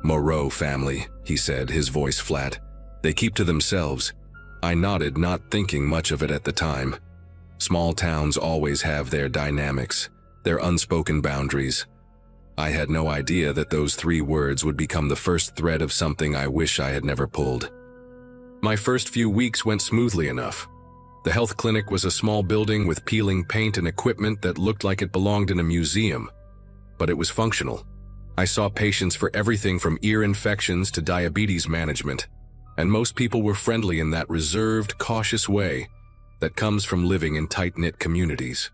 "Moreau family," he said, his voice flat. "They keep to themselves." I nodded, not thinking much of it at the time. Small towns always have their dynamics, their unspoken boundaries. I had no idea that those 3 words would become the first thread of something I wish I had never pulled. My first few weeks went smoothly enough. The health clinic was a small building with peeling paint and equipment that looked like it belonged in a museum, but it was functional. I saw patients for everything from ear infections to diabetes management, and most people were friendly in that reserved, cautious way that comes from living in tight-knit communities.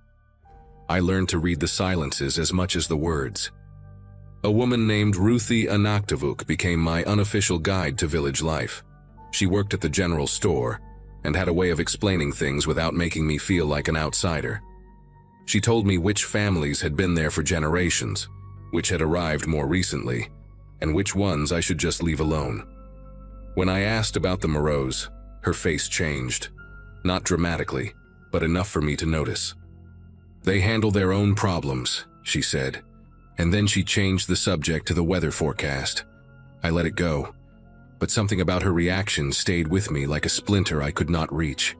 I learned to read the silences as much as the words. A woman named Ruthie Anaktavuk became my unofficial guide to village life. She worked at the general store and had a way of explaining things without making me feel like an outsider. She told me which families had been there for generations, which had arrived more recently, and which ones I should just leave alone. When I asked about the Moreaus, her face changed. Not dramatically, but enough for me to notice. "They handle their own problems," she said, and then she changed the subject to the weather forecast. I let it go, but something about her reaction stayed with me like a splinter I could not reach.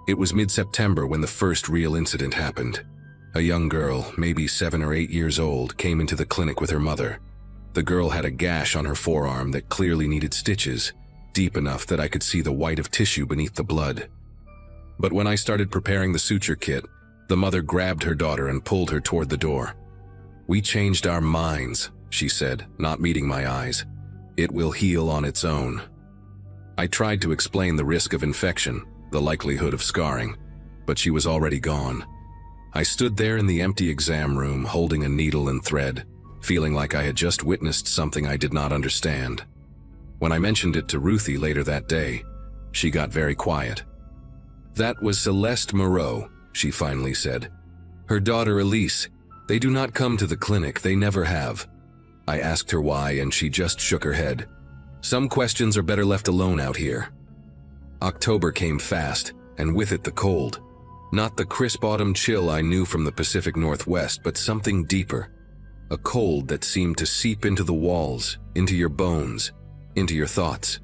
It was mid-September when the first real incident happened. A young girl, maybe 7 or 8 years old, came into the clinic with her mother. The girl had a gash on her forearm that clearly needed stitches, deep enough that I could see the white of tissue beneath the blood. But when I started preparing the suture kit, the mother grabbed her daughter and pulled her toward the door. "We changed our minds," she said, not meeting my eyes. "It will heal on its own." I tried to explain the risk of infection, the likelihood of scarring, but she was already gone. I stood there in the empty exam room holding a needle and thread, feeling like I had just witnessed something I did not understand. When I mentioned it to Ruthie later that day, she got very quiet. "That was Celeste Moreau," she finally said. "Her daughter Elise. They do not come to the clinic, they never have." I asked her why, and she just shook her head. "Some questions are better left alone out here." October came fast, and with it the cold. Not the crisp autumn chill I knew from the Pacific Northwest, but something deeper. A cold that seemed to seep into the walls, into your bones, into your thoughts.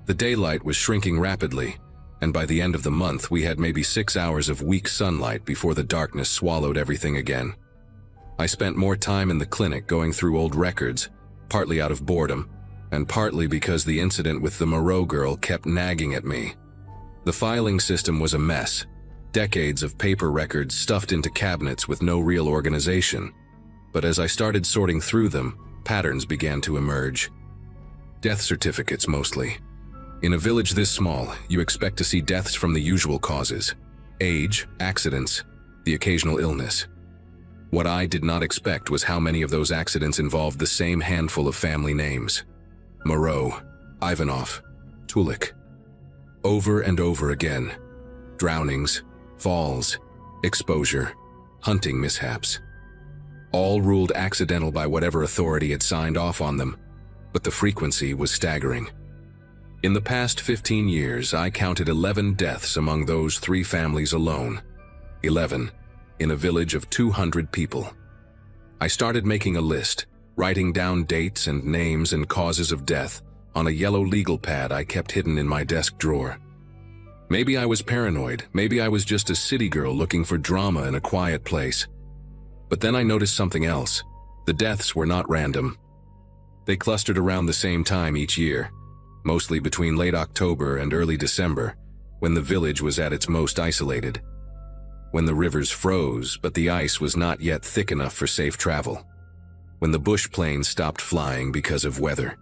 The daylight was shrinking rapidly, and by the end of the month we had maybe 6 hours of weak sunlight before the darkness swallowed everything again. I spent more time in the clinic going through old records, partly out of boredom, and partly because the incident with the Moreau girl kept nagging at me. The filing system was a mess, decades of paper records stuffed into cabinets with no real organization. But as I started sorting through them, patterns began to emerge. Death certificates mostly. In a village this small, you expect to see deaths from the usual causes: age, accidents, the occasional illness. What I did not expect was how many of those accidents involved the same handful of family names: Moreau, Ivanov, Tulik. Over and over again. Drownings, falls, exposure, hunting mishaps. All ruled accidental by whatever authority had signed off on them, but the frequency was staggering. In the past 15 years, I counted 11 deaths among those 3 families alone. 11, in a village of 200 people. I started making a list, writing down dates and names and causes of death on a yellow legal pad I kept hidden in my desk drawer. Maybe I was paranoid, maybe I was just a city girl looking for drama in a quiet place. But then I noticed something else. The deaths were not random. They clustered around the same time each year, mostly between late October and early December, when the village was at its most isolated. When the rivers froze, but the ice was not yet thick enough for safe travel. When the bush planes stopped flying because of weather.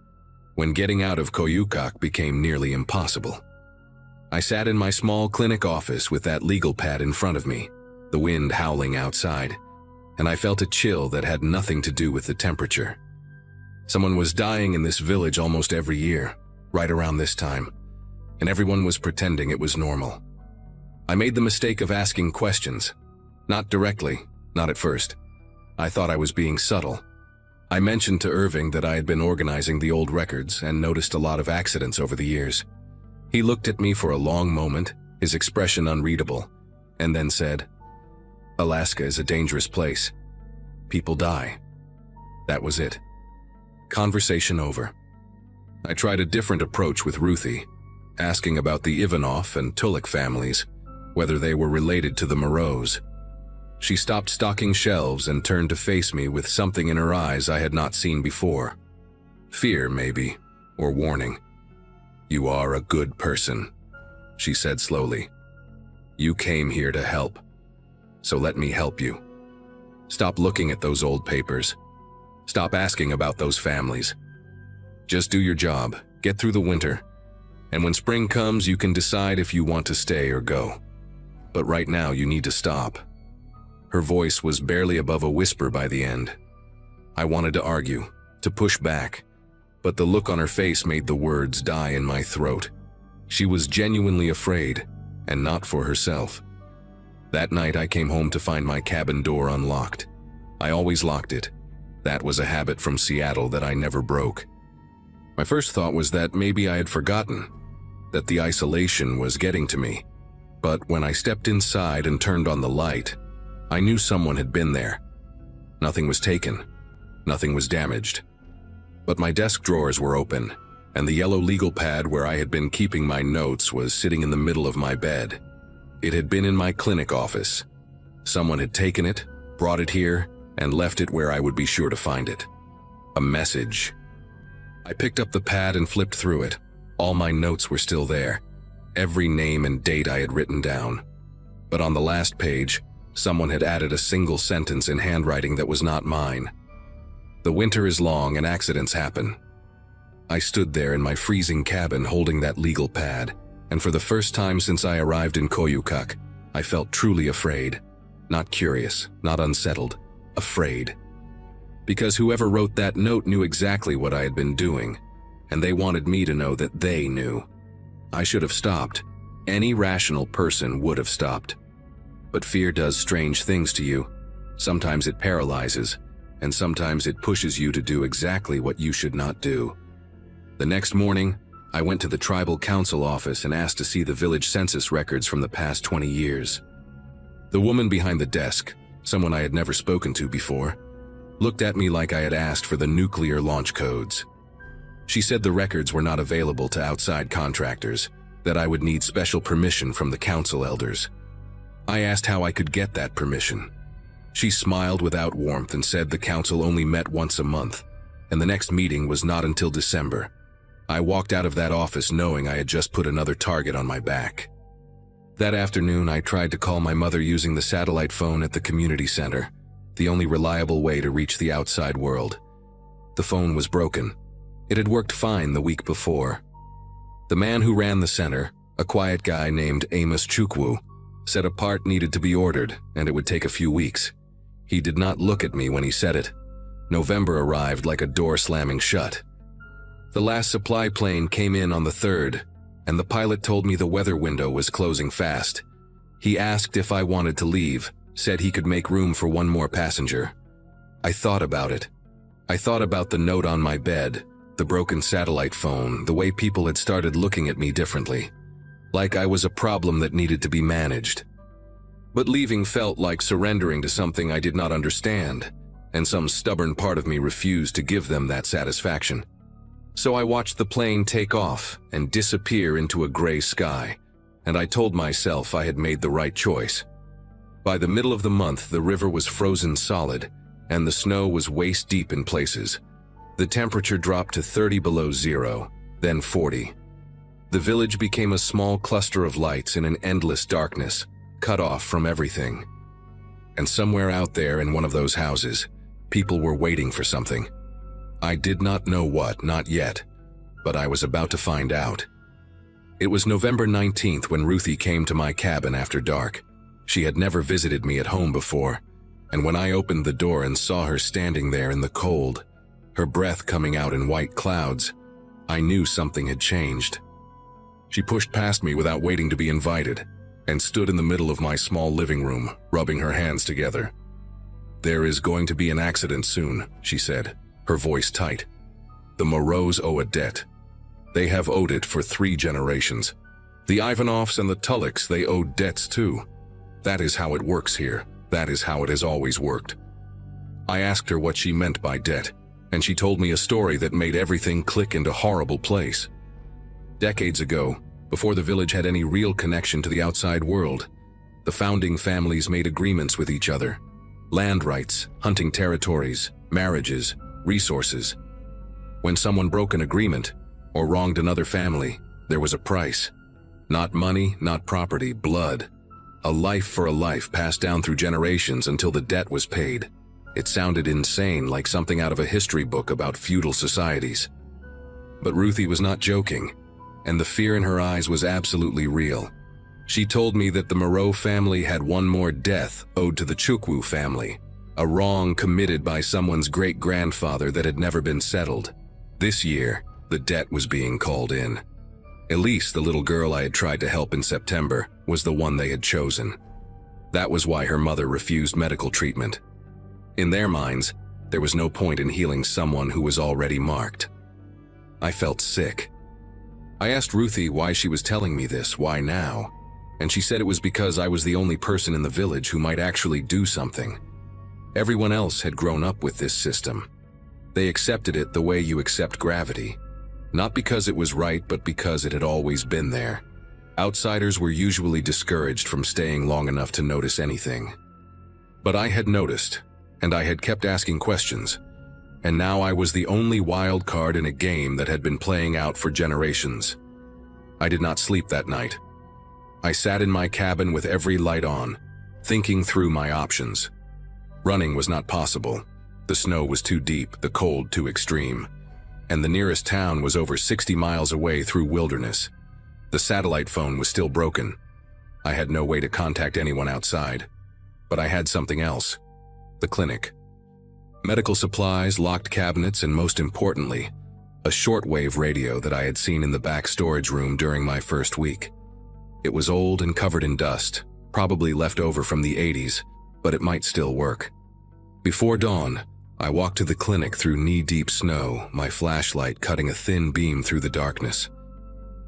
When getting out of Koyukak became nearly impossible. I sat in my small clinic office with that legal pad in front of me, the wind howling outside, and I felt a chill that had nothing to do with the temperature. Someone was dying in this village almost every year, right around this time, and everyone was pretending it was normal. I made the mistake of asking questions. Not directly, not at first. I thought I was being subtle. I mentioned to Irving that I had been organizing the old records and noticed a lot of accidents over the years. He looked at me for a long moment, his expression unreadable, and then said, "Alaska is a dangerous place. People die." That was it. Conversation over. I tried a different approach with Ruthie, asking about the Ivanov and Tulik families, whether they were related to the Moreaus. She stopped stocking shelves and turned to face me with something in her eyes I had not seen before. Fear, maybe, or warning. "You are a good person," she said slowly. "You came here to help, so let me help you. Stop looking at those old papers. Stop asking about those families. Just do your job, get through the winter, and when spring comes you can decide if you want to stay or go. But right now you need to stop." Her voice was barely above a whisper by the end. I wanted to argue, to push back, but the look on her face made the words die in my throat. She was genuinely afraid, and not for herself. That night I came home to find my cabin door unlocked. I always locked it. That was a habit from Seattle that I never broke. My first thought was that maybe I had forgotten, that the isolation was getting to me. But when I stepped inside and turned on the light, I knew someone had been there. Nothing was taken. Nothing was damaged. But my desk drawers were open, and the yellow legal pad where I had been keeping my notes was sitting in the middle of my bed. It had been in my clinic office. Someone had taken it, brought it here, and left it where I would be sure to find it. A message. I picked up the pad and flipped through it. All my notes were still there. Every name and date I had written down. But on the last page, someone had added a single sentence in handwriting that was not mine. The winter is long and accidents happen. I stood there in my freezing cabin holding that legal pad, and for the first time since I arrived in Koyukuk, I felt truly afraid. Not curious, not unsettled, afraid. Because whoever wrote that note knew exactly what I had been doing, and they wanted me to know that they knew. I should have stopped. Any rational person would have stopped. But fear does strange things to you. Sometimes it paralyzes, and sometimes it pushes you to do exactly what you should not do. The next morning, I went to the tribal council office and asked to see the village census records from the past 20 years. The woman behind the desk, someone I had never spoken to before, looked at me like I had asked for the nuclear launch codes. She said the records were not available to outside contractors, that I would need special permission from the council elders. I asked how I could get that permission. She smiled without warmth and said the council only met once a month, and the next meeting was not until December. I walked out of that office knowing I had just put another target on my back. That afternoon, I tried to call my mother using the satellite phone at the community center, the only reliable way to reach the outside world. The phone was broken. It had worked fine the week before. The man who ran the center, a quiet guy named Amos Chukwu, said a part needed to be ordered and it would take a few weeks. He did not look at me when he said it. November arrived like a door slamming shut. The last supply plane came in on the 3rd, and the pilot told me the weather window was closing fast. He asked if I wanted to leave, said he could make room for one more passenger. I thought about it. I thought about the note on my bed, the broken satellite phone, the way people had started looking at me differently, like I was a problem that needed to be managed. But leaving felt like surrendering to something I did not understand, and some stubborn part of me refused to give them that satisfaction. So I watched the plane take off and disappear into a gray sky, and I told myself I had made the right choice. By the middle of the month, the river was frozen solid, and the snow was waist-deep in places. The temperature dropped to 30 below zero, then 40. The village became a small cluster of lights in an endless darkness, cut off from everything. And somewhere out there in one of those houses, people were waiting for something. I did not know what, not yet, but I was about to find out. It was November 19th when Ruthie came to my cabin after dark. She had never visited me at home before, and when I opened the door and saw her standing there in the cold, her breath coming out in white clouds, I knew something had changed. She pushed past me without waiting to be invited, and stood in the middle of my small living room, rubbing her hands together. "There is going to be an accident soon," she said, her voice tight. "The Moreaus owe a debt. They have owed it for 3 generations. The Ivanovs and the Tulleks, they owe debts too. That is how it works here. That is how it has always worked." I asked her what she meant by debt, and she told me a story that made everything click into a horrible place. Decades ago, before the village had any real connection to the outside world, the founding families made agreements with each other. Land rights, hunting territories, marriages, resources. When someone broke an agreement or wronged another family, there was a price. Not money, not property, blood. A life for a life passed down through generations until the debt was paid. It sounded insane, like something out of a history book about feudal societies. But Ruthie was not joking, and the fear in her eyes was absolutely real. She told me that the Moreau family had one more death owed to the Chukwu family, a wrong committed by someone's great-grandfather that had never been settled. This year, the debt was being called in. Elise, the little girl I had tried to help in September, was the one they had chosen. That was why her mother refused medical treatment. In their minds, there was no point in healing someone who was already marked. I felt sick. I asked Ruthie why she was telling me this, why now, and she said it was because I was the only person in the village who might actually do something. Everyone else had grown up with this system. They accepted it the way you accept gravity, not because it was right, but because it had always been there. Outsiders were usually discouraged from staying long enough to notice anything. But I had noticed, and I had kept asking questions. and now I was the only wild card in a game that had been playing out for generations. I did not sleep that night. I sat in my cabin with every light on, thinking through my options. Running was not possible. The snow was too deep, the cold too extreme, and the nearest town was over 60 miles away through wilderness. The satellite phone was still broken. I had no way to contact anyone outside. But I had something else: the clinic. Medical supplies, locked cabinets, and most importantly, a shortwave radio that I had seen in the back storage room during my first week. It was old and covered in dust, probably left over from the 80s, but it might still work. Before dawn, I walked to the clinic through knee-deep snow, my flashlight cutting a thin beam through the darkness.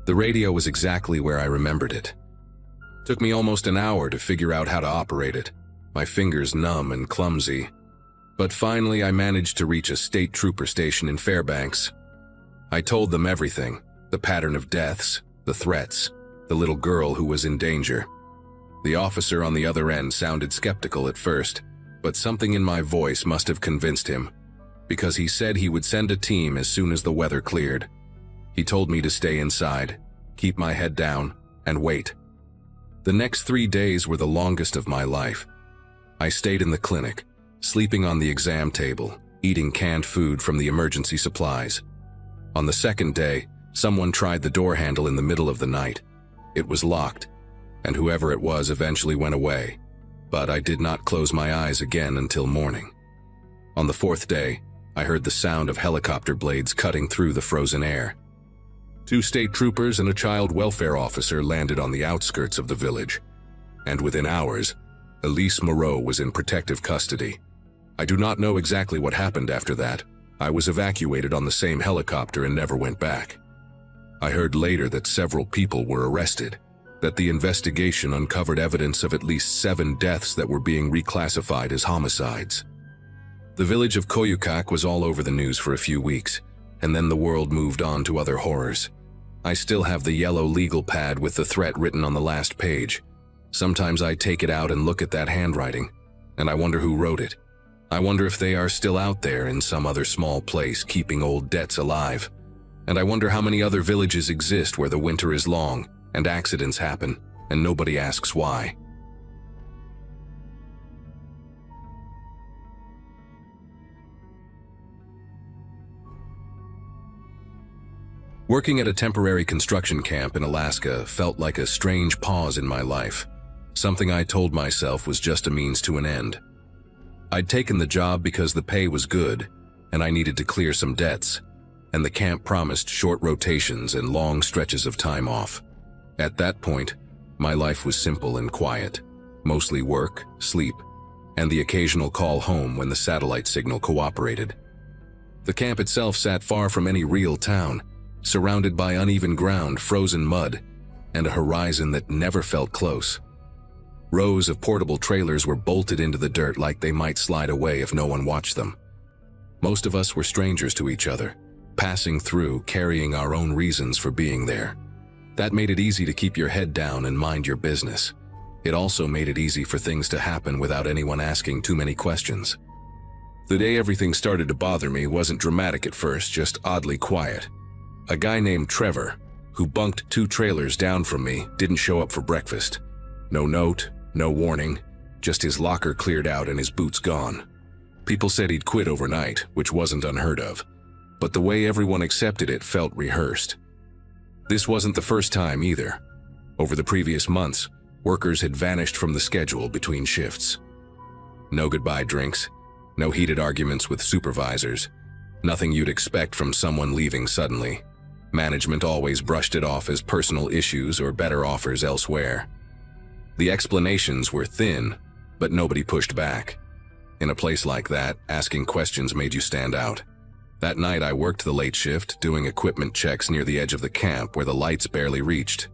The radio was exactly where I remembered it. Took me almost an hour to figure out how to operate it, my fingers numb and clumsy. But finally I managed to reach a state trooper station in Fairbanks. I told them everything: the pattern of deaths, the threats, the little girl who was in danger. The officer on the other end sounded skeptical at first, but something in my voice must have convinced him, because he said he would send a team as soon as the weather cleared. He told me to stay inside, keep my head down, and wait. The next 3 days were the longest of my life. I stayed in the clinic, sleeping on the exam table, eating canned food from the emergency supplies. On the second day, someone tried the door handle in the middle of the night. It was locked, and whoever it was eventually went away, but I did not close my eyes again until morning. On the fourth day, I heard the sound of helicopter blades cutting through the frozen air. 2 state troopers and a child welfare officer landed on the outskirts of the village, and within hours, Elise Moreau was in protective custody. I do not know exactly what happened after that. I was evacuated on the same helicopter and never went back. I heard later that several people were arrested, that the investigation uncovered evidence of at least 7 deaths that were being reclassified as homicides. The village of Koyukak was all over the news for a few weeks, and then the world moved on to other horrors. I still have the yellow legal pad with the threat written on the last page. Sometimes I take it out and look at that handwriting, and I wonder who wrote it. I wonder if they are still out there in some other small place keeping old debts alive. And I wonder how many other villages exist where the winter is long and accidents happen and nobody asks why. Working at a temporary construction camp in Alaska felt like a strange pause in my life. Something I told myself was just a means to an end. I'd taken the job because the pay was good, and I needed to clear some debts, and the camp promised short rotations and long stretches of time off. At that point, my life was simple and quiet, mostly work, sleep, and the occasional call home when the satellite signal cooperated. The camp itself sat far from any real town, surrounded by uneven ground, frozen mud, and a horizon that never felt close. Rows of portable trailers were bolted into the dirt like they might slide away if no one watched them. Most of us were strangers to each other, passing through, carrying our own reasons for being there. That made it easy to keep your head down and mind your business. It also made it easy for things to happen without anyone asking too many questions. The day everything started to bother me wasn't dramatic at first, just oddly quiet. A guy named Trevor, who bunked 2 trailers down from me, didn't show up for breakfast. No note, no warning, just his locker cleared out and his boots gone. People said he'd quit overnight, which wasn't unheard of, but the way everyone accepted it felt rehearsed. This wasn't the first time either. Over the previous months, workers had vanished from the schedule between shifts. No goodbye drinks, no heated arguments with supervisors, nothing you'd expect from someone leaving suddenly. Management always brushed it off as personal issues or better offers elsewhere. The explanations were thin, but nobody pushed back. In a place like that, asking questions made you stand out. That night I worked the late shift, doing equipment checks near the edge of the camp where the lights barely reached.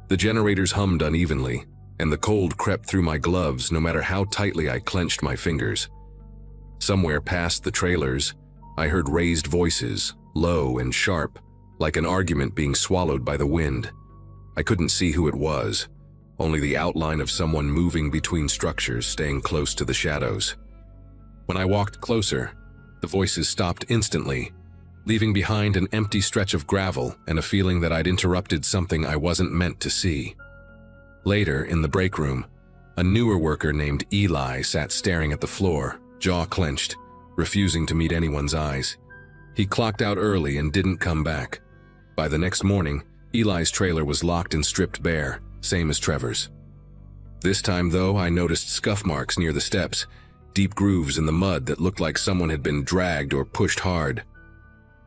The generators hummed unevenly, and the cold crept through my gloves no matter how tightly I clenched my fingers. Somewhere past the trailers, I heard raised voices, low and sharp, like an argument being swallowed by the wind. I couldn't see who it was, only the outline of someone moving between structures, staying close to the shadows. When I walked closer, The voices stopped instantly, leaving behind an empty stretch of gravel and a feeling that I'd interrupted something I wasn't meant to see. Later, in the break room, a newer worker named Eli sat staring at the floor, jaw clenched, refusing to meet anyone's eyes. He clocked out early and didn't come back. By the next morning, Eli's trailer was locked and stripped bare, same as Trevor's. This time, though, I noticed scuff marks near the steps, deep grooves in the mud that looked like someone had been dragged or pushed hard.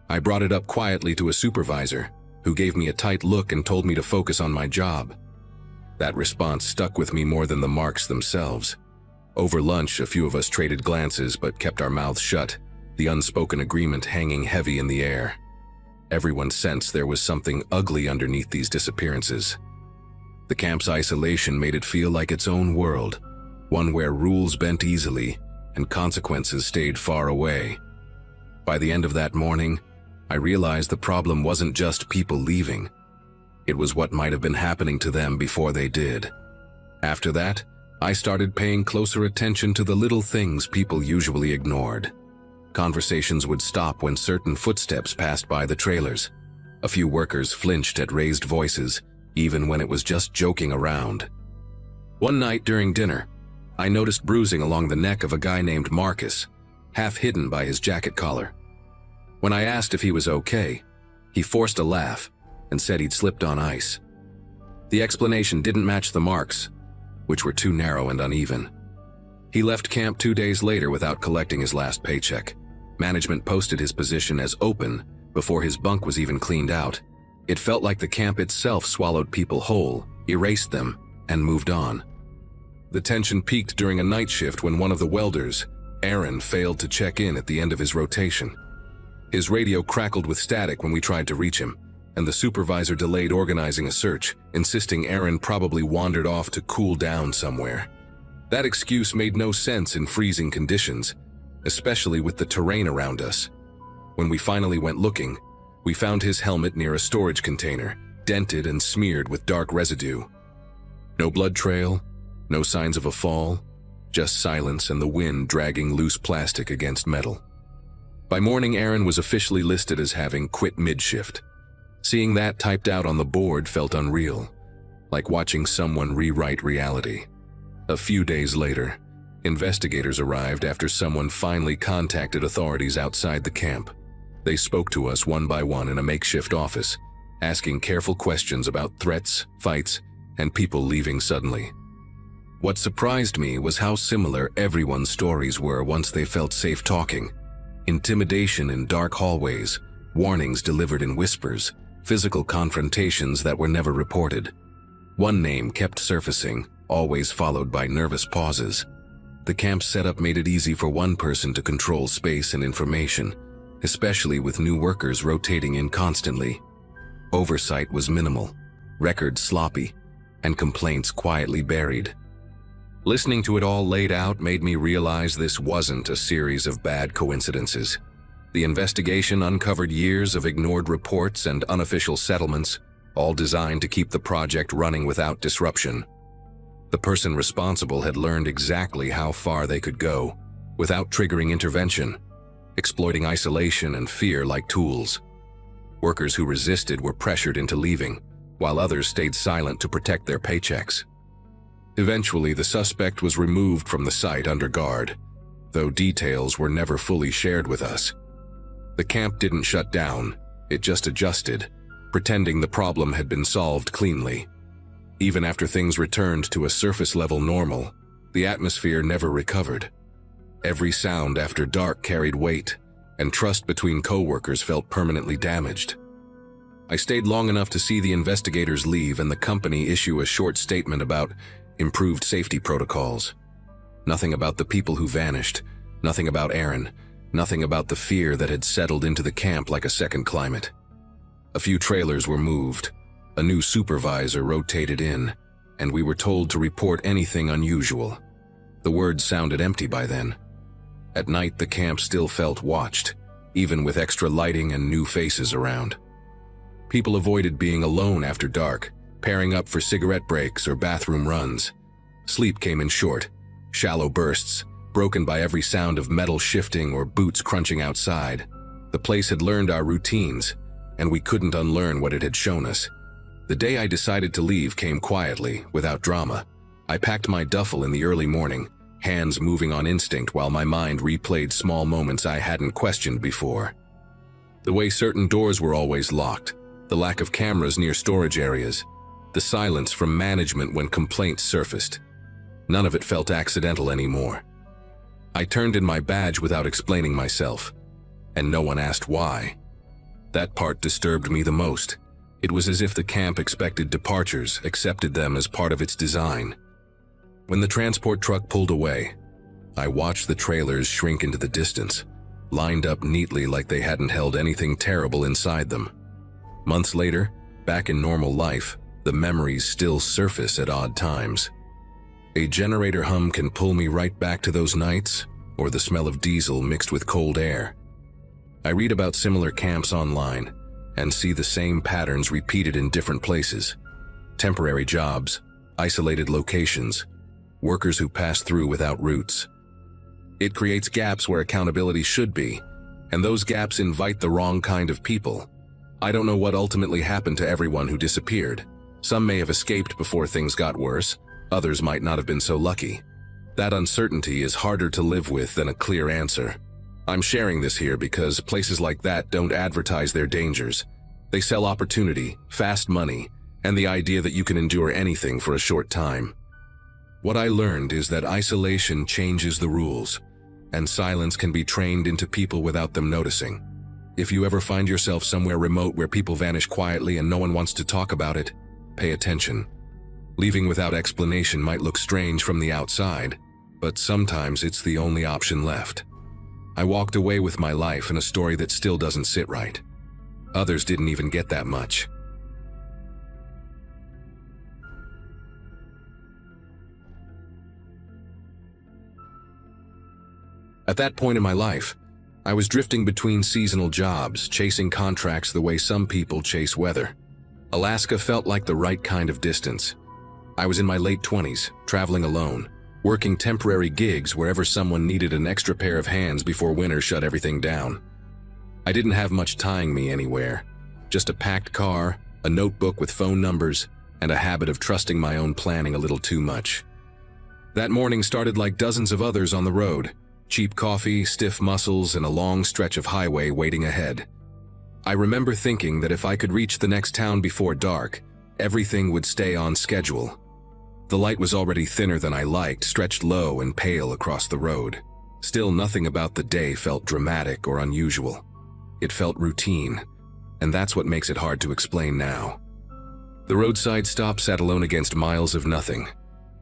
I brought it up quietly to a supervisor, who gave me a tight look and told me to focus on my job. That response stuck with me more than the marks themselves. Over lunch, a few of us traded glances but kept our mouths shut, the unspoken agreement hanging heavy in the air. Everyone sensed there was something ugly underneath these disappearances. The camp's isolation made it feel like its own world, one where rules bent easily and consequences stayed far away. By the end of that morning, I realized the problem wasn't just people leaving. It was what might have been happening to them before they did. After that, I started paying closer attention to the little things people usually ignored. Conversations would stop when certain footsteps passed by the trailers. A few workers flinched at raised voices, even when it was just joking around. One night during dinner, I noticed bruising along the neck of a guy named Marcus, half hidden by his jacket collar. When I asked if he was okay, he forced a laugh and said he'd slipped on ice. The explanation didn't match the marks, which were too narrow and uneven. He left camp 2 days later without collecting his last paycheck. Management posted his position as open before his bunk was even cleaned out. It felt like the camp itself swallowed people whole, erased them, and moved on. The tension peaked during a night shift when one of the welders, Aaron, failed to check in at the end of his rotation. His radio crackled with static when we tried to reach him, and the supervisor delayed organizing a search, insisting Aaron probably wandered off to cool down somewhere. That excuse made no sense in freezing conditions, especially with the terrain around us. When we finally went looking, we found his helmet near a storage container, dented and smeared with dark residue. No blood trail, no signs of a fall, just silence and the wind dragging loose plastic against metal. By morning, Aaron was officially listed as having quit mid-shift. Seeing that typed out on the board felt unreal, like watching someone rewrite reality. A few days later, investigators arrived after someone finally contacted authorities outside the camp. They spoke to us one by one in a makeshift office, asking careful questions about threats, fights, and people leaving suddenly. What surprised me was how similar everyone's stories were once they felt safe talking. Intimidation in dark hallways, warnings delivered in whispers, physical confrontations that were never reported. One name kept surfacing, always followed by nervous pauses. The camp's setup made it easy for one person to control space and information, especially with new workers rotating in constantly. Oversight was minimal, records sloppy, and complaints quietly buried. Listening to it all laid out made me realize this wasn't a series of bad coincidences. The investigation uncovered years of ignored reports and unofficial settlements, all designed to keep the project running without disruption. The person responsible had learned exactly how far they could go, without triggering intervention, exploiting isolation and fear like tools. Workers who resisted were pressured into leaving, while others stayed silent to protect their paychecks. Eventually, the suspect was removed from the site under guard, though details were never fully shared with us. The camp didn't shut down, it just adjusted, pretending the problem had been solved cleanly. Even after things returned to a surface-level normal, the atmosphere never recovered. Every sound after dark carried weight, and trust between co-workers felt permanently damaged. I stayed long enough to see the investigators leave and the company issue a short statement about improved safety protocols. Nothing about the people who vanished, nothing about Aaron, nothing about the fear that had settled into the camp like a second climate. A few trailers were moved, a new supervisor rotated in, and we were told to report anything unusual. The words sounded empty by then. At night, the camp still felt watched, even with extra lighting and new faces around. People avoided being alone after dark, pairing up for cigarette breaks or bathroom runs. Sleep came in short, shallow bursts, broken by every sound of metal shifting or boots crunching outside. The place had learned our routines, and we couldn't unlearn what it had shown us. The day I decided to leave came quietly, without drama. I packed my duffel in the early morning, hands moving on instinct while my mind replayed small moments I hadn't questioned before. The way certain doors were always locked, the lack of cameras near storage areas, the silence from management when complaints surfaced. None of it felt accidental anymore. I turned in my badge without explaining myself, and no one asked why. That part disturbed me the most. It was as if the camp expected departures, accepted them as part of its design. When the transport truck pulled away, I watched the trailers shrink into the distance, lined up neatly like they hadn't held anything terrible inside them. Months later, back in normal life, the memories still surface at odd times. A generator hum can pull me right back to those nights, or the smell of diesel mixed with cold air. I read about similar camps online, and see the same patterns repeated in different places. Temporary jobs, isolated locations, workers who pass through without roots. It creates gaps where accountability should be, and those gaps invite the wrong kind of people. I don't know what ultimately happened to everyone who disappeared. Some may have escaped before things got worse, others might not have been so lucky. That uncertainty is harder to live with than a clear answer. I'm sharing this here because places like that don't advertise their dangers. They sell opportunity, fast money, and the idea that you can endure anything for a short time. What I learned is that isolation changes the rules, and silence can be trained into people without them noticing. If you ever find yourself somewhere remote where people vanish quietly and no one wants to talk about it, pay attention. Leaving without explanation might look strange from the outside, but sometimes it's the only option left. I walked away with my life and a story that still doesn't sit right. Others didn't even get that much. At that point in my life, I was drifting between seasonal jobs, chasing contracts the way some people chase weather. Alaska felt like the right kind of distance. I was in my late 20s, traveling alone, working temporary gigs wherever someone needed an extra pair of hands before winter shut everything down. I didn't have much tying me anywhere, just a packed car, a notebook with phone numbers, and a habit of trusting my own planning a little too much. That morning started like dozens of others on the road, cheap coffee, stiff muscles, and a long stretch of highway waiting ahead. I remember thinking that if I could reach the next town before dark, everything would stay on schedule. The light was already thinner than I liked, stretched low and pale across the road. Still, nothing about the day felt dramatic or unusual. It felt routine, and that's what makes it hard to explain now. The roadside stop sat alone against miles of nothing,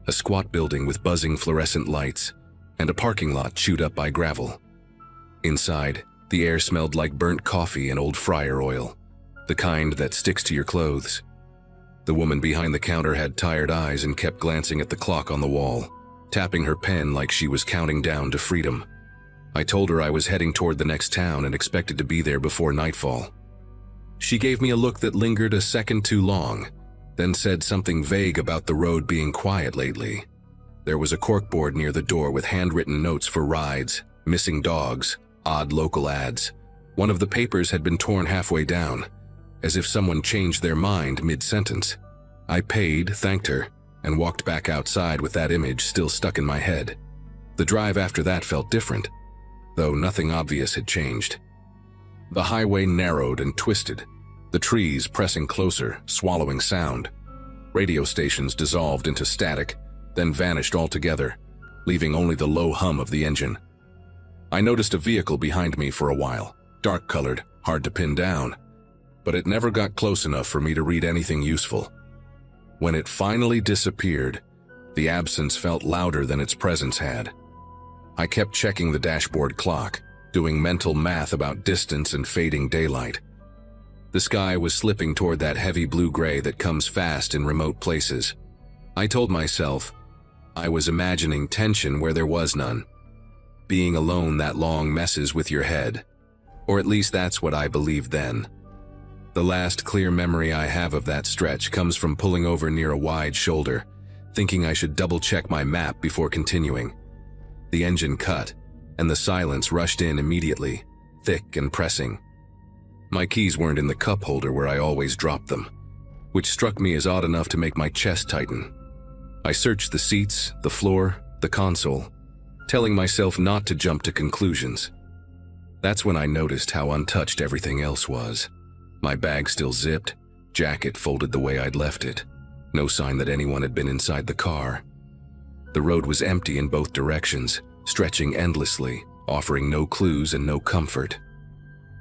a squat building with buzzing fluorescent lights, and a parking lot chewed up by gravel. Inside, the air smelled like burnt coffee and old fryer oil, the kind that sticks to your clothes. The woman behind the counter had tired eyes and kept glancing at the clock on the wall, tapping her pen like she was counting down to freedom. I told her I was heading toward the next town and expected to be there before nightfall. She gave me a look that lingered a second too long, then said something vague about the road being quiet lately. There was a corkboard near the door with handwritten notes for rides, missing dogs, odd local ads. One of the papers had been torn halfway down, as if someone changed their mind mid-sentence. I paid, thanked her, and walked back outside with that image still stuck in my head. The drive after that felt different, though nothing obvious had changed. The highway narrowed and twisted, the trees pressing closer, swallowing sound. Radio stations dissolved into static, then vanished altogether, leaving only the low hum of the engine. I noticed a vehicle behind me for a while, dark-colored, hard to pin down, but it never got close enough for me to read anything useful. When it finally disappeared, the absence felt louder than its presence had. I kept checking the dashboard clock, doing mental math about distance and fading daylight. The sky was slipping toward that heavy blue-gray that comes fast in remote places. I told myself I was imagining tension where there was none. Being alone that long messes with your head, or at least that's what I believed then. The last clear memory I have of that stretch comes from pulling over near a wide shoulder, thinking I should double-check my map before continuing. The engine cut, and the silence rushed in immediately, thick and pressing. My keys weren't in the cup holder where I always dropped them, which struck me as odd enough to make my chest tighten. I searched the seats, the floor, the console, telling myself not to jump to conclusions. That's when I noticed how untouched everything else was. My bag still zipped, jacket folded the way I'd left it. No sign that anyone had been inside the car. The road was empty in both directions, stretching endlessly, offering no clues and no comfort.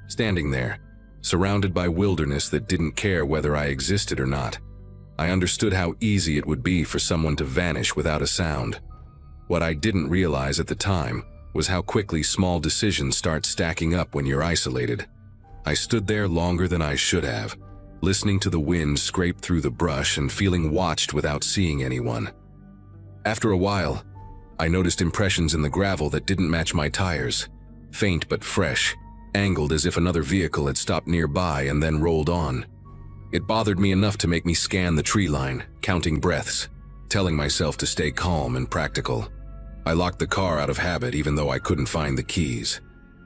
Standing there, surrounded by wilderness that didn't care whether I existed or not, I understood how easy it would be for someone to vanish without a sound. What I didn't realize at the time was how quickly small decisions start stacking up when you're isolated. I stood there longer than I should have, listening to the wind scrape through the brush and feeling watched without seeing anyone. After a while, I noticed impressions in the gravel that didn't match my tires, faint but fresh, angled as if another vehicle had stopped nearby and then rolled on. It bothered me enough to make me scan the tree line, counting breaths, telling myself to stay calm and practical. I locked the car out of habit even though I couldn't find the keys,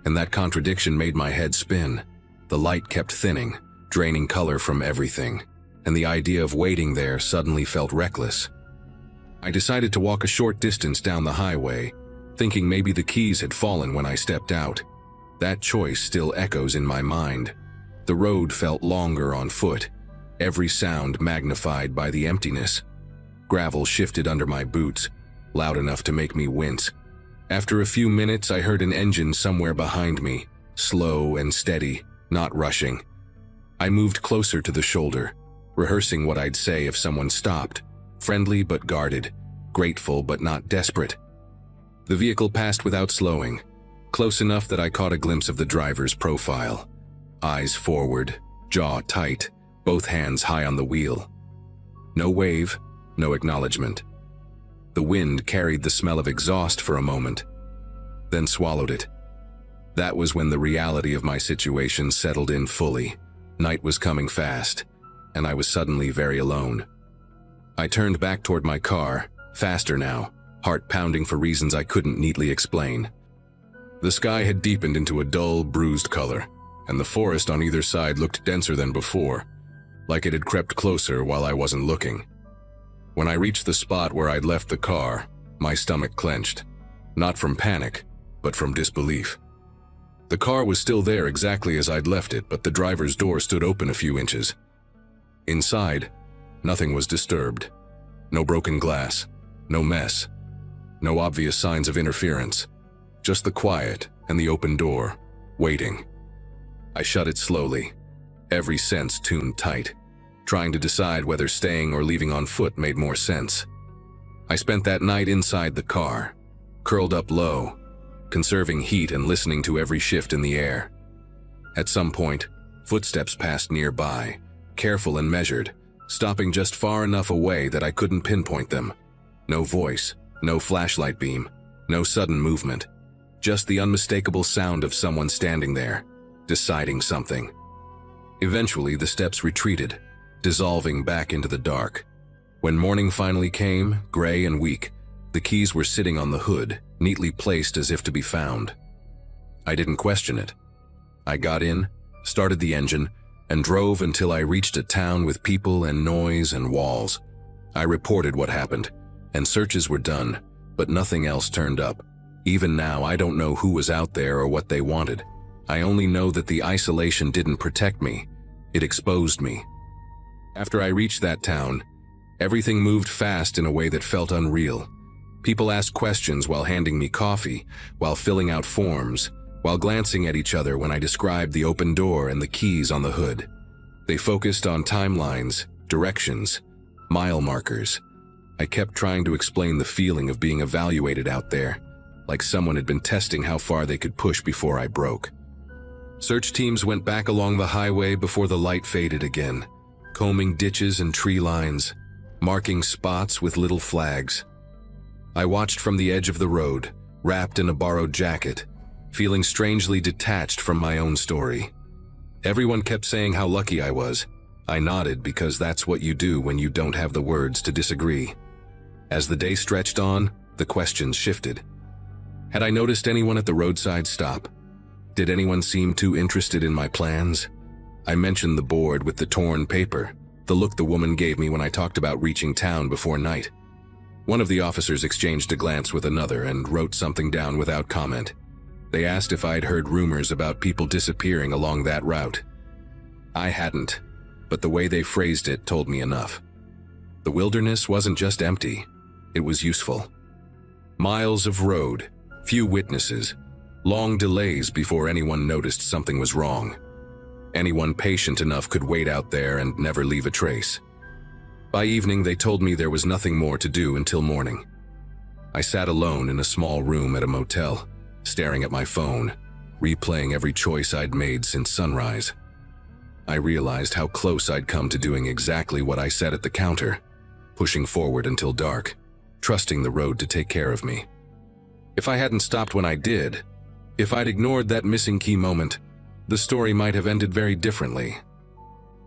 and that contradiction made my head spin. The light kept thinning, draining color from everything, and the idea of waiting there suddenly felt reckless. I decided to walk a short distance down the highway, thinking maybe the keys had fallen when I stepped out. That choice still echoes in my mind. The road felt longer on foot, every sound magnified by the emptiness. Gravel shifted under my boots, loud enough to make me wince. After a few minutes, I heard an engine somewhere behind me, slow and steady, not rushing. I moved closer to the shoulder, rehearsing what I'd say if someone stopped, friendly but guarded, grateful but not desperate. The vehicle passed without slowing, close enough that I caught a glimpse of the driver's profile. Eyes forward, jaw tight, both hands high on the wheel. No wave, no acknowledgement. The wind carried the smell of exhaust for a moment, then swallowed it. That was when the reality of my situation settled in fully. Night was coming fast, and I was suddenly very alone. I turned back toward my car, faster now, heart pounding for reasons I couldn't neatly explain. The sky had deepened into a dull, bruised color, and the forest on either side looked denser than before, like it had crept closer while I wasn't looking. When I reached the spot where I'd left the car, my stomach clenched, not from panic, but from disbelief. The car was still there exactly as I'd left it, but the driver's door stood open a few inches. Inside, nothing was disturbed. No broken glass, no mess, no obvious signs of interference. Just the quiet and the open door, waiting. I shut it slowly, every sense tuned tight, trying to decide whether staying or leaving on foot made more sense. I spent that night inside the car, curled up low, conserving heat and listening to every shift in the air. At some point, footsteps passed nearby, careful and measured, stopping just far enough away that I couldn't pinpoint them. No voice, no flashlight beam, no sudden movement. Just the unmistakable sound of someone standing there, deciding something. Eventually, the steps retreated, dissolving back into the dark. When morning finally came, gray and weak, the keys were sitting on the hood, neatly placed as if to be found. I didn't question it. I got in, started the engine, and drove until I reached a town with people and noise and walls. I reported what happened, and searches were done, but nothing else turned up. Even now, I don't know who was out there or what they wanted. I only know that the isolation didn't protect me. It exposed me. After I reached that town, everything moved fast in a way that felt unreal. People asked questions while handing me coffee, while filling out forms, while glancing at each other when I described the open door and the keys on the hood. They focused on timelines, directions, mile markers. I kept trying to explain the feeling of being evaluated out there, like someone had been testing how far they could push before I broke. Search teams went back along the highway before the light faded again, combing ditches and tree lines, marking spots with little flags. I watched from the edge of the road, wrapped in a borrowed jacket, feeling strangely detached from my own story. Everyone kept saying how lucky I was. I nodded because that's what you do when you don't have the words to disagree. As the day stretched on, the questions shifted. Had I noticed anyone at the roadside stop? Did anyone seem too interested in my plans? I mentioned the board with the torn paper, the look the woman gave me when I talked about reaching town before night. One of the officers exchanged a glance with another and wrote something down without comment. They asked if I'd heard rumors about people disappearing along that route. I hadn't, but the way they phrased it told me enough. The wilderness wasn't just empty, it was useful. Miles of road, few witnesses, long delays before anyone noticed something was wrong. Anyone patient enough could wait out there and never leave a trace. By evening, they told me there was nothing more to do until morning. I sat alone in a small room at a motel, staring at my phone, replaying every choice I'd made since sunrise. I realized how close I'd come to doing exactly what I said at the counter, pushing forward until dark, trusting the road to take care of me. If I hadn't stopped when I did, if I'd ignored that missing key moment, the story might have ended very differently.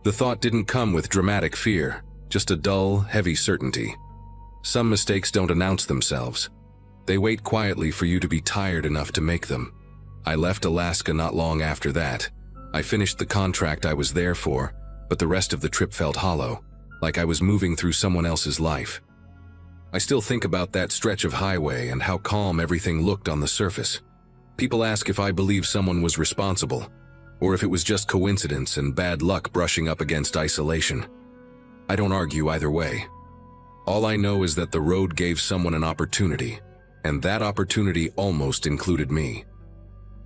The thought didn't come with dramatic fear, just a dull, heavy certainty. Some mistakes don't announce themselves. They wait quietly for you to be tired enough to make them. I left Alaska not long after that. I finished the contract I was there for, but the rest of the trip felt hollow, like I was moving through someone else's life. I still think about that stretch of highway and how calm everything looked on the surface. People ask if I believe someone was responsible, or if it was just coincidence and bad luck brushing up against isolation. I don't argue either way. All I know is that the road gave someone an opportunity, and that opportunity almost included me.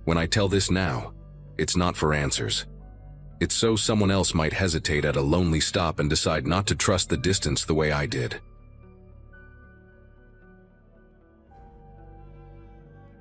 When I tell this now, it's not for answers. It's so someone else might hesitate at a lonely stop and decide not to trust the distance the way I did.